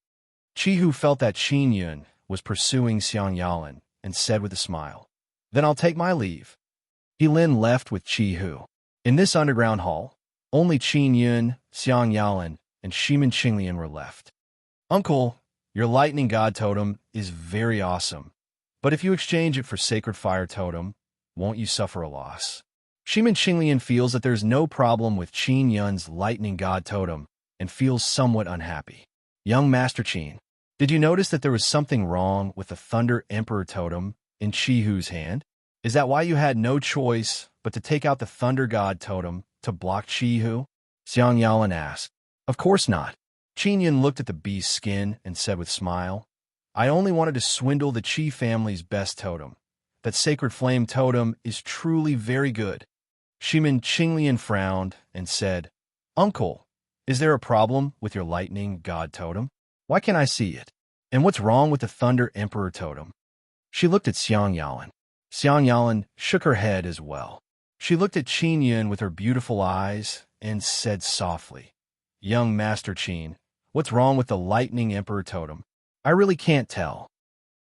A: Qi Hu felt that Qin Yun was pursuing Xiang Yalan and said with a smile, Then I'll take my leave. He Lin left with Qi Hu. In this underground hall, only Qin Yun, Xiang Yalan, and Shimin Qinglian were left. Uncle, your lightning god totem is very awesome, but if you exchange it for sacred fire totem, won't you suffer a loss? Shimin Qinglian feels that there's no problem with Qin Yun's lightning god totem and feels somewhat unhappy. Young Master Qin, did you notice that there was something wrong with the Thunder Emperor totem in Qi Hu's hand? Is that why you had no choice but to take out the Thunder God totem to block Qi Hu? Xiang Yalan asked. Of course not. Qin Yun looked at the beast's skin and said with smile, I only wanted to swindle the Qi family's best totem. That sacred flame totem is truly very good. Shimin Qinglian frowned and said, Uncle, is there a problem with your lightning god totem? Why can't I see it? And what's wrong with the Thunder Emperor totem? She looked at Xiang Yalan. Xiang Yalan shook her head as well. She looked at Qin Yun with her beautiful eyes and said softly, "Young Master Qin, what's wrong with the Lightning Emperor totem? I really can't tell.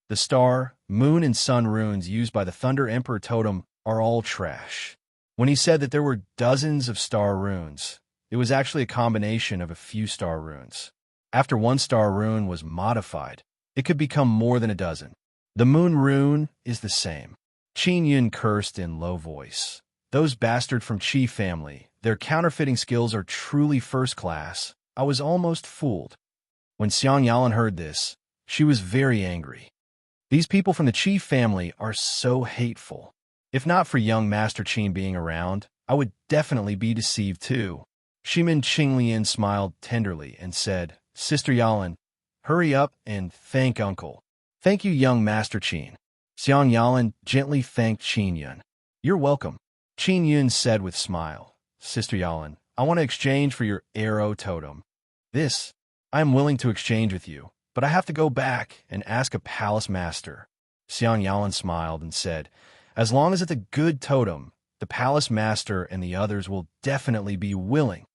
A: The star, moon, and sun runes used by the Thunder Emperor totem are all trash." When he said that there were dozens of star runes, it was actually a combination of a few star runes. After one star rune was modified, it could become more than a dozen. The moon rune is the same. Qin Yun cursed in low voice. Those bastards from Qi family, their counterfeiting skills are truly first class. I was almost fooled. When Xiang Yalan heard this, she was very angry. These people from the Qi family are so hateful. If not for young Master Qin being around, I would definitely be deceived too. Shimin Qinglian smiled tenderly and said, "Sister Yalan, hurry up and thank Uncle." "Thank you, young Master Qin." Xiang Yalan gently thanked Qin Yun. "You're welcome." Qin Yun said with smile, "Sister Yalan, I want to exchange for your arrow totem. This, I am willing to exchange with you, but I have to go back and ask a palace master." Xiang Yalan smiled and said, "As long as it's a good totem, the palace master and the others will definitely be willing."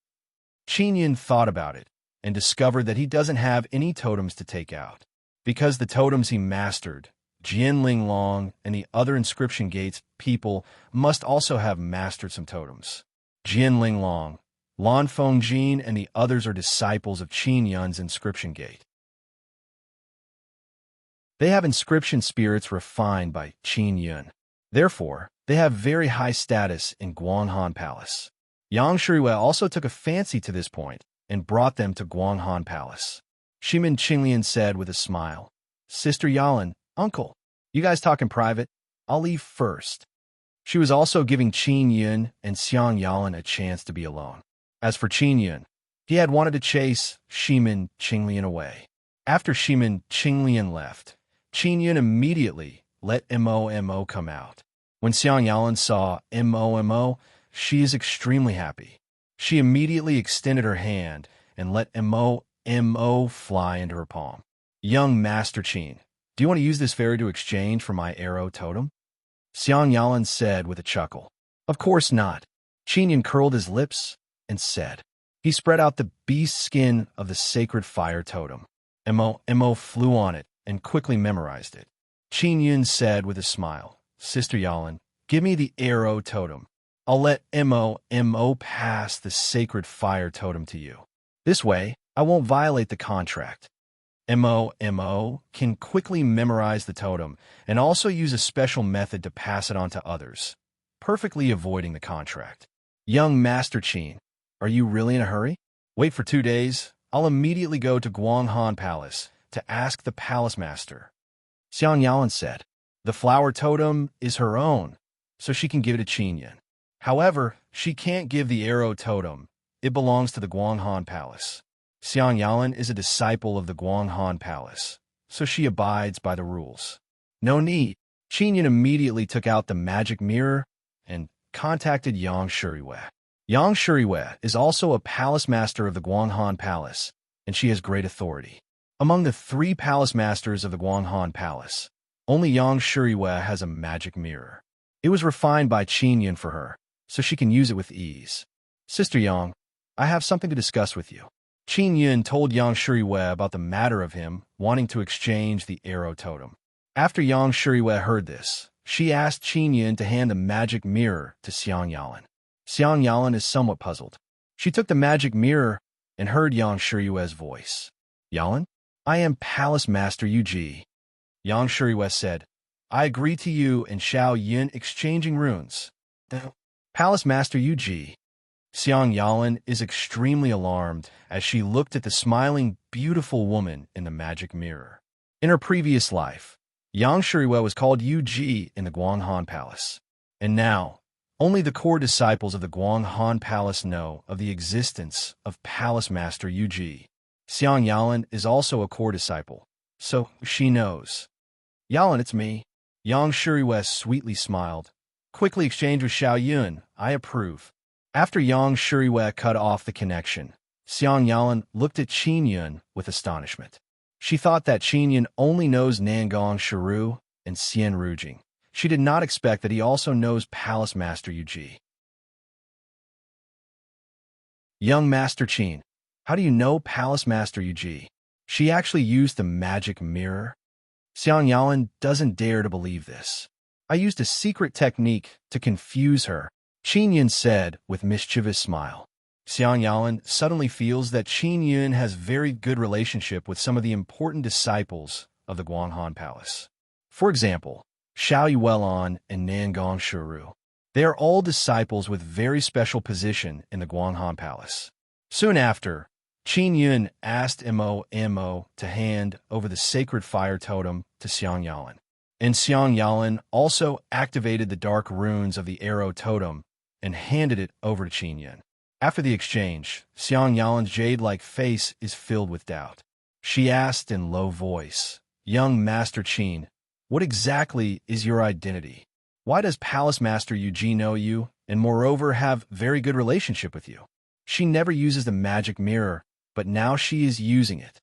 A: Qin Yun thought about it and discovered that he doesn't have any totems to take out, because the totems he mastered, Jian Ling Long and the other inscription gates people must also have mastered some totems. Jian Ling Long, Lan Feng Jin, and the others are disciples of Qin Yun's inscription gate. They have inscription spirits refined by Qin Yun. Therefore, they have very high status in Guanghan Palace. Yang Shuiwei also took a fancy to this point and brought them to Guanghan Palace. Shimin Qinglian said with a smile, "Sister Yalan, Uncle, you guys talk in private. I'll leave first." She was also giving Qin Yun and Xiang Yalan a chance to be alone. As for Qin Yun, he had wanted to chase Shimin Qinglian away. After Shimin Qinglian left, Qin Yun immediately let Mo come out. When Xiang Yalan saw Mo, she is extremely happy. She immediately extended her hand and let Mo fly into her palm. "Young Master Qin, do you want to use this fairy to exchange for my arrow totem?" Xiang Yalan said with a chuckle. "Of course not." Qin Yun curled his lips and said. He spread out the beast skin of the sacred fire totem. Mo flew on it and quickly memorized it. Qin Yun said with a smile, "Sister Yalan, give me the arrow totem. I'll let Mo pass the sacred fire totem to you. This way, I won't violate the contract." Mo can quickly memorize the totem and also use a special method to pass it on to others, perfectly avoiding the contract. "Young Master Qin, are you really in a hurry? Wait for 2 days. I'll immediately go to Guanghan Palace to ask the palace master." Xiang Yalan said. The flower totem is her own, so she can give it to Qin Yun. However, she can't give the arrow totem. It belongs to the Guanghan Palace. Xiang Yalan is a disciple of the Guanghan Palace, so she abides by the rules. "No need." Qin Yun immediately took out the magic mirror and contacted Yang Shuiwei. Yang Shuiwei is also a palace master of the Guanghan Palace, and she has great authority. Among the 3 palace masters of the Guanghan Palace, only Yang Shuiwei has a magic mirror. It was refined by Qin Yun for her, so she can use it with ease. "Sister Yang, I have something to discuss with you." Qin Yun told Yang Shuiwei about the matter of him wanting to exchange the arrow totem. After Yang Shuiwei heard this, she asked Qin Yun to hand the magic mirror to Xiang Yalan. Xiang Yalan is somewhat puzzled. She took the magic mirror and heard Yang Shuiwei's voice. "Yalan, I am Palace Master Yu. Yang Shuiwei said, "I agree to you and Xiao Yun exchanging runes." Palace Master Yu. Xiang Yalan is extremely alarmed as she looked at the smiling, beautiful woman in the magic mirror. In her previous life, Yang Shuiwei was called Yu in the Guanghan Palace. And now, only the core disciples of the Guanghan Palace know of the existence of Palace Master Yu. Xiang Yalan is also a core disciple, so she knows. "Yalan, it's me." Yang Shuiwei sweetly smiled. "Quickly exchange with Xiao Yun. I approve." After Yang Shuiwei cut off the connection, Xiang Yalan looked at Qin Yun with astonishment. She thought that Qin Yun only knows Nangong Shiru and Xian Rujing. She did not expect that he also knows Palace Master Yuji. Young Master Qin, how do you know Palace Master Yuji? She actually used the magic mirror? Xiang Yalan doesn't dare to believe this. I used a secret technique to confuse her, Qin Yun said with mischievous smile. Xiang Yalan suddenly feels that Qin Yun has very good relationship with some of the important disciples of the Guanghan Palace. For example, Xiao Yuelan and Nangong Shuru. They are all disciples with very special position in the Guanghan Palace. Soon after, Qin Yun asked Mo to hand over the sacred fire totem to Xiang Yalan. And Xiang Yalan also activated the dark runes of the arrow totem and handed it over to Qin Yun. After the exchange, Xiang Yalan's jade-like face is filled with doubt. She asked in low voice, "Young Master Qin, what exactly is your identity? Why does Palace Master Yuji know you and moreover have very good relationship with you? She never uses the magic mirror, but now she is using it.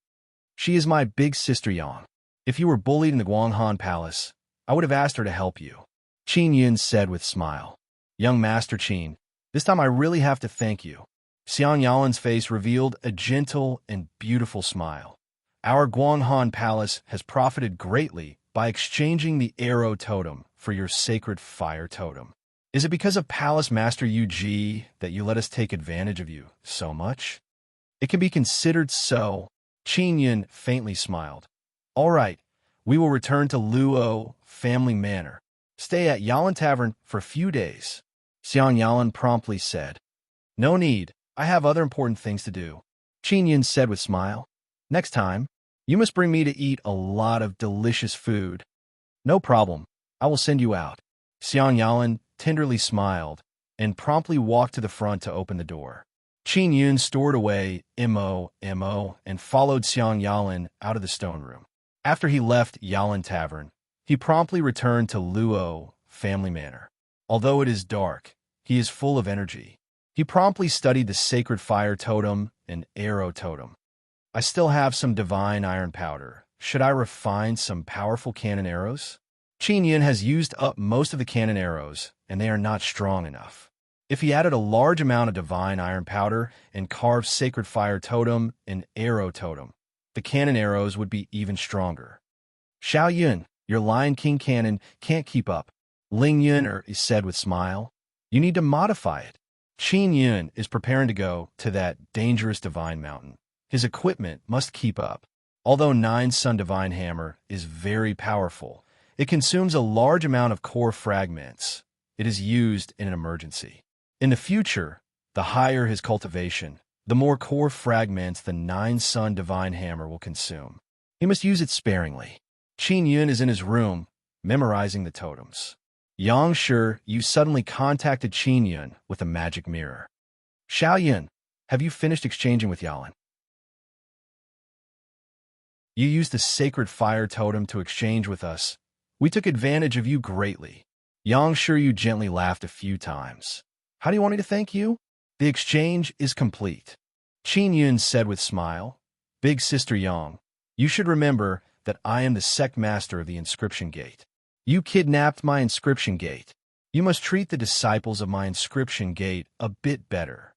A: She is my big sister Yang. If you were bullied in the Guanghan Palace, I would have asked her to help you," Qin Yun said with smile. "Young Master Qin, this time I really have to thank you." Xiang Yalan's face revealed a gentle and beautiful smile. "Our Guanghan Palace has profited greatly by exchanging the arrow totem for your sacred fire totem. Is it because of Palace Master Yuji that you let us take advantage of you so much?" "It can be considered so," Qin Yun faintly smiled. "All right, we will return to Luo Family Manor. Stay at Yalan Tavern for a few days," Xiang Yalan promptly said. "No need, I have other important things to do," Qin Yun said with smile. "Next time, you must bring me to eat a lot of delicious food." "No problem, I will send you out." Xiang Yalan tenderly smiled and promptly walked to the front to open the door. Qin Yun stored away Mo and followed Xiang Yalan out of the stone room. After he left Yalan Tavern, he promptly returned to Luo Family Manor. Although it is dark, he is full of energy. He promptly studied the sacred fire totem and arrow totem. "I still have some divine iron powder. Should I refine some powerful cannon arrows?" Qin Yun has used up most of the cannon arrows, and they are not strong enough. If he added a large amount of divine iron powder and carved sacred fire totem and arrow totem, the cannon arrows would be even stronger. "Xiao Yun, your Lion King cannon can't keep up," Ling Yun said with smile. "You need to modify it." Qin Yun is preparing to go to that dangerous divine mountain. His equipment must keep up. Although Nine Sun Divine Hammer is very powerful, it consumes a large amount of core fragments. It is used in an emergency. In the future, the higher his cultivation, the more core fragments the Nine Sun Divine Hammer will consume. He must use it sparingly. Qin Yun is in his room, memorizing the totems. Yang Shi, you suddenly contacted Qin Yun with a magic mirror. "Xiao Yun, have you finished exchanging with Yalan? You used the sacred fire totem to exchange with us. We took advantage of you greatly." Yang Shi gently laughed a few times. "How do you want me to thank you?" "The exchange is complete," Qin Yun said with smile. "Big Sister Yang, you should remember that I am the sect master of the inscription gate. You kidnapped my inscription gate. You must treat the disciples of my inscription gate a bit better.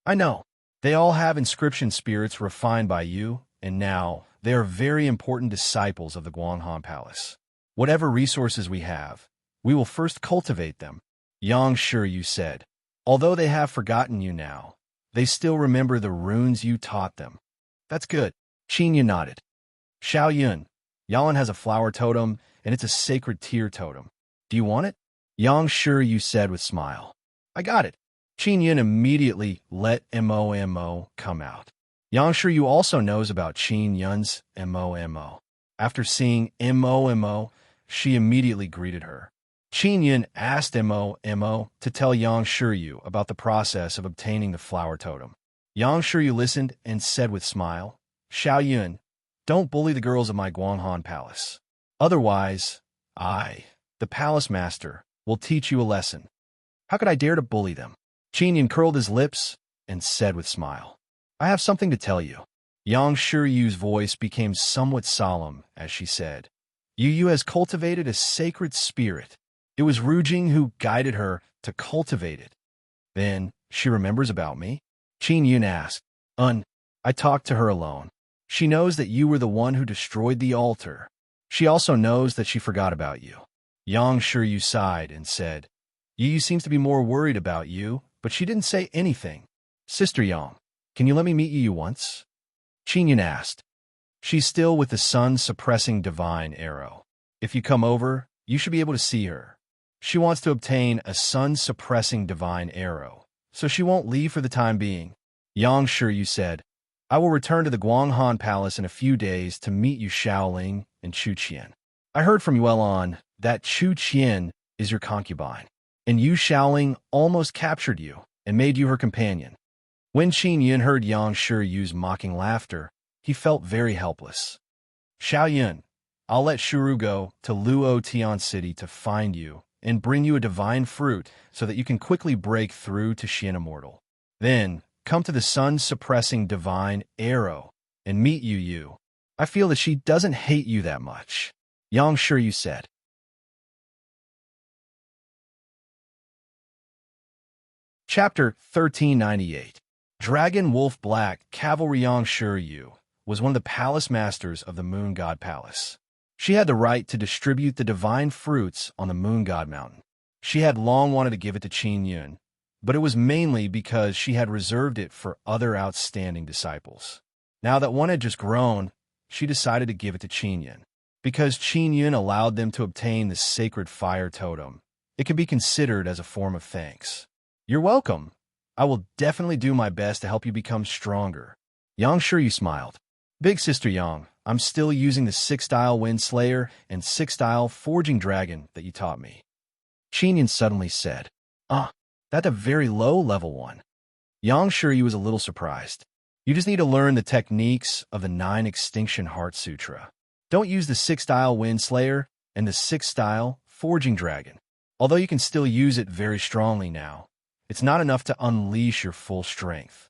A: I know, they all have inscription spirits refined by you, and now they are very important disciples of the Guanghan Palace. Whatever resources we have, we will first cultivate them." Yang Shi said. "Although they have forgotten you now, they still remember the runes you taught them." "That's good," Qin Yun nodded. "Xiao Yun, Yalan has a flower totem, and it's a sacred tear totem. Do you want it?" Yang Shi said with smile. "I got it." Qin Yun immediately let Mo come out. Yang Shi also knows about Qin Yun's Mo. After seeing Mo, she immediately greeted her. Qin Yun asked Mo to tell Yang Shi about the process of obtaining the flower totem. Yang Shi listened and said with smile, "Xiao Yun, don't bully the girls of my Guanghan Palace. Otherwise, I, the palace master, will teach you a lesson." "How could I dare to bully them?" Qin Yun curled his lips and said with smile, "I have something to tell you." Yang Shi's voice became somewhat solemn as she said, Yu Yu has cultivated a sacred spirit. It was Ru Jing who guided her to cultivate it. Then, she remembers about me? Qin Yun asked. I talked to her alone. She knows that you were the one who destroyed the altar. She also knows that she forgot about you. Yang Shiyu sighed and said, Yu Yu seems to be more worried about you, but she didn't say anything. Sister Yang, can you let me meet Yu Yu once? Qin Yun asked. She's still with the sun-suppressing divine arrow. If you come over, you should be able to see her. She wants to obtain a sun-suppressing divine arrow, so she won't leave for the time being. Yang Shiyu said, I will return to the Guanghan Palace in a few days to meet you Shaoling and Chu Qian. I heard from Yuelon that Chu Qian is your concubine, and Yu Shaoling almost captured you and made you her companion. When Qin Yun heard Yang Shiyu's mocking laughter, he felt very helpless. Xiao Yun, I'll let Shuru go to Luo Tian City to find you and bring you a divine fruit so that you can quickly break through to Xian Immortal. Then, come to the sun-suppressing divine arrow and meet Yu Yu. I feel that she doesn't hate you that much. Yang Shiyu said. Chapter 1398. Dragon Wolf Black Cavalry. Yang Shiyu was one of the palace masters of the Moon God Palace. She had the right to distribute the divine fruits on the Moon God Mountain. She had long wanted to give it to Qin Yun, but it was mainly because she had reserved it for other outstanding disciples. Now that one had just grown, she decided to give it to Qin Yun. Because Qin Yun allowed them to obtain the sacred fire totem, it can be considered as a form of thanks. You're welcome. I will definitely do my best to help you become stronger. Yang Shiyu smiled. Big Sister Yang, I'm still using the 6-style Wind Slayer and 6-style Forging Dragon that you taught me. Qin Yun suddenly said, that's a very low-level one. Yang Shiyu was a little surprised. You just need to learn the techniques of the 9 Extinction Heart Sutra. Don't use the 6-style Wind Slayer and the 6-style Forging Dragon. Although you can still use it very strongly now, it's not enough to unleash your full strength.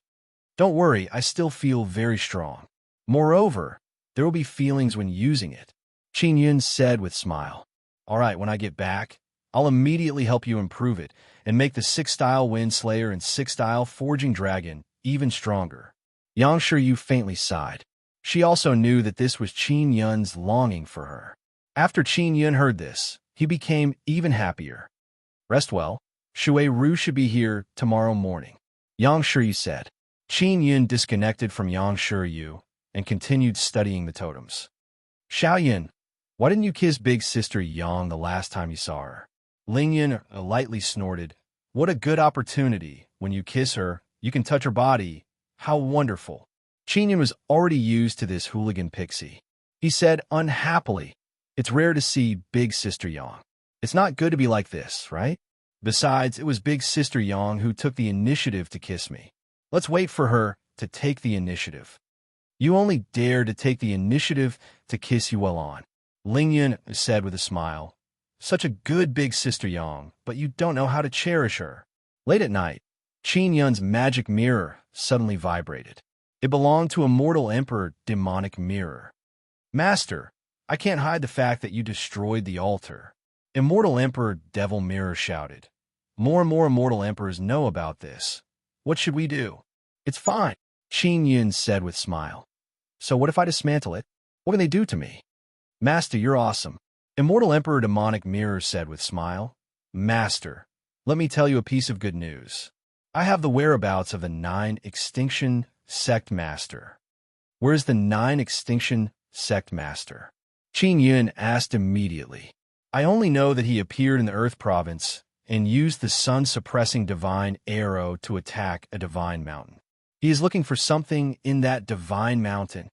A: Don't worry, I still feel very strong. Moreover, there will be feelings when using it. Qin Yun said with a smile. All right, when I get back, I'll immediately help you improve it and make the 6-style Wind Slayer and 6-style Forging Dragon even stronger. Yang Shiyu faintly sighed. She also knew that this was Qin Yun's longing for her. After Qin Yun heard this, he became even happier. Rest well. Shui Ru should be here tomorrow morning. Yang Shiyu said. Qin Yun disconnected from Yang Shiyu and continued studying the totems. Xiao Yun, why didn't you kiss Big Sister Yang the last time you saw her? Ling Yun lightly snorted. What a good opportunity. When you kiss her, you can touch her body. How wonderful. Qin Yun was already used to this hooligan pixie. He said unhappily, it's rare to see Big Sister Yang. It's not good to be like this, right? Besides, it was Big Sister Yang who took the initiative to kiss me. Let's wait for her to take the initiative. You only dare to take the initiative to kiss Yuelon, Ling Yun said with a smile. Such a good Big Sister Yang, but you don't know how to cherish her. Late at night, Qin Yun's magic mirror suddenly vibrated. It belonged to Immortal Emperor Demonic Mirror. Master, I can't hide the fact that you destroyed the altar. Immortal Emperor Devil Mirror shouted. More and more Immortal Emperors know about this. What should we do? It's fine, Qin Yun said with a smile. So what if I dismantle it? What can they do to me? Master, you're awesome. Immortal Emperor Demonic Mirror said with a smile. Master, let me tell you a piece of good news. I have the whereabouts of the 9 Extinction Sect Master. Where's the 9 Extinction Sect Master? Qin Yun asked immediately. I only know that he appeared in the Earth Province and used the sun-suppressing divine arrow to attack a divine mountain. He is looking for something in that divine mountain.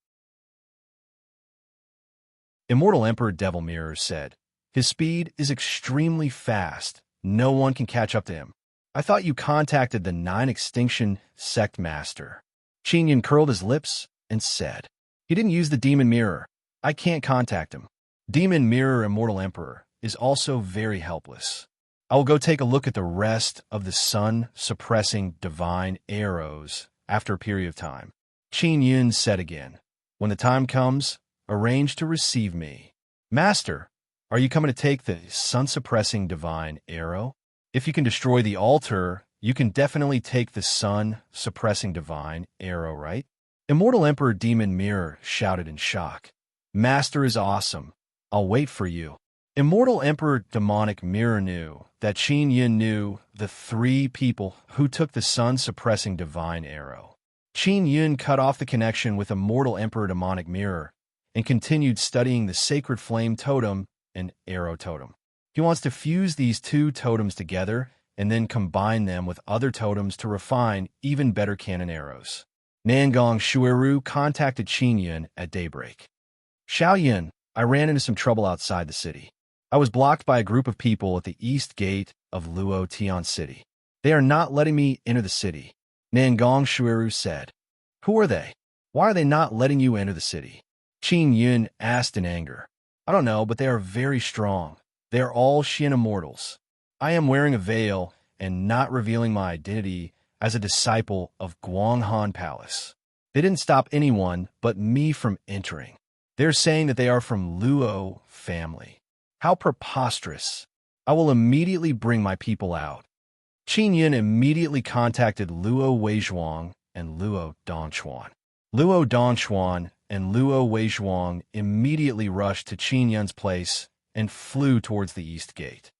A: Immortal Emperor Devil Mirror said, his speed is extremely fast. No one can catch up to him. I thought you contacted the 9 Extinction Sect Master. Qin Yun curled his lips and said, he didn't use the Demon Mirror. I can't contact him. Demon Mirror Immortal Emperor is also very helpless. I will go take a look at the rest of the sun-suppressing divine arrows after a period of time. Qin Yun said again, when the time comes, arrange to receive me. Master, are you coming to take the sun-suppressing divine arrow? If you can destroy the altar, you can definitely take the sun-suppressing divine arrow, right? Immortal Emperor Demon Mirror shouted in shock. Master is awesome. I'll wait for you. Immortal Emperor Demonic Mirror knew that Qin Yin knew the three people who took the sun-suppressing divine arrow. Qin Yin cut off the connection with Immortal Emperor Demonic Mirror and continued studying the sacred flame totem and arrow totem. He wants to fuse these two totems together and then combine them with other totems to refine even better cannon arrows. Nangong Shuiru contacted Qin Yin at daybreak. Xiao Yin, I ran into some trouble outside the city. I was blocked by a group of people at the east gate of Luo Tian City. They are not letting me enter the city. Nangong Shuiru said. Who are they? Why are they not letting you enter the city? Qin Yin asked in anger. I don't know, but they are very strong. They are all Xian immortals. I am wearing a veil and not revealing my identity as a disciple of Guanghan Palace. They didn't stop anyone but me from entering. They're saying that they are from Luo family. How preposterous. I will immediately bring my people out. Qin Yin immediately contacted Luo Weizhuang and Luo Donchuan. Luo Donchuan and Luo Weizhuang immediately rushed to Qin Yin's place and flew towards the east gate.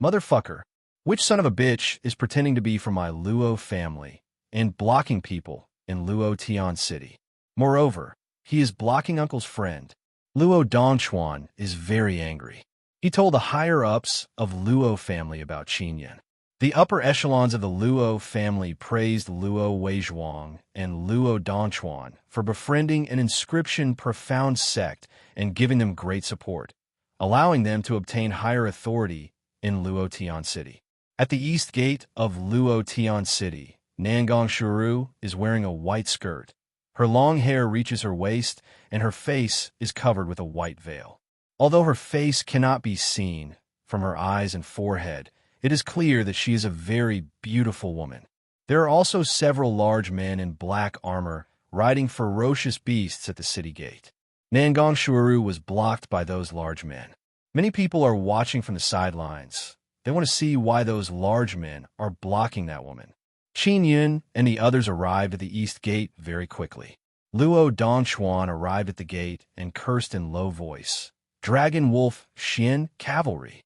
A: Motherfucker, which son of a bitch is pretending to be from my Luo family and blocking people in Luo Tian City? Moreover, he is blocking Uncle's friend. Luo Donchuan is very angry. He told the higher-ups of Luo family about Qin Yin. The upper echelons of the Luo family praised Luo Weizhuang and Luo Donchuan for befriending an inscription-profound sect and giving them great support, allowing them to obtain higher authority in Luo Tian City. At the east gate of Luo Tian City, Nangong Shuru is wearing a white skirt. Her long hair reaches her waist, and her face is covered with a white veil. Although her face cannot be seen from her eyes and forehead, it is clear that she is a very beautiful woman. There are also several large men in black armor riding ferocious beasts at the city gate. Nangong Shuru was blocked by those large men. Many people are watching from the sidelines. They want to see why those large men are blocking that woman. Qin Yin and the others arrived at the east gate very quickly. Luo Donchuan arrived at the gate and cursed in low voice. Dragon Wolf Xian Cavalry.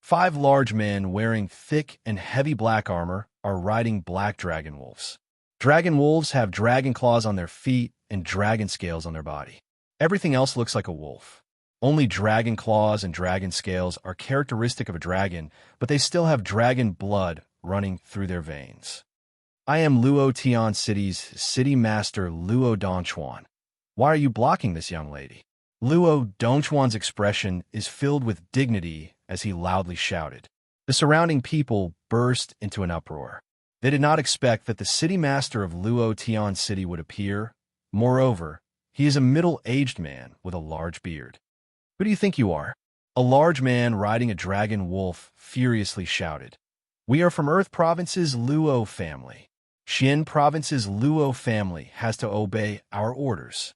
A: 5 large men wearing thick and heavy black armor are riding black dragon wolves. Dragon wolves have dragon claws on their feet and dragon scales on their body. Everything else looks like a wolf. Only dragon claws and dragon scales are characteristic of a dragon, but they still have dragon blood running through their veins. I am Luo Tian City's city master Luo Donchuan. Why are you blocking this young lady? Luo Donchuan's expression is filled with dignity as he loudly shouted. The surrounding people burst into an uproar. They did not expect that the city master of Luo Tian City would appear. Moreover, he is a middle-aged man with a large beard. Who do you think you are? A large man riding a dragon wolf furiously shouted. We are from Earth Province's Luo family. Xian Province's Luo family has to obey our orders.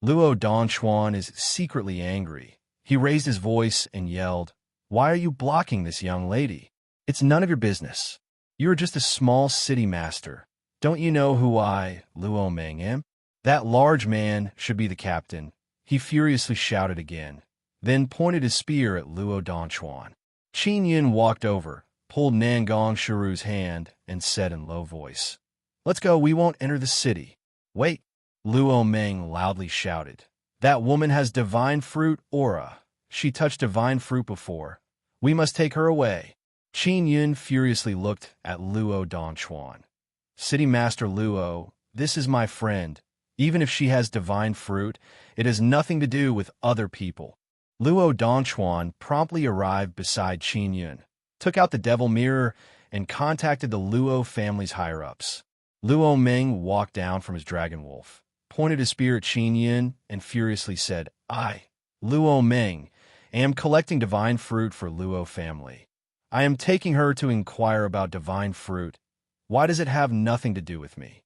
A: Luo Donchuan is secretly angry. He raised his voice and yelled, Why are you blocking this young lady? It's none of your business. You are just a small city master. Don't you know who I, Luo Meng, am? That large man should be the captain. He furiously shouted again, then pointed his spear at Luo Donchuan. Qin Yin walked over, pulled Nangong Shuru's hand, and said in low voice, Let's go, we won't enter the city. Wait, Luo Meng loudly shouted. That woman has divine fruit aura. She touched divine fruit before. We must take her away. Qin Yin furiously looked at Luo Donchuan. City Master Luo, this is my friend. Even if she has divine fruit, it has nothing to do with other people. Luo Donchuan promptly arrived beside Qin Yin, took out the devil mirror, and contacted the Luo family's higher-ups. Luo Meng walked down from his dragon wolf, pointed his spear at Qin Yin, and furiously said, I, Luo Meng, am collecting divine fruit for Luo family. I am taking her to inquire about divine fruit. Why does it have nothing to do with me?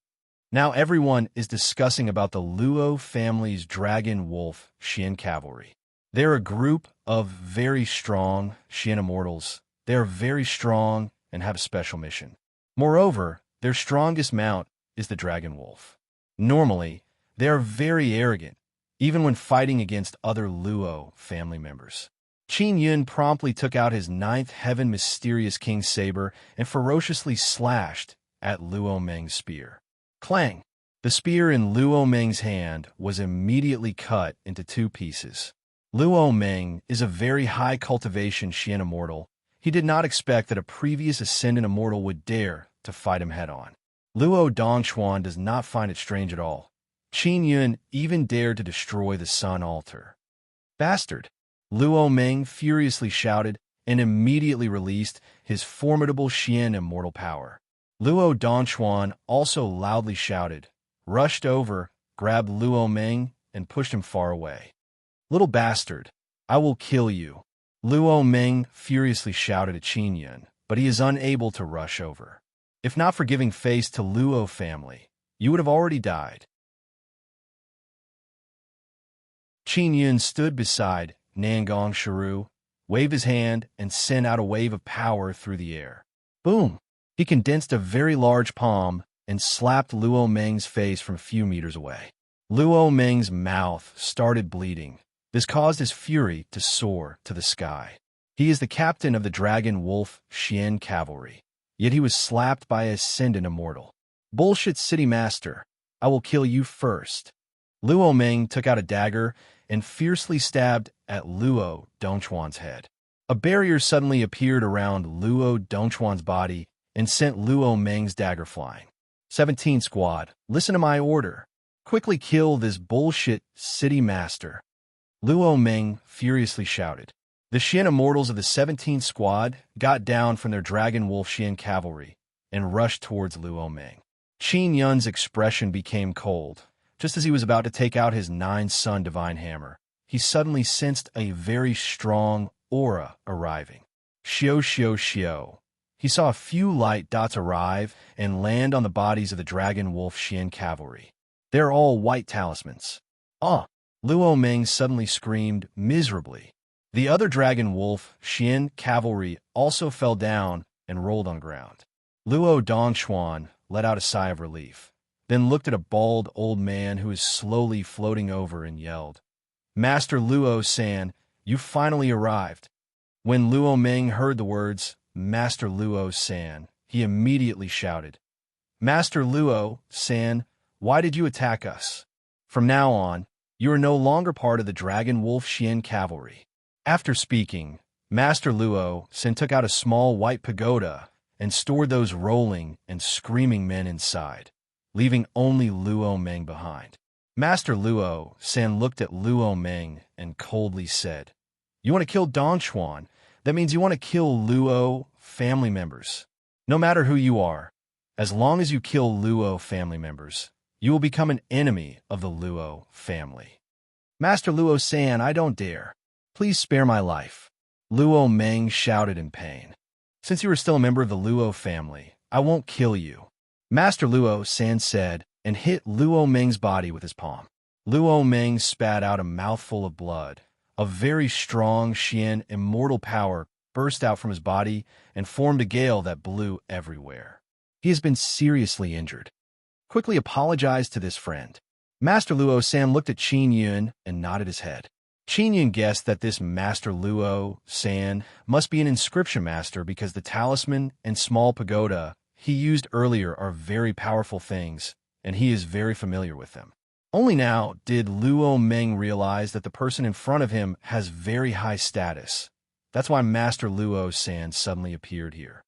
A: Now everyone is discussing about the Luo family's dragon wolf Xian cavalry. They're a group of very strong Xian immortals. They are very strong and have a special mission. Moreover, their strongest mount is the dragon wolf. Normally, they are very arrogant, even when fighting against other Luo family members. Qin Yun promptly took out his ninth heaven mysterious king saber and ferociously slashed at Luo Meng's spear. Clang! The spear in Luo Meng's hand was immediately cut into two pieces. Luo Meng is a very high cultivation Xian immortal. He did not expect that a previous ascendant immortal would dare to fight him head-on. Luo Dongchuan does not find it strange at all. Qin Yun even dared to destroy the sun altar. Bastard! Luo Meng furiously shouted and immediately released his formidable Xian immortal power. Luo Dongchuan also loudly shouted, rushed over, grabbed Luo Meng, and pushed him far away. Little bastard, I will kill you. Luo Meng furiously shouted at Qin Yun, but he is unable to rush over. If not for giving face to Luo family, you would have already died. Qin Yun stood beside Nangong Shiru, waved his hand, and sent out a wave of power through the air. Boom! He condensed a very large palm and slapped Luo Meng's face from a few meters away. Luo Meng's mouth started bleeding. This caused his fury to soar to the sky. He is the captain of the Dragon Wolf Xian cavalry, yet he was slapped by a ascendant immortal. Bullshit city master, I will kill you first. Luo Meng took out a dagger and fiercely stabbed at Luo Dongchuan's head. A barrier suddenly appeared around Luo Dongchuan's body and sent Luo Meng's dagger flying. 17 Squad, listen to my order. Quickly kill this bullshit city master. Luo Meng furiously shouted. The Xian immortals of the 17th Squad got down from their Dragon Wolf Xian cavalry and rushed towards Luo Meng. Qin Yun's expression became cold. Just as he was about to take out his 9-sun divine hammer, he suddenly sensed a very strong aura arriving. Xiao, xiao, xiao. He saw a few light dots arrive and land on the bodies of the Dragon Wolf Xian cavalry. They're all white talismans. Ah! Luo Meng suddenly screamed miserably. The other Dragon Wolf Xian cavalry also fell down and rolled on ground. Luo Dongchuan let out a sigh of relief, then looked at a bald old man who was slowly floating over and yelled, Master Luo-san, you finally arrived. When Luo Meng heard the words, Master Luo-san, he immediately shouted, Master Luo-san, why did you attack us? From now on, you are no longer part of the Dragon Wolf Xian cavalry. After speaking, Master Luo-san took out a small white pagoda and stored those rolling and screaming men inside, leaving only Luo Meng behind. Master Luo-san looked at Luo Meng and coldly said, You want to kill Dongchuan? That means you want to kill Luo family members. No matter who you are, as long as you kill Luo family members, you will become an enemy of the Luo family. Master Luo-san, I don't dare. Please spare my life. Luo Meng shouted in pain. Since you are still a member of the Luo family, I won't kill you. Master Luo-san said and hit Luo Meng's body with his palm. Luo Meng spat out a mouthful of blood. A very strong Xian immortal power burst out from his body and formed a gale that blew everywhere. He has been seriously injured. Quickly apologized to this friend. Master Luo-san looked at Qin Yun and nodded his head. Qin Yun guessed that this Master Luo-san must be an inscription master because the talisman and small pagoda he used earlier are very powerful things, and he is very familiar with them. Only now did Luo Meng realize that the person in front of him has very high status. That's why Master Luo-san suddenly appeared here.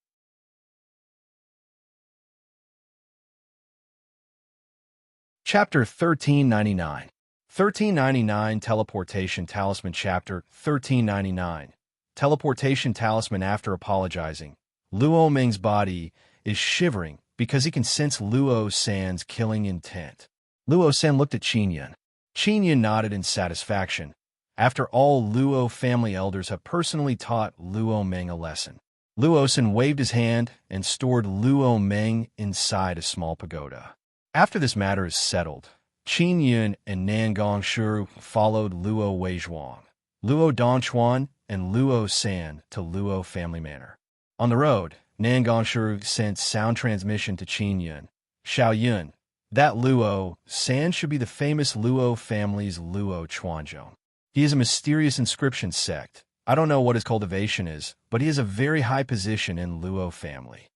A: Chapter 1399. 1399 Teleportation Talisman Chapter 1399. Teleportation Talisman. After apologizing, Luo Meng's body is shivering because he can sense Luo-san's killing intent. Luo-san looked at Qin Yun. Qin Yun nodded in satisfaction. After all, Luo family elders have personally taught Luo Meng a lesson. Luo-san waved his hand and stored Luo Meng inside a small pagoda. After this matter is settled, Qin Yun and Nan Gongshi followed Luo Weizhuang, Luo Dongchuan, and Luo San to Luo family manor. On the road, Nan Gongshi sent sound transmission to Qin Yun. Xiao Yun, that Luo San should be the famous Luo family's Luo Chuanzhong. He is a mysterious inscription sect. I don't know what his cultivation is, but he has a very high position in Luo family.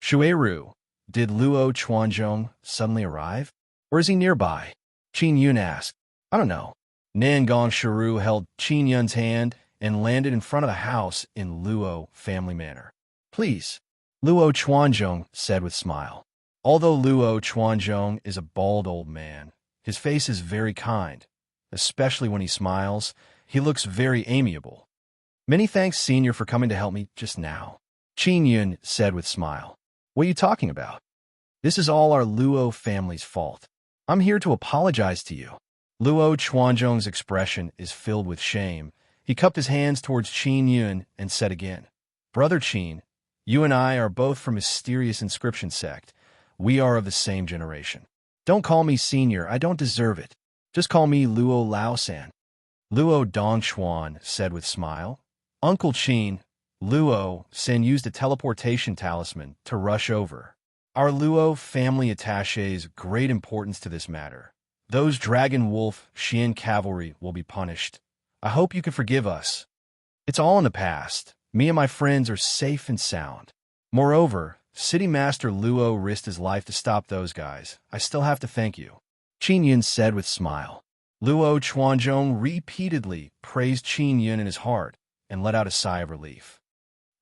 A: Shuiru, did Luo Chuanzhong suddenly arrive? Or is he nearby? Qin Yun asked. I don't know. Nan Gongshi held Qin Yun's hand and landed in front of the house in Luo family manor. Please, Luo Chuanzhong said with smile. Although Luo Chuanzhong is a bald old man, his face is very kind. Especially when he smiles, he looks very amiable. Many thanks, Senior, for coming to help me just now, Qin Yun said with smile. What are you talking about? This is all our Luo family's fault. I'm here to apologize to you. Luo Chuanzhong's expression is filled with shame. He cupped his hands towards Qin Yun and said again, Brother Qin, you and I are both from mysterious inscription sect. We are of the same generation. Don't call me Senior, I don't deserve it. Just call me Luo Laosan. Luo Dongchuan said with smile. Uncle Qin, Luo San used a teleportation talisman to rush over. Our Luo family attaches great importance to this matter. Those Dragon Wolf Xian cavalry will be punished. I hope you can forgive us. It's all in the past. Me and my friends are safe and sound. Moreover, City Master Luo risked his life to stop those guys. I still have to thank you. Qin Yun said with smile. Luo Chuanzhong repeatedly praised Qin Yun in his heart and let out a sigh of relief.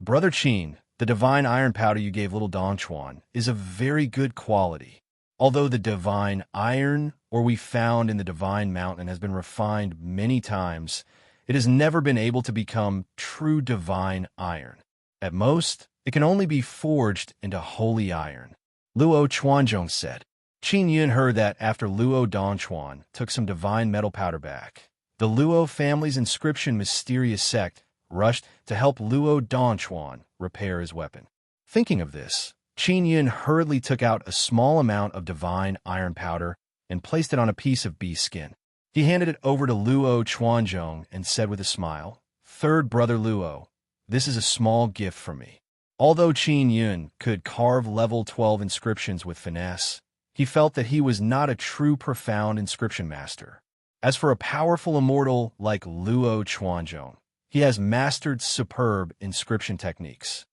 A: Brother Qin, the divine iron powder you gave little Dongchuan is of very good quality. Although the divine iron or we found in the divine mountain has been refined many times, it has never been able to become true divine iron. At most, it can only be forged into holy iron, Luo Chuanzhong said. Qin Yun heard that after Luo Dongchuan took some divine metal powder back. The Luo family's inscription mysterious sect rushed to help Luo Dongchuan repair his weapon. Thinking of this, Qin Yun hurriedly took out a small amount of divine iron powder and placed it on a piece of bee skin. He handed it over to Luo Chuanzhong and said with a smile, Third brother Luo, this is a small gift from me. Although Qin Yun could carve level 12 inscriptions with finesse, he felt that he was not a true profound inscription master. As for a powerful immortal like Luo Chuanzhong, he has mastered superb inscription techniques.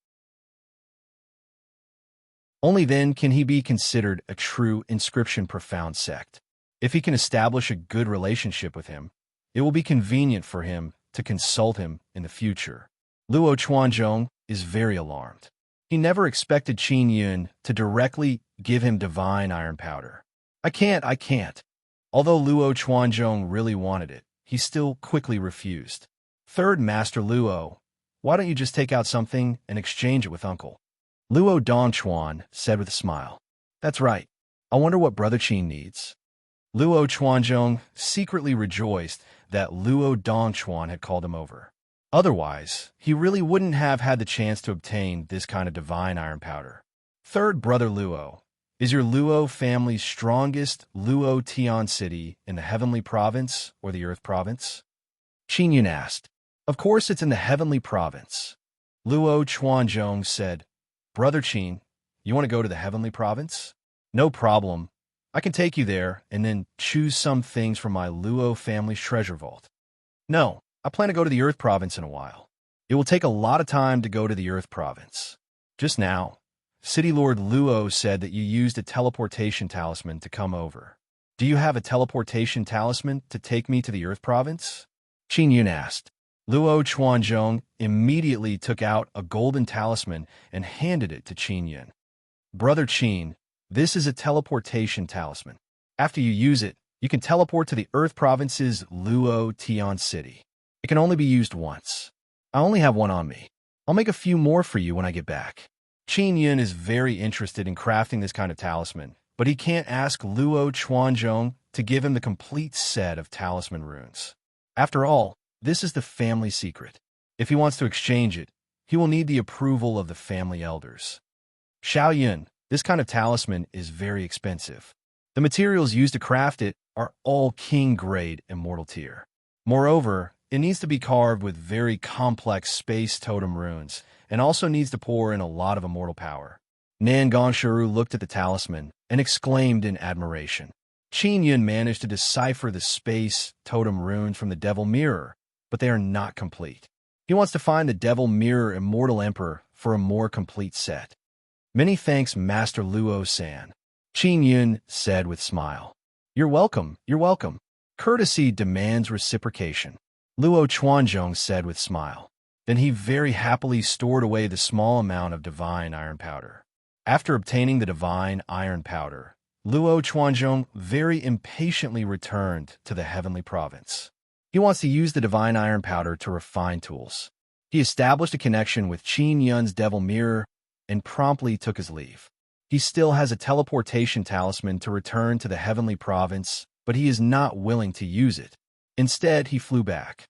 A: Only then can he be considered a true inscription profound sect. If he can establish a good relationship with him, it will be convenient for him to consult him in the future. Luo Chuanzhong is very alarmed. He never expected Qin Yun to directly give him divine iron powder. I can't. Although Luo Chuanzhong really wanted it, he still quickly refused. Third Master Luo, why don't you just take out something and exchange it with Uncle? Luo Dongchuan said with a smile. That's right. I wonder what Brother Qin needs. Luo Chuanzhong secretly rejoiced that Luo Dongchuan had called him over. Otherwise, he really wouldn't have had the chance to obtain this kind of divine iron powder. Third Brother Luo, is your Luo family's strongest Luo Tian city in the Heavenly Province or the Earth Province? Qin Yun asked. Of course it's in the Heavenly Province. Luo Chuanzhong said, Brother Qin, you want to go to the Heavenly Province? No problem. I can take you there and then choose some things from my Luo family's treasure vault. No, I plan to go to the Earth Province in a while. It will take a lot of time to go to the Earth Province. Just now, City Lord Luo said that you used a teleportation talisman to come over. Do you have a teleportation talisman to take me to the Earth Province? Qin Yun asked. Luo Chuanzhong immediately took out a golden talisman and handed it to Qin Yun. Brother Qin, this is a teleportation talisman. After you use it, you can teleport to the Earth Province's Luo Tian City. It can only be used once. I only have one on me. I'll make a few more for you when I get back. Qin Yun is very interested in crafting this kind of talisman, but he can't ask Luo Chuanzhong to give him the complete set of talisman runes. After all, this is the family secret. If he wants to exchange it, he will need the approval of the family elders. Xiao Yun, this kind of talisman is very expensive. The materials used to craft it are all king-grade immortal tier. Moreover, it needs to be carved with very complex space totem runes, and also needs to pour in a lot of immortal power. Nan Gongsharu looked at the talisman and exclaimed in admiration. Qin Yun managed to decipher the space totem runes from the Devil Mirror, but they are not complete. He wants to find the Devil Mirror Immortal Emperor for a more complete set. Many thanks, Master Luo-san, Qin Yun said with smile. You're welcome, you're welcome. Courtesy demands reciprocation, Luo Chuanzhong said with smile. Then he very happily stored away the small amount of divine iron powder. After obtaining the divine iron powder, Luo Chuanzhong very impatiently returned to the heavenly province. He wants to use the divine iron powder to refine tools. He established a connection with Qin Yun's Devil Mirror and promptly took his leave. He still has a teleportation talisman to return to the heavenly province, but he is not willing to use it. Instead, he flew back.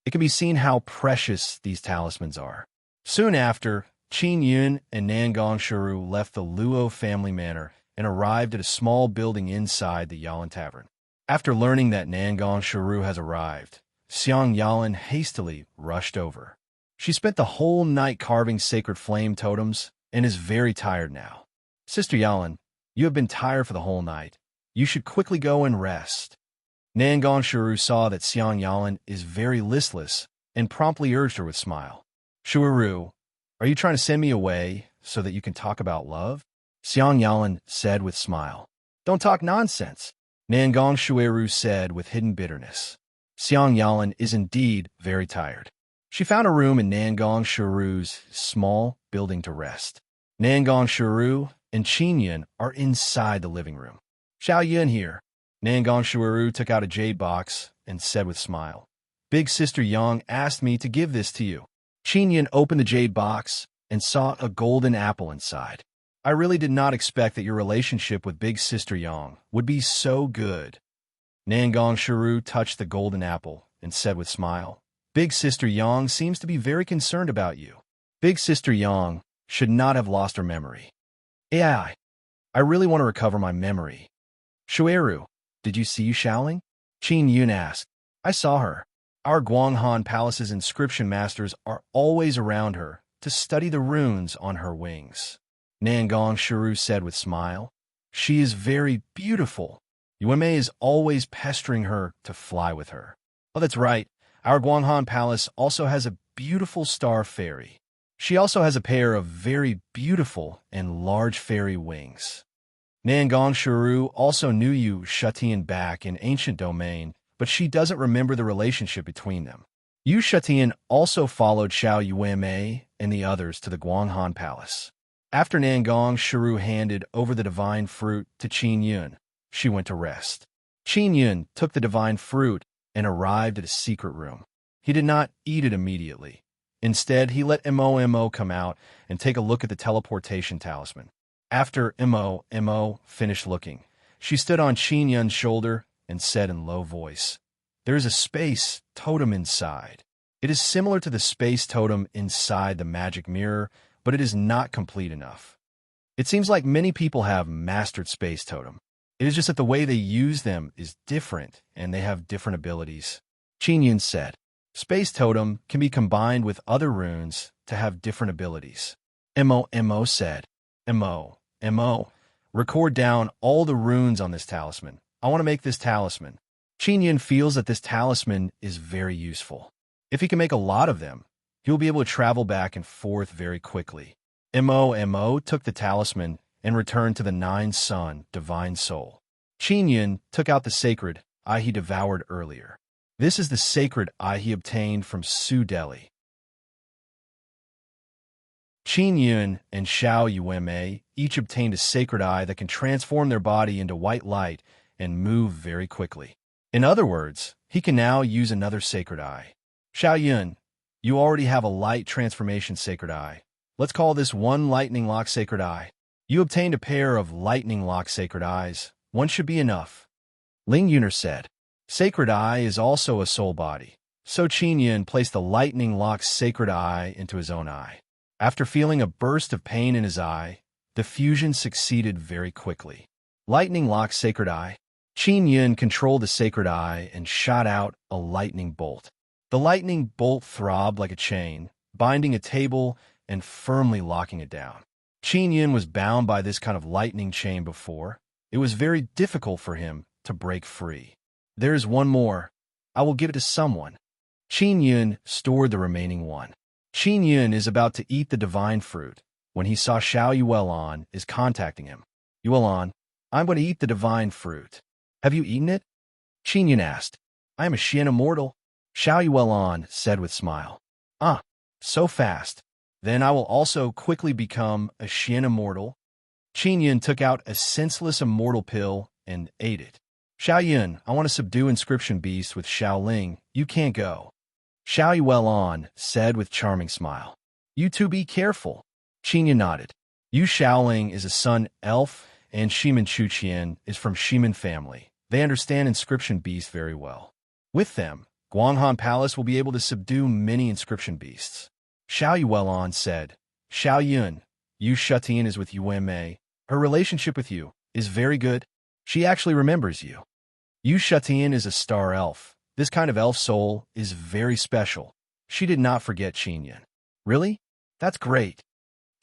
A: It can be seen how precious these talismans are. Soon after, Qin Yun and Nan Gongsharu left the Luo family manor and arrived at a small building inside the Yalan Tavern. After learning that Nan Gongsharu has arrived, Xiang Yalan hastily rushed over. She spent the whole night carving sacred flame totems and is very tired now. Sister Yalan, you have been tired for the whole night. You should quickly go and rest. Nan Gongsharu saw that Xiang Yalan is very listless and promptly urged her with smile. Shuaru, are you trying to send me away so that you can talk about love? Xiang Yalan said with smile. Don't talk nonsense, Nan Gongshueru said with hidden bitterness. Xiang Yalan is indeed very tired. She found a room in Nan Gongshueru's small building to rest. Nan Gongshueru and Qin Yun are inside the living room. Xiao Yun here. Nan Gongshueru took out a jade box and said with smile. Big Sister Yang asked me to give this to you. Qin Yun opened the jade box and saw a golden apple inside. I really did not expect that your relationship with Big Sister Yang would be so good. Nan Gongshueru touched the golden apple and said with smile. Big Sister Yang seems to be very concerned about you. Big Sister Yang should not have lost her memory. AI, I really want to recover my memory. Shueru, did you see Shaoling? Qin Yun asked. I saw her. Our Guanghan Palace's inscription masters are always around her to study the runes on her wings. Nan Gongshueru said with smile. She is very beautiful. Yuemei is always pestering her to fly with her. Oh, that's right. Our Guanghan Palace also has a beautiful star fairy. She also has a pair of very beautiful and large fairy wings. Nan Gongshueru also knew Yu Shutian back in ancient domain, but she doesn't remember the relationship between them. Yu Shutian also followed Xiao Yuemei and the others to the Guanghan Palace. After Nan Gongshueru handed over the divine fruit to Qin Yun, she went to rest. Qin Yun took the divine fruit and arrived at a secret room. He did not eat it immediately. Instead, he let Mo come out and take a look at the teleportation talisman. After Mo finished looking, she stood on Qin Yun's shoulder and said in low voice, There is a space totem inside. It is similar to the space totem inside the magic mirror, but it is not complete enough. It seems like many people have mastered space totem. It is just that the way they use them is different, and they have different abilities. Qin Yun said, Space totem can be combined with other runes to have different abilities. Mo said, Mo, record down all the runes on this talisman. I want to make this talisman. Qin Yun feels that this talisman is very useful. If he can make a lot of them, he will be able to travel back and forth very quickly. Mo took the talisman and returned to the Nine-Sun Divine Soul. Qin Yun took out the sacred eye he devoured earlier. This is the sacred eye he obtained from Su Deli. Qin Yun and Xiao Yuemei each obtained a sacred eye that can transform their body into white light and move very quickly. In other words, he can now use another sacred eye. Xiao Yun, you already have a light transformation sacred eye. Let's call this one lightning lock sacred eye. You obtained a pair of lightning lock sacred eyes. One should be enough. Ling Yuner said. Sacred eye is also a soul body. So Qin Yun placed the lightning lock sacred eye into his own eye. After feeling a burst of pain in his eye, The fusion succeeded very quickly. Lightning locked Sacred Eye. Qin Yun controlled the Sacred Eye and shot out a lightning bolt. The lightning bolt throbbed like a chain, binding a table and firmly locking it down. Qin Yun was bound by this kind of lightning chain before. It was very difficult for him to break free. There is one more. I will give it to someone. Qin Yun stored the remaining one. Qin Yun is about to eat the divine fruit when he saw Xiao Yuelon is contacting him. Yuelon, I'm going to eat the divine fruit. Have you eaten it? Qin Yun asked. I am a Xian immortal. Xiao Yuelon said with smile. Ah, so fast. Then I will also quickly become a Xian immortal. Qin Yun took out a senseless immortal pill and ate it. Xiao Yun, I want to subdue inscription beasts with Shaoling. You can't go. Xiao Yuelon said with charming smile. You two be careful. Qin Yun nodded. Yu Shaoling is a sun elf, and Shiman Chuqian is from Shiman family. They understand inscription beasts very well. With them, Guanghan Palace will be able to subdue many inscription beasts. Xiao Yuelon said, Xiao Yun, Yu Shutian is with Yuan Mei. Her relationship with you is very good. She actually remembers you. Yu Shutian is a star elf. This kind of elf soul is very special. She did not forget Qin Yun. Really? That's great.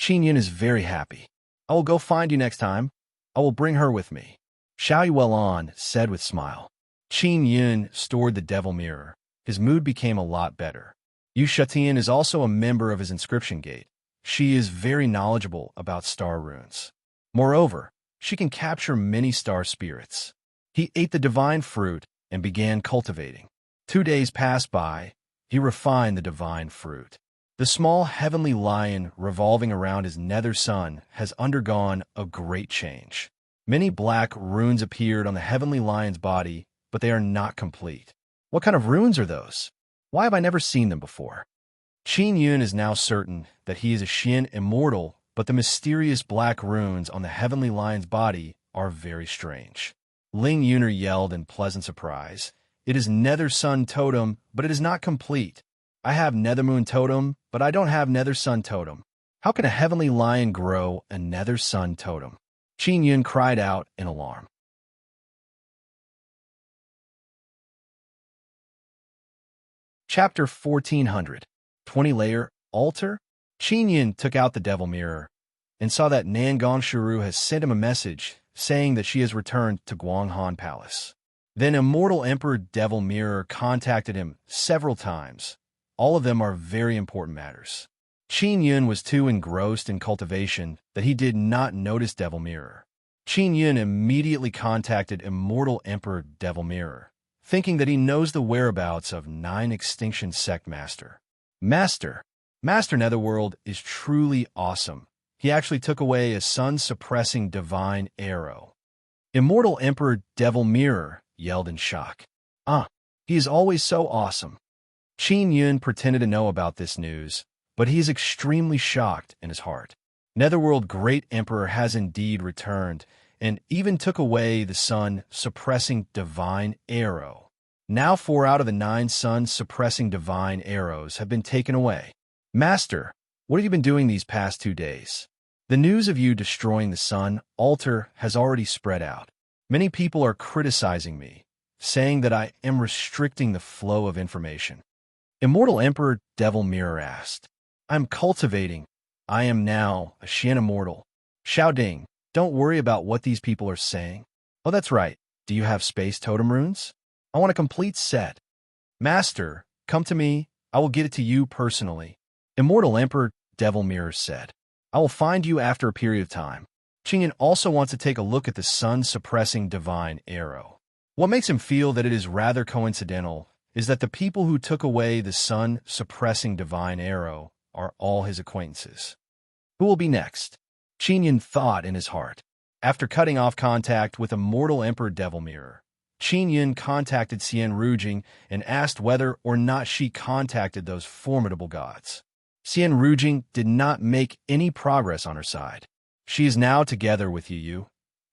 A: Qin Yun is very happy. I will go find you next time. I will bring her with me. Xiao Yuelon said with smile. Qin Yun stored the devil mirror. His mood became a lot better. Yu Shutian is also a member of his inscription gate. She is very knowledgeable about star runes. Moreover, she can capture many star spirits. He ate the divine fruit and began cultivating. 2 days passed by. He refined the divine fruit. The small heavenly lion revolving around his nether sun has undergone a great change. Many black runes appeared on the heavenly lion's body, but they are not complete. What kind of runes are those? Why have I never seen them before? Qin Yun is now certain that he is a Xian immortal, but the mysterious black runes on the heavenly lion's body are very strange. Ling Yuner yelled in pleasant surprise. It is Nether Sun Totem, but it is not complete. I have Nether Moon Totem, but I don't have Nether Sun Totem. How can a heavenly lion grow a Nether Sun Totem? Qin Yun cried out in alarm. Chapter 1400. 20-layer altar? Qin Yun took out the devil mirror and saw that Nangon Shuru has sent him a message saying that she has returned to Guanghan Palace. Then Immortal Emperor Devil Mirror contacted him several times. All of them are very important matters. Qin Yun was too engrossed in cultivation that he did not notice Devil Mirror. Qin Yun immediately contacted Immortal Emperor Devil Mirror, thinking that he knows the whereabouts of 9 Extinction Sect Master. Master Netherworld is truly awesome. He actually took away a sun-suppressing divine arrow. Immortal Emperor Devil Mirror yelled in shock. He is always so awesome. Qin Yun pretended to know about this news, but he is extremely shocked in his heart. Netherworld Great Emperor has indeed returned, and even took away the sun-suppressing divine arrow. Now 4 out of the 9 sun-suppressing divine arrows have been taken away. Master, what have you been doing these past 2 days? The news of you destroying the sun altar has already spread out. Many people are criticizing me, saying that I am restricting the flow of information. Immortal Emperor Devil Mirror asked. I'm cultivating. I am now a Xian immortal. Xiao Ding, don't worry about what these people are saying. Oh, that's right. Do you have space totem runes? I want a complete set. Master, come to me. I will get it to you personally. Immortal Emperor Devil Mirror said. I will find you after a period of time. Qin Yun also wants to take a look at the sun-suppressing divine arrow. What makes him feel that it is rather coincidental is that the people who took away the sun-suppressing divine arrow are all his acquaintances. Who will be next? Qin Yun thought in his heart. After cutting off contact with Immortal Emperor Devil Mirror, Qin Yun contacted Xian Rujing and asked whether or not she contacted those formidable gods. Xian Rujing did not make any progress on her side. She is now together with Yu,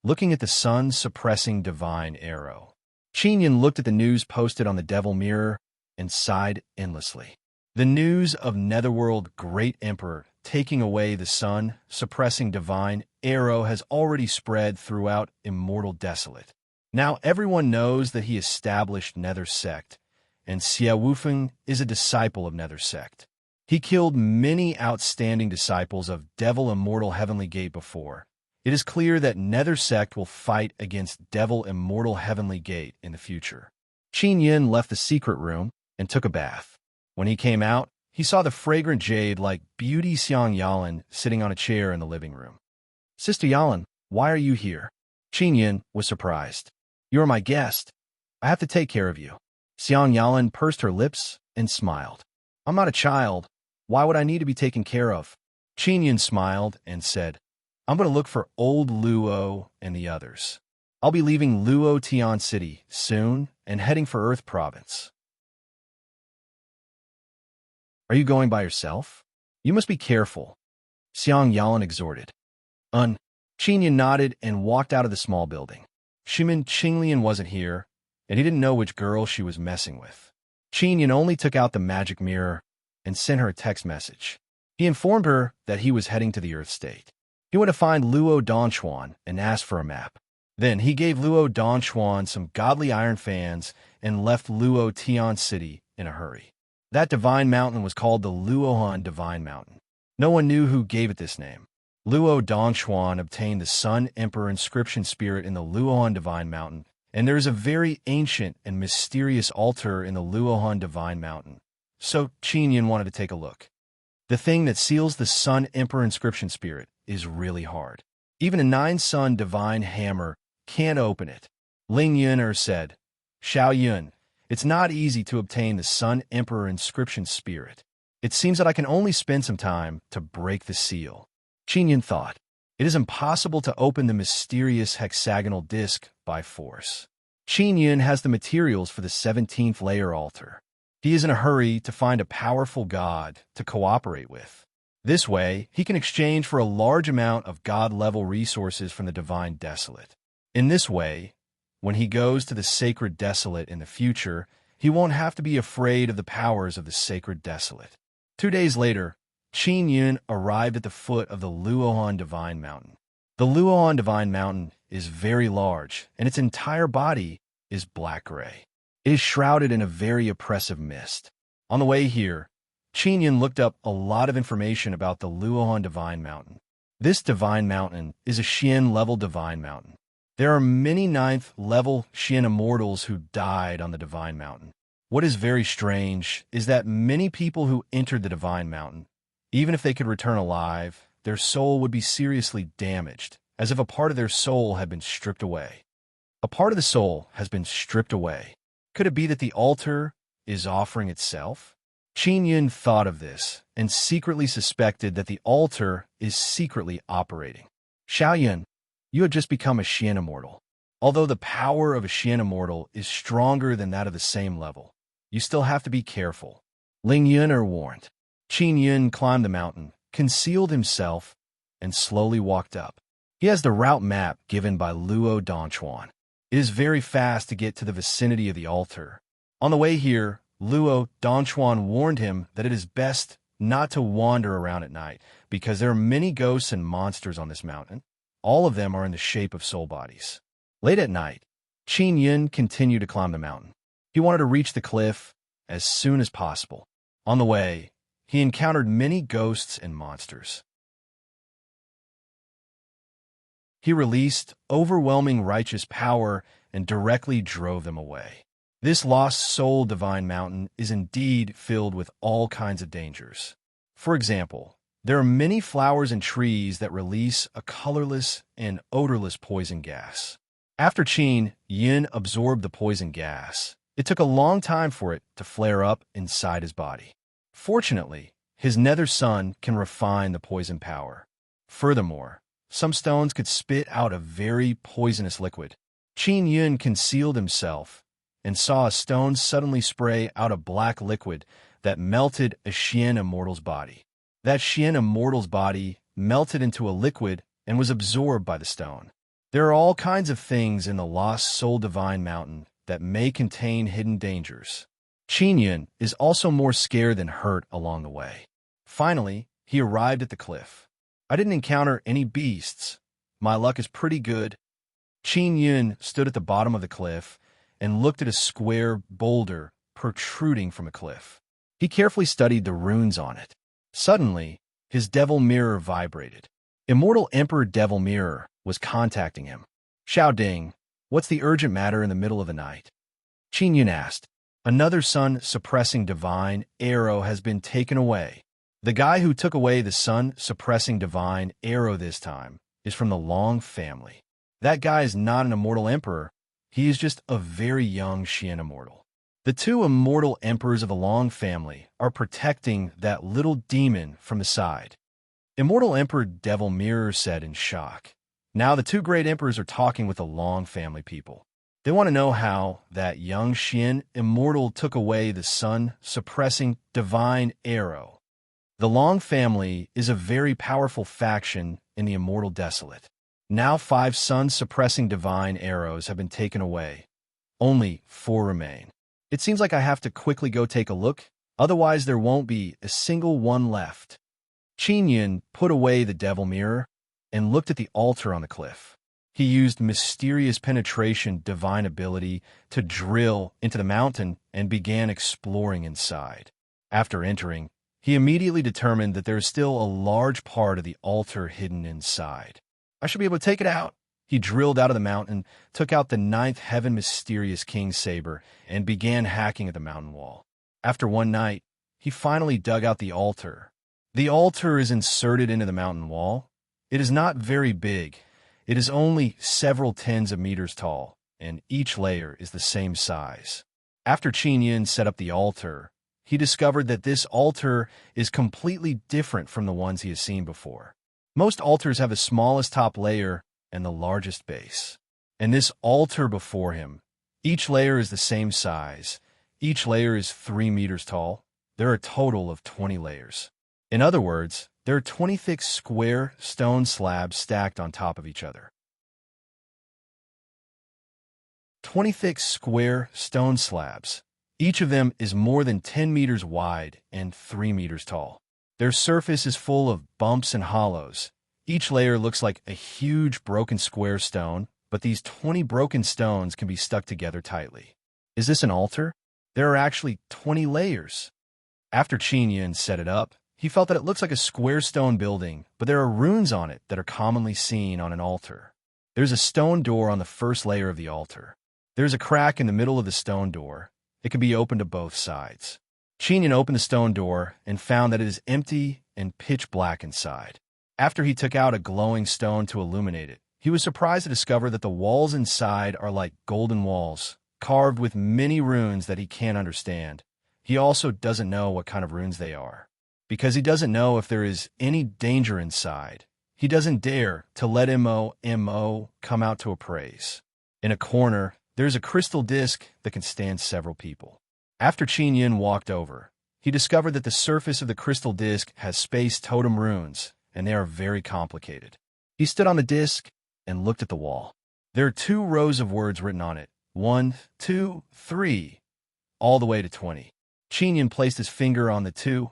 A: looking at the sun-suppressing divine arrow. Qin Yun looked at the news posted on the Devil Mirror and sighed endlessly. The news of Netherworld Great Emperor taking away the sun, suppressing divine arrow has already spread throughout immortal desolate. Now everyone knows that he established Nether sect, and Xiaowufeng is a disciple of Nether sect. He killed many outstanding disciples of Devil Immortal Heavenly Gate before. It is clear that Nether sect will fight against Devil Immortal Heavenly Gate in the future. Qin Yin left the secret room and took a bath. When he came out, he saw the fragrant jade-like beauty Xiang Yalan sitting on a chair in the living room. "Sister Yalan, why are you here?" Qin Yin was surprised. "You are my guest. I have to take care of you." Xiang Yalan pursed her lips and smiled. "I'm not a child. Why would I need to be taken care of?" Qin Yin smiled and said, "I'm going to look for old Luo and the others. I'll be leaving Luo Tian City soon and heading for Earth Province." "Are you going by yourself? You must be careful," Xiang Yalan exhorted. Qin Yin nodded and walked out of the small building. Shimin Qinglian wasn't here, and he didn't know which girl she was messing with. Qin Yin only took out the magic mirror and sent her a text message. He informed her that he was heading to the Earth State. He went to find Luo Donchuan and asked for a map. Then he gave Luo Donchuan some godly iron fans and left Luo Tian City in a hurry. That divine mountain was called the Luohan Divine Mountain. No one knew who gave it this name. Luo Donchuan obtained the Sun Emperor inscription spirit in the Luohan Divine Mountain, and there is a very ancient and mysterious altar in the Luohan Divine Mountain. So Qin Yin wanted to take a look. The thing that seals the Sun Emperor inscription spirit is really hard. Even a 9-sun divine hammer can't open it. Ling Yuner said, "Xiao Yun, it's not easy to obtain the Sun Emperor inscription spirit. It seems that I can only spend some time to break the seal." Qin Yin thought, it is impossible to open the mysterious hexagonal disc by force. Qin Yin has the materials for the 17th layer altar. He is in a hurry to find a powerful god to cooperate with. This way, he can exchange for a large amount of god-level resources from the Divine Desolate. In this way, when he goes to the Sacred Desolate in the future, he won't have to be afraid of the powers of the Sacred Desolate. 2 days later, Qin Yin arrived at the foot of the Luohan Divine Mountain. The Luohan Divine Mountain is very large, and its entire body is black-gray. It is shrouded in a very oppressive mist. On the way here, Qin Yin looked up a lot of information about the Luohan Divine Mountain. This Divine Mountain is a Xian-level Divine Mountain. There are many 9th-level Xian immortals who died on the Divine Mountain. What is very strange is that many people who entered the Divine Mountain, even if they could return alive, their soul would be seriously damaged, as if a part of their soul had been stripped away. A part of the soul has been stripped away. Could it be that the altar is offering itself? Qin Yin thought of this and secretly suspected that the altar is secretly operating. "Xiao Yun, you have just become a Xian immortal. Although the power of a Xian immortal is stronger than that of the same level, you still have to be careful," Ling Yuner warned. Qin Yin climbed the mountain, concealed himself, and slowly walked up. He has the route map given by Luo Donchuan. It is very fast to get to the vicinity of the altar. On the way here, Luo Donchuan warned him that it is best not to wander around at night because there are many ghosts and monsters on this mountain. All of them are in the shape of soul bodies. Late at night, Qin Yin continued to climb the mountain. He wanted to reach the cliff as soon as possible. On the way, he encountered many ghosts and monsters. He released overwhelming righteous power and directly drove them away. This lost soul divine mountain is indeed filled with all kinds of dangers. For example, there are many flowers and trees that release a colorless and odorless poison gas. After Qin Yin absorbed the poison gas, it took a long time for it to flare up inside his body. Fortunately, his nether sun can refine the poison power. Furthermore, some stones could spit out a very poisonous liquid. Qin Yin concealed himself and saw a stone suddenly spray out a black liquid that melted a Xian immortal's body. That Xian immortal's body melted into a liquid and was absorbed by the stone. There are all kinds of things in the Lost Soul Divine Mountain that may contain hidden dangers. Qin Yin is also more scared than hurt along the way. Finally, he arrived at the cliff. I didn't encounter any beasts. My luck is pretty good. Qin Yun stood at the bottom of the cliff and looked at a square boulder protruding from a cliff. He carefully studied the runes on it. Suddenly, his devil mirror vibrated. Immortal Emperor Devil Mirror was contacting him. Xiao Ding, what's the urgent matter in the middle of the night? Qin Yun asked. Another sun-suppressing divine arrow has been taken away. The guy who took away the sun-suppressing divine arrow this time is from the Long family. That guy is not an immortal emperor. He is just a very young Xian immortal. The two immortal emperors of the Long family are protecting that little demon from the side. Immortal Emperor Devil Mirror said in shock. Now the two great emperors are talking with the Long family people. They want to know how that young Xian immortal took away the sun-suppressing divine arrow. The Long family is a very powerful faction in the Immortal Desolate. Now 5 sun-suppressing divine arrows have been taken away. Only 4 remain. It seems like I have to quickly go take a look, otherwise there won't be a single one left. Qin Yun put away the devil mirror and looked at the altar on the cliff. He used mysterious penetration divine ability to drill into the mountain and began exploring inside. After entering, he immediately determined that there is still a large part of the altar hidden inside. I should be able to take it out. He drilled out of the mountain, took out the 9th heaven mysterious king saber, and began hacking at the mountain wall. After one night, he finally dug out the altar. The altar is inserted into the mountain wall. It is not very big. It is only several tens of meters tall, and each layer is the same size. After Qin Yun set up the altar, he discovered that this altar is completely different from the ones he has seen before. Most altars have the smallest top layer and the largest base. And this altar before him, each layer is the same size. Each layer is 3 meters tall. There are a total of 20 layers. In other words, there are 20 thick square stone slabs stacked on top of each other. 20 thick square stone slabs. Each of them is more than 10 meters wide and 3 meters tall. Their surface is full of bumps and hollows. Each layer looks like a huge broken square stone, but these 20 broken stones can be stuck together tightly. Is this an altar? There are actually 20 layers. After Qin Yun set it up, he felt that it looks like a square stone building, but there are runes on it that are commonly seen on an altar. There's a stone door on the first layer of the altar. There's a crack in the middle of the stone door. It can be opened to both sides. Qin Yun opened the stone door and found that it is empty and pitch black inside. After he took out a glowing stone to illuminate it, he was surprised to discover that the walls inside are like golden walls, carved with many runes that he can't understand. He also doesn't know what kind of runes they are. Because he doesn't know if there is any danger inside, he doesn't dare to let Mo come out to appraise. In a corner, there's a crystal disc that can stand several people. After Qin Yun walked over, he discovered that the surface of the crystal disc has space totem runes, and they are very complicated. He stood on the disc and looked at the wall. There are 2 rows of words written on it, 1, 2, 3, all the way to 20. Qin Yun placed his finger on the 2,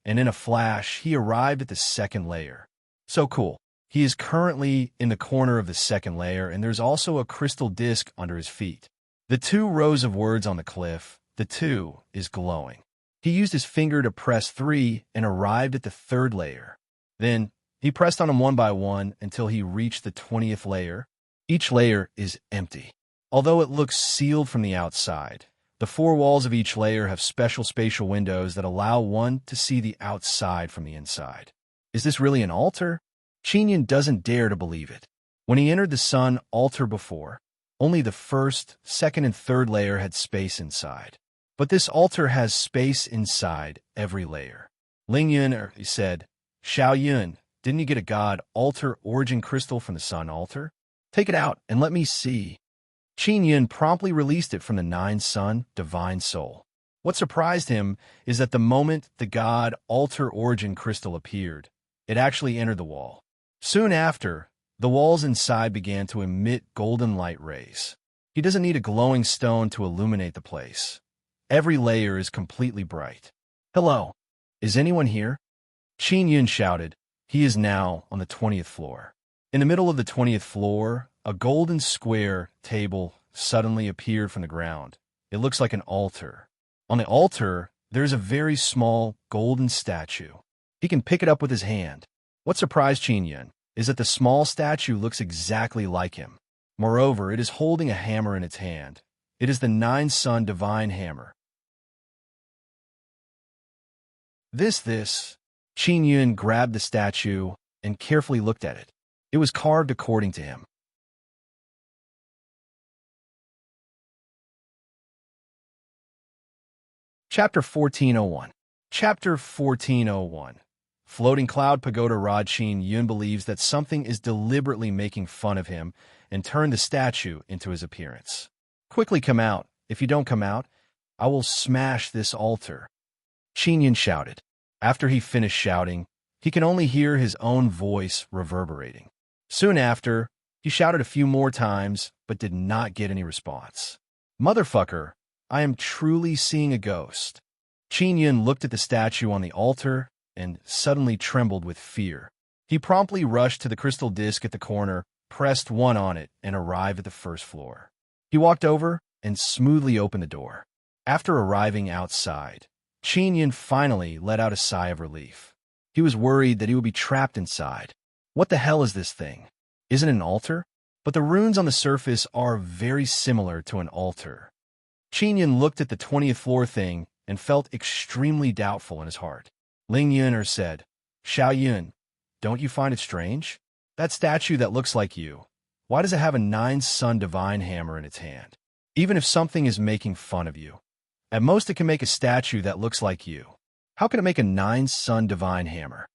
A: and in a flash, he arrived at the 2nd layer. So cool. He is currently in the corner of the 2nd layer, and there's also a crystal disc under his feet. The 2 rows of words on the cliff, the 2 is glowing. He used his finger to press 3 and arrived at the 3rd layer. Then, he pressed on them one by one until he reached the 20th layer. Each layer is empty. Although it looks sealed from the outside, the 4 walls of each layer have special spatial windows that allow one to see the outside from the inside. Is this really an altar? Qin Yun doesn't dare to believe it. When he entered the sun altar before, only the 1st, 2nd, and 3rd layer had space inside. But this altar has space inside every layer. Ling Yun he said, Xiao Yun, didn't you get a god altar origin crystal from the sun altar? Take it out and let me see. Qin Yun promptly released it from the 9 sun divine soul. What surprised him is that the moment the god altar origin crystal appeared, it actually entered the wall. Soon after, the walls inside began to emit golden light rays. He doesn't need a glowing stone to illuminate the place. Every layer is completely bright. Hello. Is anyone here? Qin Yun shouted. He is now on the 20th floor. In the middle of the 20th floor, a golden square table suddenly appeared from the ground. It looks like an altar. On the altar, there's a very small golden statue. He can pick it up with his hand. What surprised Qin Yun is that the small statue looks exactly like him. Moreover, it is holding a hammer in its hand. It is the nine-sun divine hammer. Qin Yun grabbed the statue and carefully looked at it. It was carved according to him. Chapter 1401. Chapter 1401. Floating Cloud Pagoda Rod. Qin Yun believes that something is deliberately making fun of him and turned the statue into his appearance. Quickly come out. If you don't come out, I will smash this altar. Qin Yun shouted. After he finished shouting, he can only hear his own voice reverberating. Soon after, he shouted a few more times, but did not get any response. Motherfucker, I am truly seeing a ghost. Qin Yun looked at the statue on the altar and suddenly trembled with fear. He promptly rushed to the crystal disc at the corner, pressed one on it, and arrived at the first floor. He walked over and smoothly opened the door. After arriving outside, Qin Yun finally let out a sigh of relief. He was worried that he would be trapped inside. What the hell is this thing? Isn't it an altar? But the runes on the surface are very similar to an altar. Qin Yun looked at the 20th floor thing and felt extremely doubtful in his heart. Ling Yun said, Xiao Yun, don't you find it strange? That statue that looks like you, why does it have a nine-sun divine hammer in its hand? Even if something is making fun of you, at most it can make a statue that looks like you. How can it make a nine-sun divine hammer?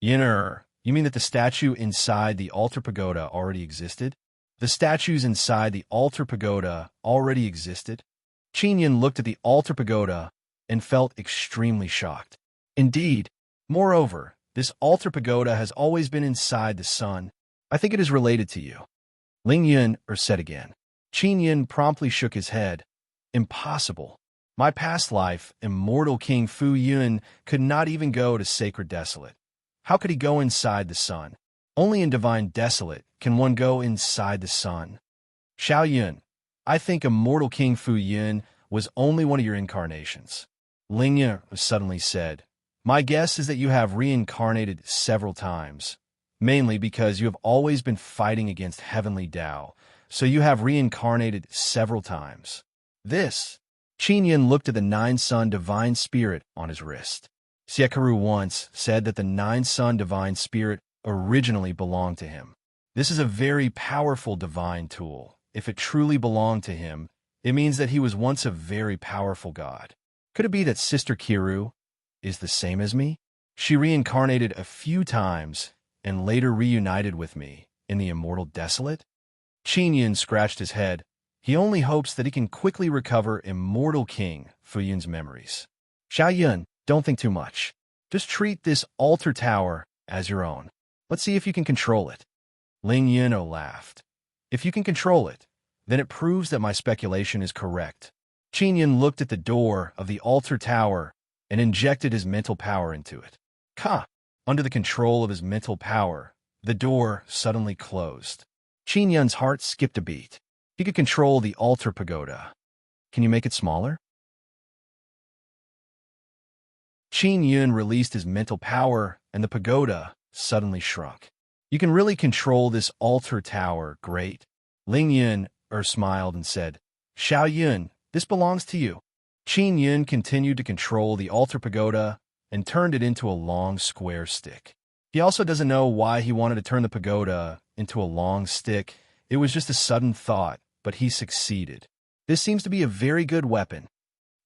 A: Yinner, you mean that the statue inside the altar pagoda already existed? The statues inside the altar pagoda already existed? Qin Yun looked at the altar pagoda and felt extremely shocked. Indeed, moreover, this altar pagoda has always been inside the sun. I think it is related to you. Ling Yun said again. Qin Yun promptly shook his head. Impossible. My past life, immortal King Fu Yun, could not even go to Sacred Desolate. How could he go inside the sun? Only in Divine Desolate can one go inside the sun. Xiao Yun, I think immortal King Fu Yun was only one of your incarnations. Ling Yun suddenly said, My guess is that you have reincarnated several times, mainly because you have always been fighting against Heavenly Tao, so you have reincarnated several times. Qin Yun looked at the nine-sun divine spirit on his wrist. Siekaru once said that the nine-sun divine spirit originally belonged to him. This is a very powerful divine tool. If it truly belonged to him, it means that he was once a very powerful god. Could it be that Sister Kiru is the same as me? She reincarnated a few times and later reunited with me in the Immortal Desolate? Qin Yun scratched his head. He only hopes that he can quickly recover Immortal King Fu Yun's memories. Xiao Yun, don't think too much. Just treat this altar tower as your own. Let's see if you can control it. Ling Yun laughed. If you can control it, then it proves that my speculation is correct. Qin Yun looked at the door of the altar tower and injected his mental power into it. Under the control of his mental power, the door suddenly closed. Qin Yun's heart skipped a beat. He could control the altar pagoda. Can you make it smaller? Qin Yun released his mental power, and the pagoda suddenly shrunk. You can really control this altar tower, great. Ling Yun smiled and said, Xiao Yun, this belongs to you. Qin Yun continued to control the altar pagoda and turned it into a long square stick. He also doesn't know why he wanted to turn the pagoda into a long stick. It was just a sudden thought, but he succeeded. This seems to be a very good weapon.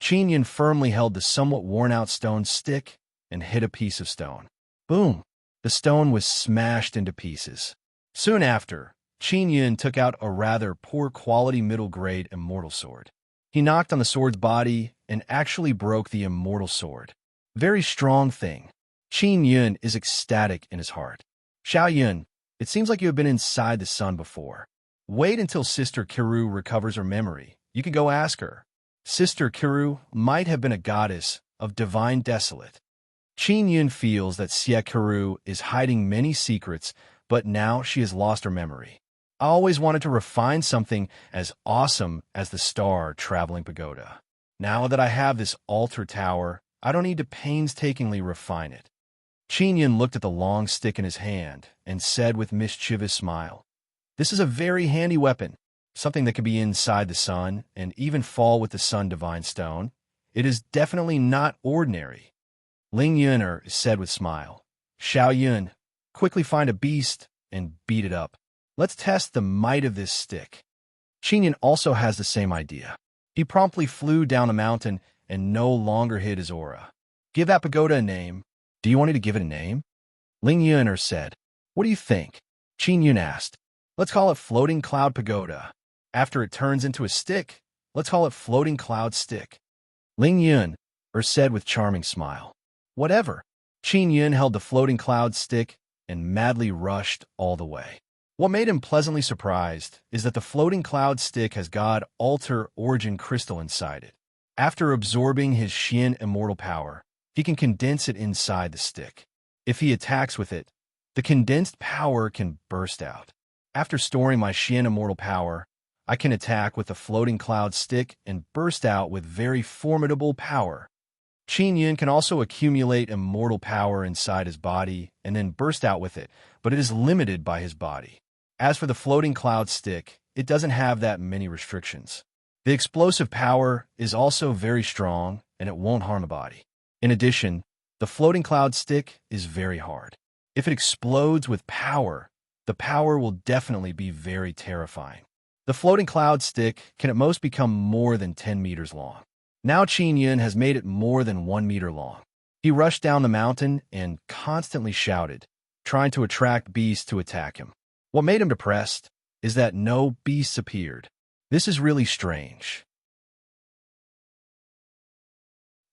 A: Qin Yun firmly held the somewhat worn-out stone stick and hit a piece of stone. Boom! The stone was smashed into pieces. Soon after, Qin Yun took out a rather poor-quality middle-grade immortal sword. He knocked on the sword's body and actually broke the immortal sword. Very strong thing. Qin Yun is ecstatic in his heart. Xiao Yun, it seems like you have been inside the sun before. Wait until Sister Kiru recovers her memory. You can go ask her. Sister Kiru might have been a goddess of Divine Desolate. Qin Yun feels that Siekaru is hiding many secrets, but now she has lost her memory. I always wanted to refine something as awesome as the star-traveling pagoda. Now that I have this altar tower, I don't need to painstakingly refine it. Qin Yun looked at the long stick in his hand and said with mischievous smile, "This is a very handy weapon, something that can be inside the sun and even fall with the sun divine stone. It is definitely not ordinary." Ling Yuner said with smile, "Xiao Yun, quickly find a beast and beat it up. Let's test the might of this stick." Qin Yun also has the same idea. He promptly flew down the mountain and no longer hid his aura. "Give that pagoda a name." "Do you want me to give it a name?" Ling Yuner said. "What do you think?" Qin Yun asked. "Let's call it Floating Cloud Pagoda. After it turns into a stick, let's call it Floating Cloud Stick." Ling Yun said with charming smile. "Whatever." Qin Yun held the floating cloud stick and madly rushed all the way. What made him pleasantly surprised is that the floating cloud stick has God Altar Origin Crystal inside it. After absorbing his Xian immortal power, he can condense it inside the stick. If he attacks with it, the condensed power can burst out. After storing my Xian immortal power, I can attack with the floating cloud stick and burst out with very formidable power. Qin Yun can also accumulate immortal power inside his body and then burst out with it, but it is limited by his body. As for the floating cloud stick, it doesn't have that many restrictions. The explosive power is also very strong and it won't harm the body. In addition, the floating cloud stick is very hard. If it explodes with power, the power will definitely be very terrifying. The floating cloud stick can at most become more than 10 meters long. Now Qin Yun has made it more than 1 meter long. He rushed down the mountain and constantly shouted, trying to attract beasts to attack him. What made him depressed is that no beasts appeared. This is really strange.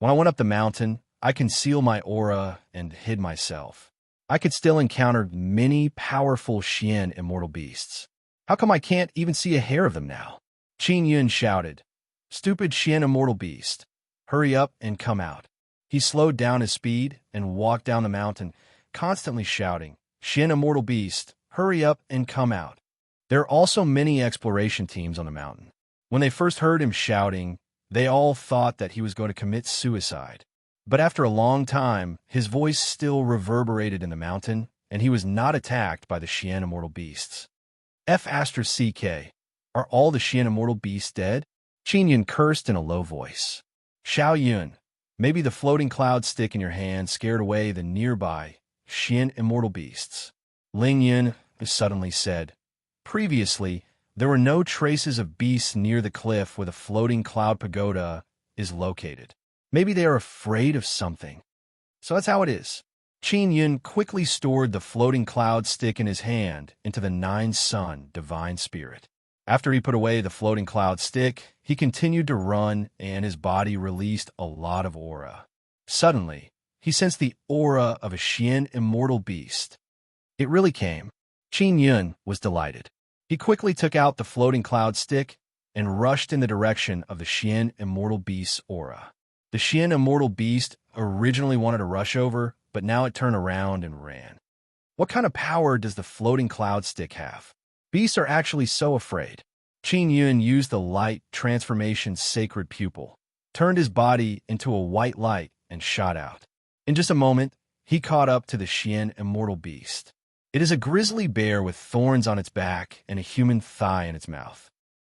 A: When I went up the mountain, I concealed my aura and hid myself. I could still encounter many powerful Xian immortal beasts. How come I can't even see a hair of them now? Qin Yun shouted, "Stupid Xian immortal beast, hurry up and come out." He slowed down his speed and walked down the mountain, constantly shouting, "Xian immortal beast, hurry up and come out." There are also many exploration teams on the mountain. When they first heard him shouting, they all thought that he was going to commit suicide. But after a long time, his voice still reverberated in the mountain, and he was not attacked by the Xian immortal beasts. CK, are all the Xian immortal beasts dead? Qin Yun cursed in a low voice. Xiao Yun, maybe the floating cloud stick in your hand scared away the nearby Xian immortal beasts. Ling Yun suddenly said, "Previously, there were no traces of beasts near the cliff where the floating cloud pagoda is located. Maybe they are afraid of something." So that's how it is. Qin Yun quickly stored the floating cloud stick in his hand into the Nine Sun divine spirit. After he put away the floating cloud stick, he continued to run and his body released a lot of aura. Suddenly, he sensed the aura of a Xian immortal beast. It really came. Qin Yun was delighted. He quickly took out the floating cloud stick and rushed in the direction of the Xian immortal beast's aura. The Xian immortal beast originally wanted to rush over, but now it turned around and ran. What kind of power does the floating cloud stick have? Beasts are actually so afraid. Qin Yun used the light transformation's sacred pupil, turned his body into a white light, and shot out. In just a moment, he caught up to the Xian immortal beast. It is a grizzly bear with thorns on its back and a human thigh in its mouth.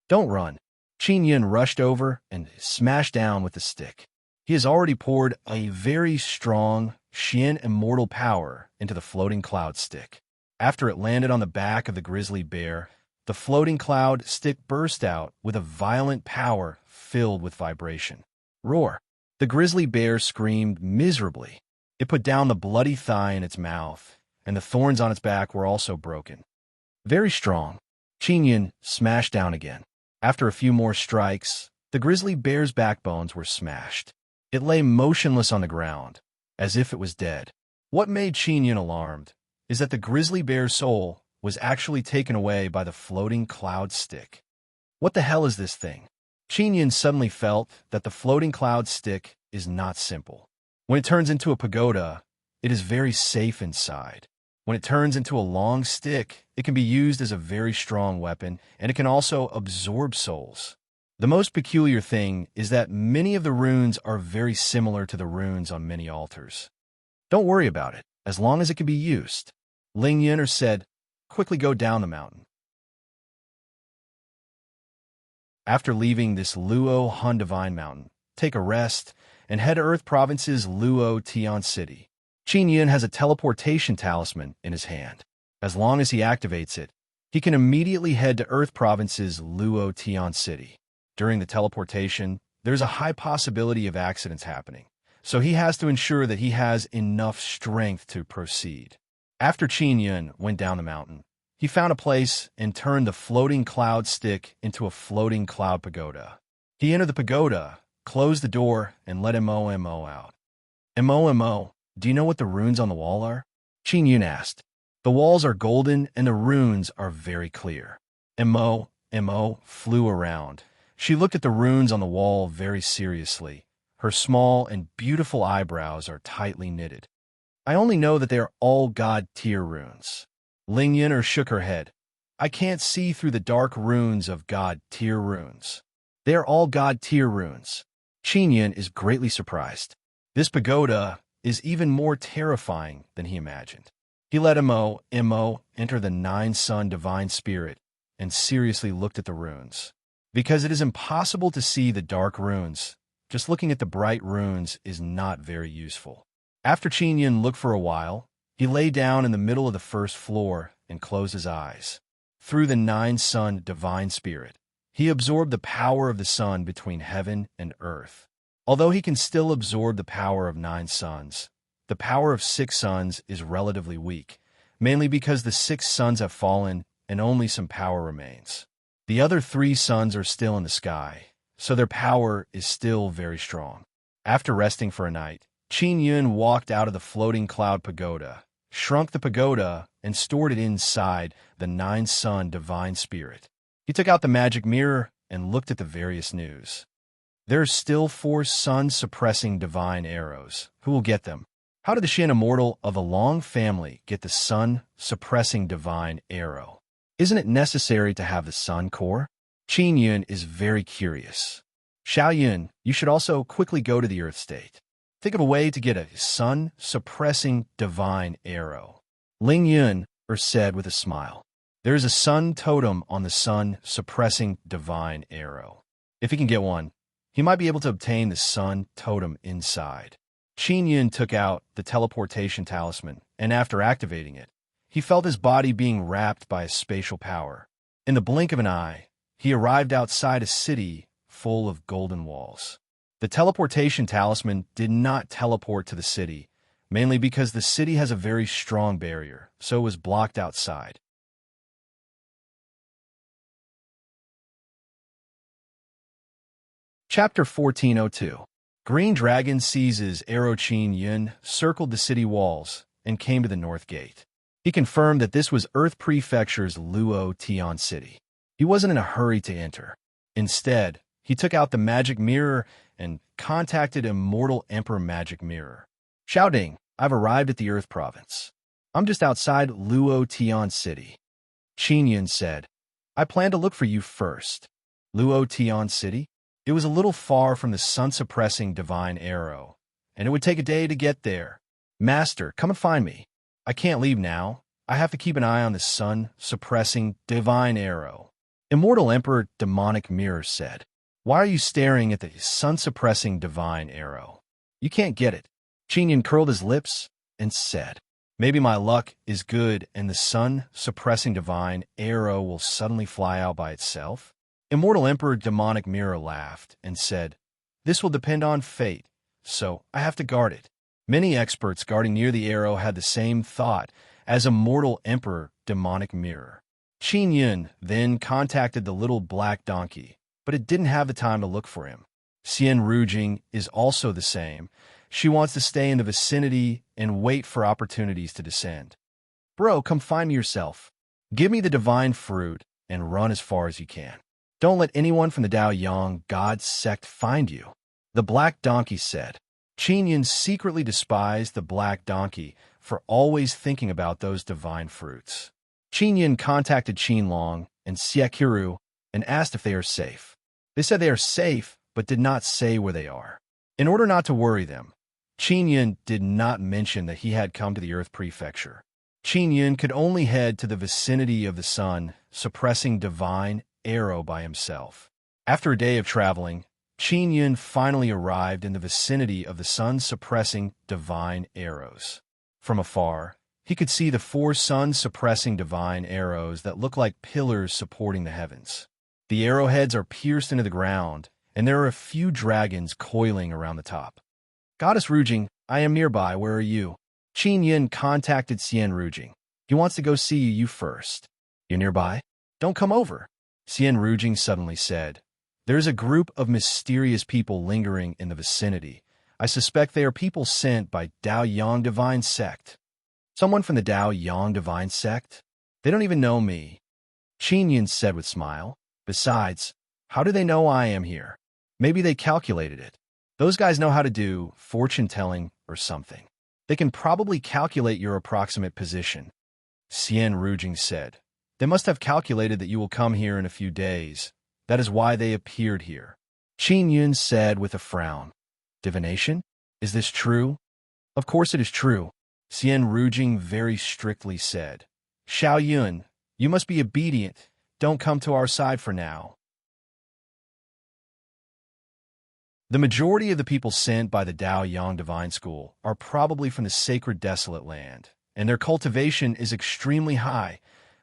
A: "Don't run." Qin Yun rushed over and smashed down with the stick. He has already poured a very strong Xian immortal power into the floating cloud stick. After it landed on the back of the grizzly bear, the floating cloud stick burst out with a violent power filled with vibration. Roar! The grizzly bear screamed miserably. It put down the bloody thigh in its mouth, and the thorns on its back were also broken. Very strong. Qin Yun smashed down again. After a few more strikes, the grizzly bear's backbones were smashed. It lay motionless on the ground, as if it was dead. What made Qin Yun alarmed is that the grizzly bear's soul was actually taken away by the floating cloud stick. What the hell is this thing? Qin Yun suddenly felt that the floating cloud stick is not simple. When it turns into a pagoda, it is very safe inside. When it turns into a long stick, it can be used as a very strong weapon, and it can also absorb souls. The most peculiar thing is that many of the runes are very similar to the runes on many altars. Don't worry about it, as long as it can be used. Ling Yun'er said, quickly go down the mountain. After leaving this Luo Han Divine Mountain, take a rest and head to Earth Province's Luo Tian City. Qin Yun has a teleportation talisman in his hand. As long as he activates it, he can immediately head to Earth Province's Luo Tian City. During the teleportation, there's a high possibility of accidents happening, so he has to ensure that he has enough strength to proceed. After Qin Yun went down the mountain, he found a place and turned the floating cloud stick into a floating cloud pagoda. He entered the pagoda, closed the door, and let Mo out. Mo, do you know what the runes on the wall are? Qin Yun asked. The walls are golden and the runes are very clear. Mo flew around. She looked at the runes on the wall very seriously. Her small and beautiful eyebrows are tightly knitted. I only know that they are all God-tier runes. Ling Yun'er shook her head. I can't see through the dark runes of God-tier runes. They are all God-tier runes. Qin Yun is greatly surprised. This pagoda is even more terrifying than he imagined. He let Mo enter the nine-sun divine spirit and seriously looked at the runes. Because it is impossible to see the dark runes, just looking at the bright runes is not very useful. After Qin Yun looked for a while, he lay down in the middle of the first floor and closed his eyes. Through the nine-sun divine spirit, he absorbed the power of the sun between heaven and earth. Although he can still absorb the power of 9 suns, the power of 6 suns is relatively weak, mainly because the 6 suns have fallen and only some power remains. The other 3 suns are still in the sky, so their power is still very strong. After resting for a night, Qin Yun walked out of the floating cloud pagoda, shrunk the pagoda, and stored it inside the 9-sun divine spirit. He took out the magic mirror and looked at the various news. There are still 4 sun-suppressing divine arrows. Who will get them? How did the Shin immortal of a long family get the sun-suppressing divine arrow? Isn't it necessary to have the sun core? Qin Yun is very curious. Xiao Yun, you should also quickly go to the Earth state. Think of a way to get a sun-suppressing divine arrow. Ling Yun'er said with a smile. There is a sun totem on the sun-suppressing divine arrow. If he can get one, he might be able to obtain the sun totem inside. Qin Yun took out the teleportation talisman, and after activating it, he felt his body being wrapped by a spatial power. In the blink of an eye, he arrived outside a city full of golden walls. The teleportation talisman did not teleport to the city, mainly because the city has a very strong barrier, so it was blocked outside. Chapter 1402. Green Dragon seizes arrow. Qin Yun circled the city walls and came to the north gate. He confirmed that this was Earth Prefecture's Luo Tian City. He wasn't in a hurry to enter. Instead, he took out the magic mirror and contacted Immortal Emperor Magic Mirror. Shouting, I've arrived at the Earth Province. I'm just outside Luo Tian City. Qin Yun said, I plan to look for you first. Luo Tian City? It was a little far from the sun-suppressing divine arrow, and it would take a day to get there. Master, come and find me. I can't leave now. I have to keep an eye on the sun-suppressing divine arrow. Immortal Emperor Demonic Mirror said, Why are you staring at the sun-suppressing divine arrow? You can't get it. Qin Yun curled his lips and said, Maybe my luck is good and the sun-suppressing divine arrow will suddenly fly out by itself? Immortal Emperor Demonic Mirror laughed and said, This will depend on fate, so I have to guard it. Many experts guarding near the arrow had the same thought as Immortal Emperor Demonic Mirror. Qin Yun then contacted the little black donkey, but it didn't have the time to look for him. Xian Rujing is also the same. She wants to stay in the vicinity and wait for opportunities to descend. Bro, come find me yourself. Give me the divine fruit and run as far as you can. Don't let anyone from the Dao Yang God sect find you. The black donkey said. Qin Yin secretly despised the black donkey for always thinking about those divine fruits. Qin Yin contacted Qin Long and Xie and asked if they are safe. They said they are safe, but did not say where they are. In order not to worry them, Qin Yin did not mention that he had come to the Earth Prefecture. Qin Yin could only head to the vicinity of the sun, suppressing divine arrow by himself. After a day of traveling, Qin Yin finally arrived in the vicinity of the sun-suppressing divine arrows. From afar, he could see the 4 sun-suppressing divine arrows that look like pillars supporting the heavens. The arrowheads are pierced into the ground, and there are a few dragons coiling around the top. Goddess Rujing, I am nearby. Where are you? Qin Yin contacted Xian Rujing. He wants to go see you first. You nearby? Don't come over. Xian Rujing suddenly said. There's a group of mysterious people lingering in the vicinity. I suspect they are people sent by Dao Yang Divine Sect. Someone from the Dao Yang Divine Sect? They don't even know me. Qin Yin said with a smile. Besides, how do they know I am here? Maybe they calculated it. Those guys know how to do fortune-telling or something. They can probably calculate your approximate position. Xian Rujing said. They must have calculated that you will come here in a few days. That is why they appeared here. Qin Yin said with a frown. Divination? Is this true? Of course it is true. Xian Rujing very strictly said. Xiao Yun, you must be obedient. Don't come to our side for now. The majority of the people sent by the Dao Yang Divine School are probably from the sacred desolate land, and their cultivation is extremely high.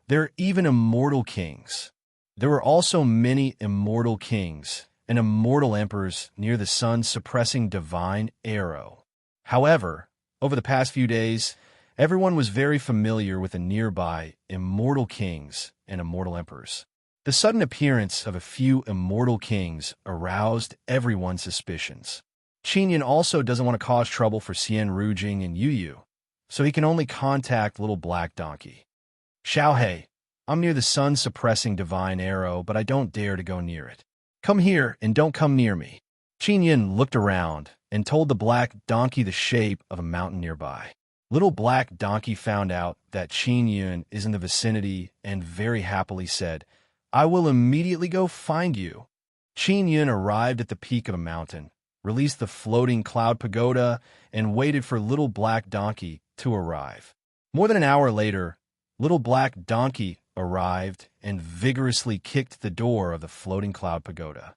A: There are even immortal kings. There were also many immortal kings and immortal emperors near the sun-suppressing divine arrow. However, over the past few days, everyone was very familiar with the nearby immortal kings and immortal emperors. The sudden appearance of a few immortal kings aroused everyone's suspicions. Qin Yin also doesn't want to cause trouble for Xian Rujing and Yu, so he can only contact Little Black Donkey. Xiao He, I'm near the sun-suppressing divine arrow, but I don't dare to go near it. Come here and don't come near me. Qin Yin looked around and told the black donkey the shape of a mountain nearby. Little Black Donkey found out that Qin Yin is in the vicinity and very happily said, I will immediately go find you. Qin Yin arrived at the peak of a mountain, released the floating cloud pagoda, and waited for Little Black Donkey to arrive. More than an hour later, Little Black Donkey arrived and vigorously kicked the door of the floating cloud pagoda.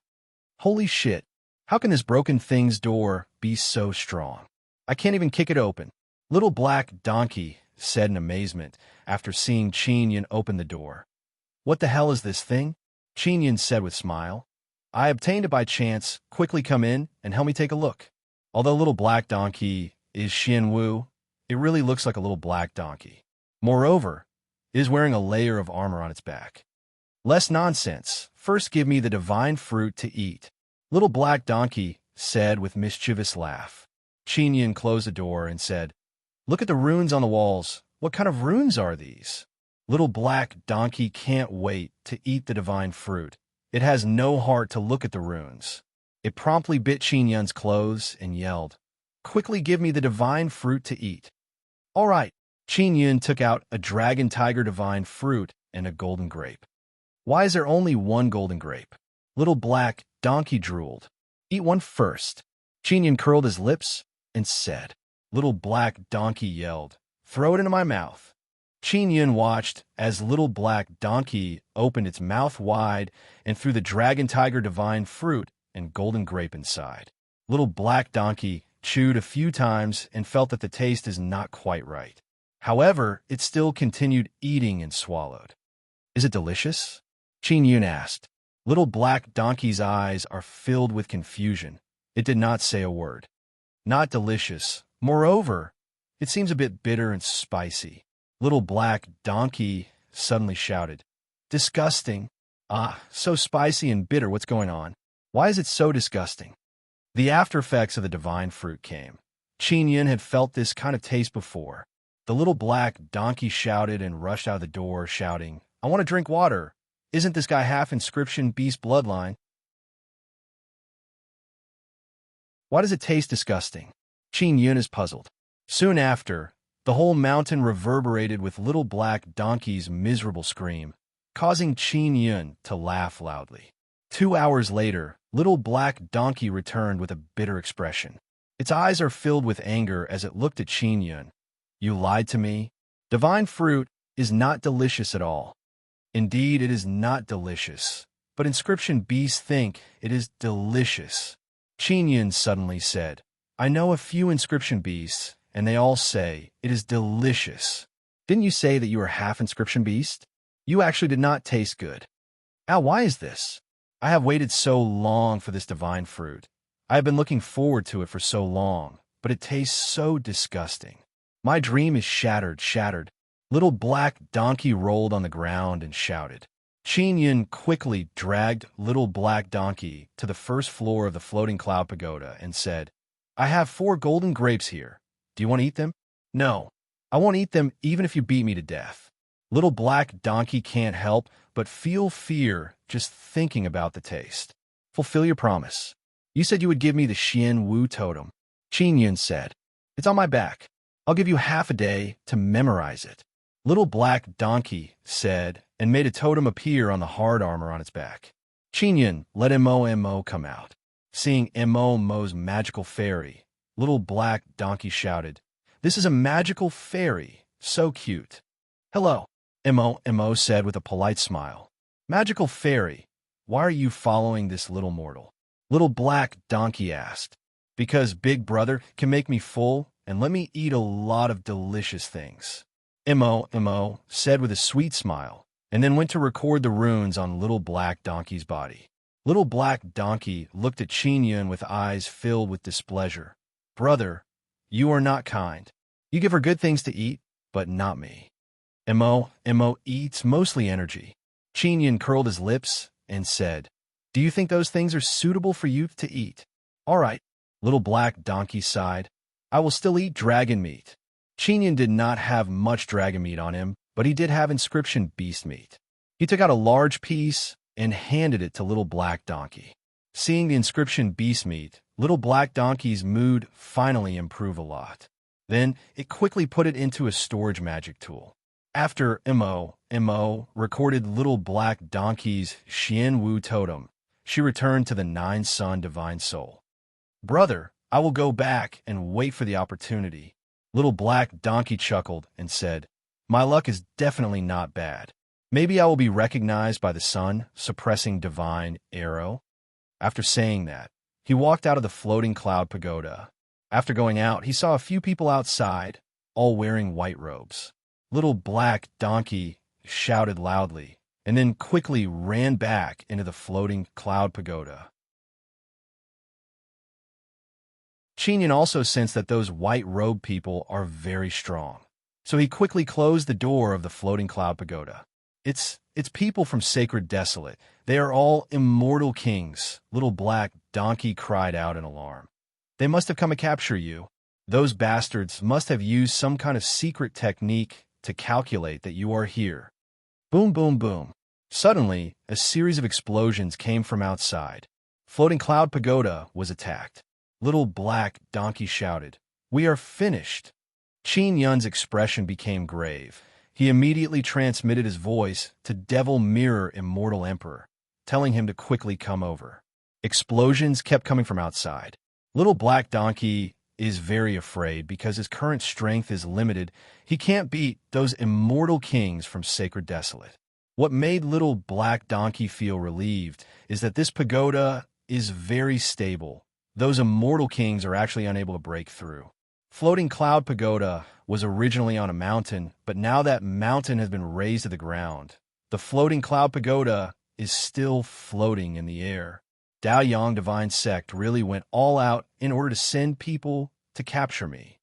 A: Holy shit, how can this broken thing's door be so strong? I can't even kick it open. Little Black Donkey said in amazement after seeing Qin Yin open the door. What the hell is this thing? Qin Yin said with a smile. I obtained it by chance. Quickly come in and help me take a look. Although Little Black Donkey is Xian Wu, it really looks like a little black donkey. Moreover, it is wearing a layer of armor on its back. Less nonsense. First give me the divine fruit to eat. Little Black Donkey said with mischievous laugh. Qin Yin closed the door and said, Look at the runes on the walls. What kind of runes are these? Little Black Donkey can't wait to eat the divine fruit. It has no heart to look at the runes. It promptly bit Qin Yin's clothes and yelled, Quickly give me the divine fruit to eat. All right. Qin Yin took out a dragon tiger divine fruit and a golden grape. Why is there only one golden grape? Little Black Donkey drooled. Eat one first. Qin Yin curled his lips and said. Little Black Donkey yelled, Throw it into my mouth. Qin Yin watched as Little Black Donkey opened its mouth wide and threw the dragon tiger divine fruit and golden grape inside. Little Black Donkey chewed a few times and felt that the taste is not quite right. However, it still continued eating and swallowed. Is it delicious? Qin Yin asked. Little Black Donkey's eyes are filled with confusion. It did not say a word. Not delicious. Moreover, it seems a bit bitter and spicy. Little Black Donkey suddenly shouted, Disgusting. Ah, so spicy and bitter. What's going on? Why is it so disgusting? The after effects of the divine fruit came. Qin Yin had felt this kind of taste before. The Little Black Donkey shouted and rushed out of the door, shouting, I want to drink water. Isn't this guy half inscription beast bloodline? Why does it taste disgusting? Qin Yun is puzzled. Soon after, the whole mountain reverberated with Little Black Donkey's miserable scream, causing Qin Yun to laugh loudly. 2 hours later, Little Black Donkey returned with a bitter expression. Its eyes are filled with anger as it looked at Qin Yun. You lied to me? Divine fruit is not delicious at all. Indeed, it is not delicious, but inscription beasts think it is delicious. Qin Yun suddenly said, I know a few inscription beasts, and they all say it is delicious. Didn't you say that you were half inscription beast? You actually did not taste good. Al, why is this? I have waited so long for this divine fruit. I have been looking forward to it for so long, but it tastes so disgusting. My dream is shattered. Little Black Donkey rolled on the ground and shouted. Qin Yun quickly dragged Little Black Donkey to the first floor of the floating cloud pagoda and said, I have 4 golden grapes here. Do you want to eat them? No, I won't eat them even if you beat me to death. Little Black Donkey can't help but feel fear just thinking about the taste. Fulfill your promise. You said you would give me the Xian Wu totem. Qin Yun said, It's on my back. I'll give you half a day to memorize it. Little Black Donkey said and made a totem appear on the hard armor on its back. Qin Yun let Mo come out. Seeing Mo's magical fairy, Little Black Donkey shouted, This is a magical fairy, so cute. Hello, Mo said with a polite smile. Magical fairy, why are you following this little mortal? Little Black Donkey asked. Because Big Brother can make me full and let me eat a lot of delicious things. Mo said with a sweet smile, and then went to record the runes on Little Black Donkey's body. Little Black Donkey looked at Qin Yun with eyes filled with displeasure. Brother, you are not kind. You give her good things to eat, but not me. Mo eats mostly energy. Qin Yun curled his lips and said, Do you think those things are suitable for you to eat? All right. Little Black Donkey sighed. I will still eat dragon meat. Qin Yun did not have much dragon meat on him, but he did have inscription beast meat. He took out a large piece and handed it to Little Black Donkey. Seeing the inscription beast meat, Little Black Donkey's mood finally improved a lot. Then it quickly put it into a storage magic tool. After Mo recorded Little Black Donkey's Xian Wu totem, she returned to the 9-Sun Divine Soul. Brother, I will go back and wait for the opportunity. Little Black Donkey chuckled and said, My luck is definitely not bad. Maybe I will be recognized by the sun, suppressing divine arrow. After saying that, he walked out of the floating cloud pagoda. After going out, he saw a few people outside, all wearing white robes. Little Black Donkey shouted loudly, and then quickly ran back into the floating cloud pagoda. Qin Yun also sensed that those white-robed people are very strong, so he quickly closed the door of the floating cloud pagoda. It's people from Sacred Desolate. They are all immortal kings, Little Black Donkey cried out in alarm. They must have come to capture you. Those bastards must have used some kind of secret technique to calculate that you are here. Boom, boom, boom. Suddenly, a series of explosions came from outside. Floating Cloud Pagoda was attacked. Little Black Donkey shouted, We are finished. Qin Yun's expression became grave. He immediately transmitted his voice to Devil Mirror Immortal Emperor, telling him to quickly come over. Explosions kept coming from outside. Little Black Donkey is very afraid because his current strength is limited. He can't beat those immortal kings from Sacred Desolate. What made Little Black Donkey feel relieved is that this pagoda is very stable. Those immortal kings are actually unable to break through. Floating Cloud Pagoda was originally on a mountain, but now that mountain has been raised to the ground. The Floating Cloud Pagoda is still floating in the air. Dao Yang Divine Sect really went all out in order to send people to capture me.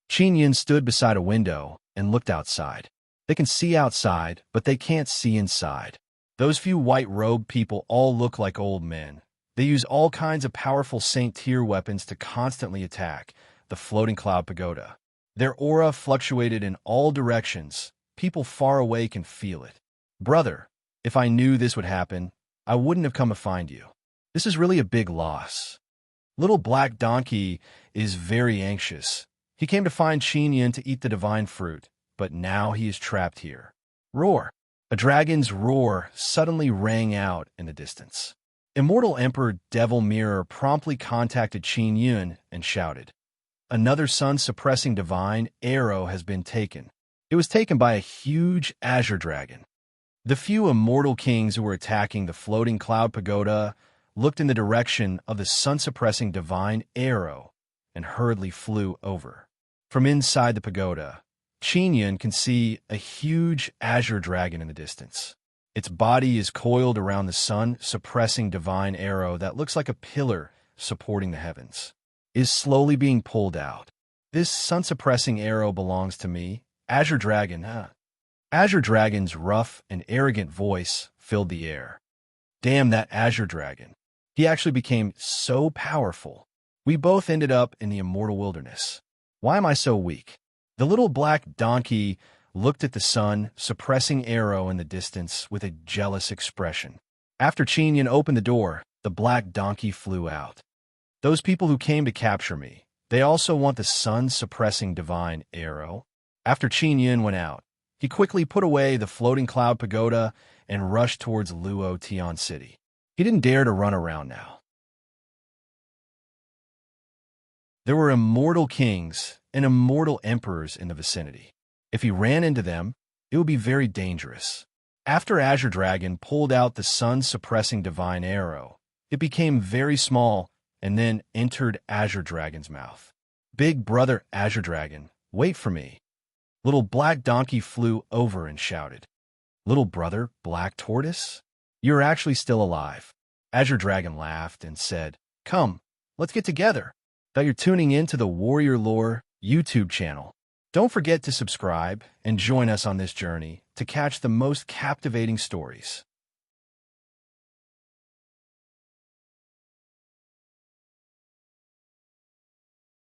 A: Qin Yun stood beside a window and looked outside. They can see outside, but they can't see inside. Those few white-robed people all look like old men. They use all kinds of powerful Saint-tier weapons to constantly attack the Floating Cloud Pagoda. Their aura fluctuated in all directions. People far away can feel it. Brother, if I knew this would happen, I wouldn't have come to find you. This is really a big loss. Little black donkey is very anxious. He came to find Qin Yin to eat the divine fruit, but now he is trapped here. Roar! A dragon's roar suddenly rang out in the distance. Immortal Emperor Devil Mirror promptly contacted Qin Yun and shouted, "Another sun-suppressing divine arrow has been taken." It was taken by a huge azure dragon. The few immortal kings who were attacking the floating cloud pagoda looked in the direction of the sun-suppressing divine arrow and hurriedly flew over. From inside the pagoda, Qin Yun can see a huge azure dragon in the distance. Its body is coiled around the sun-suppressing divine arrow that looks like a pillar supporting the heavens. It is slowly being pulled out. This sun-suppressing arrow belongs to me, Azure Dragon, huh? Azure Dragon's rough and arrogant voice filled the air. Damn that Azure Dragon. He actually became so powerful. We both ended up in the immortal wilderness. Why am I so weak? The little black donkey looked at the sun-suppressing arrow in the distance with a jealous expression. After Qin Yin opened the door, the black donkey flew out. Those people who came to capture me, they also want the sun-suppressing divine arrow. After Qin Yin went out, he quickly put away the floating cloud pagoda and rushed towards Luo Tian City. He didn't dare to run around now. There were immortal kings and immortal emperors in the vicinity. If he ran into them, it would be very dangerous. After Azure Dragon pulled out the sun-suppressing divine arrow, it became very small and then entered Azure Dragon's mouth. Big brother Azure Dragon, wait for me. Little black donkey flew over and shouted, "Little brother Black Tortoise, you're actually still alive." Azure Dragon laughed and said, "Come, let's get together." That you're tuning in to the Warrior Lore YouTube channel. Don't forget to subscribe and join us on this journey to catch the most captivating stories.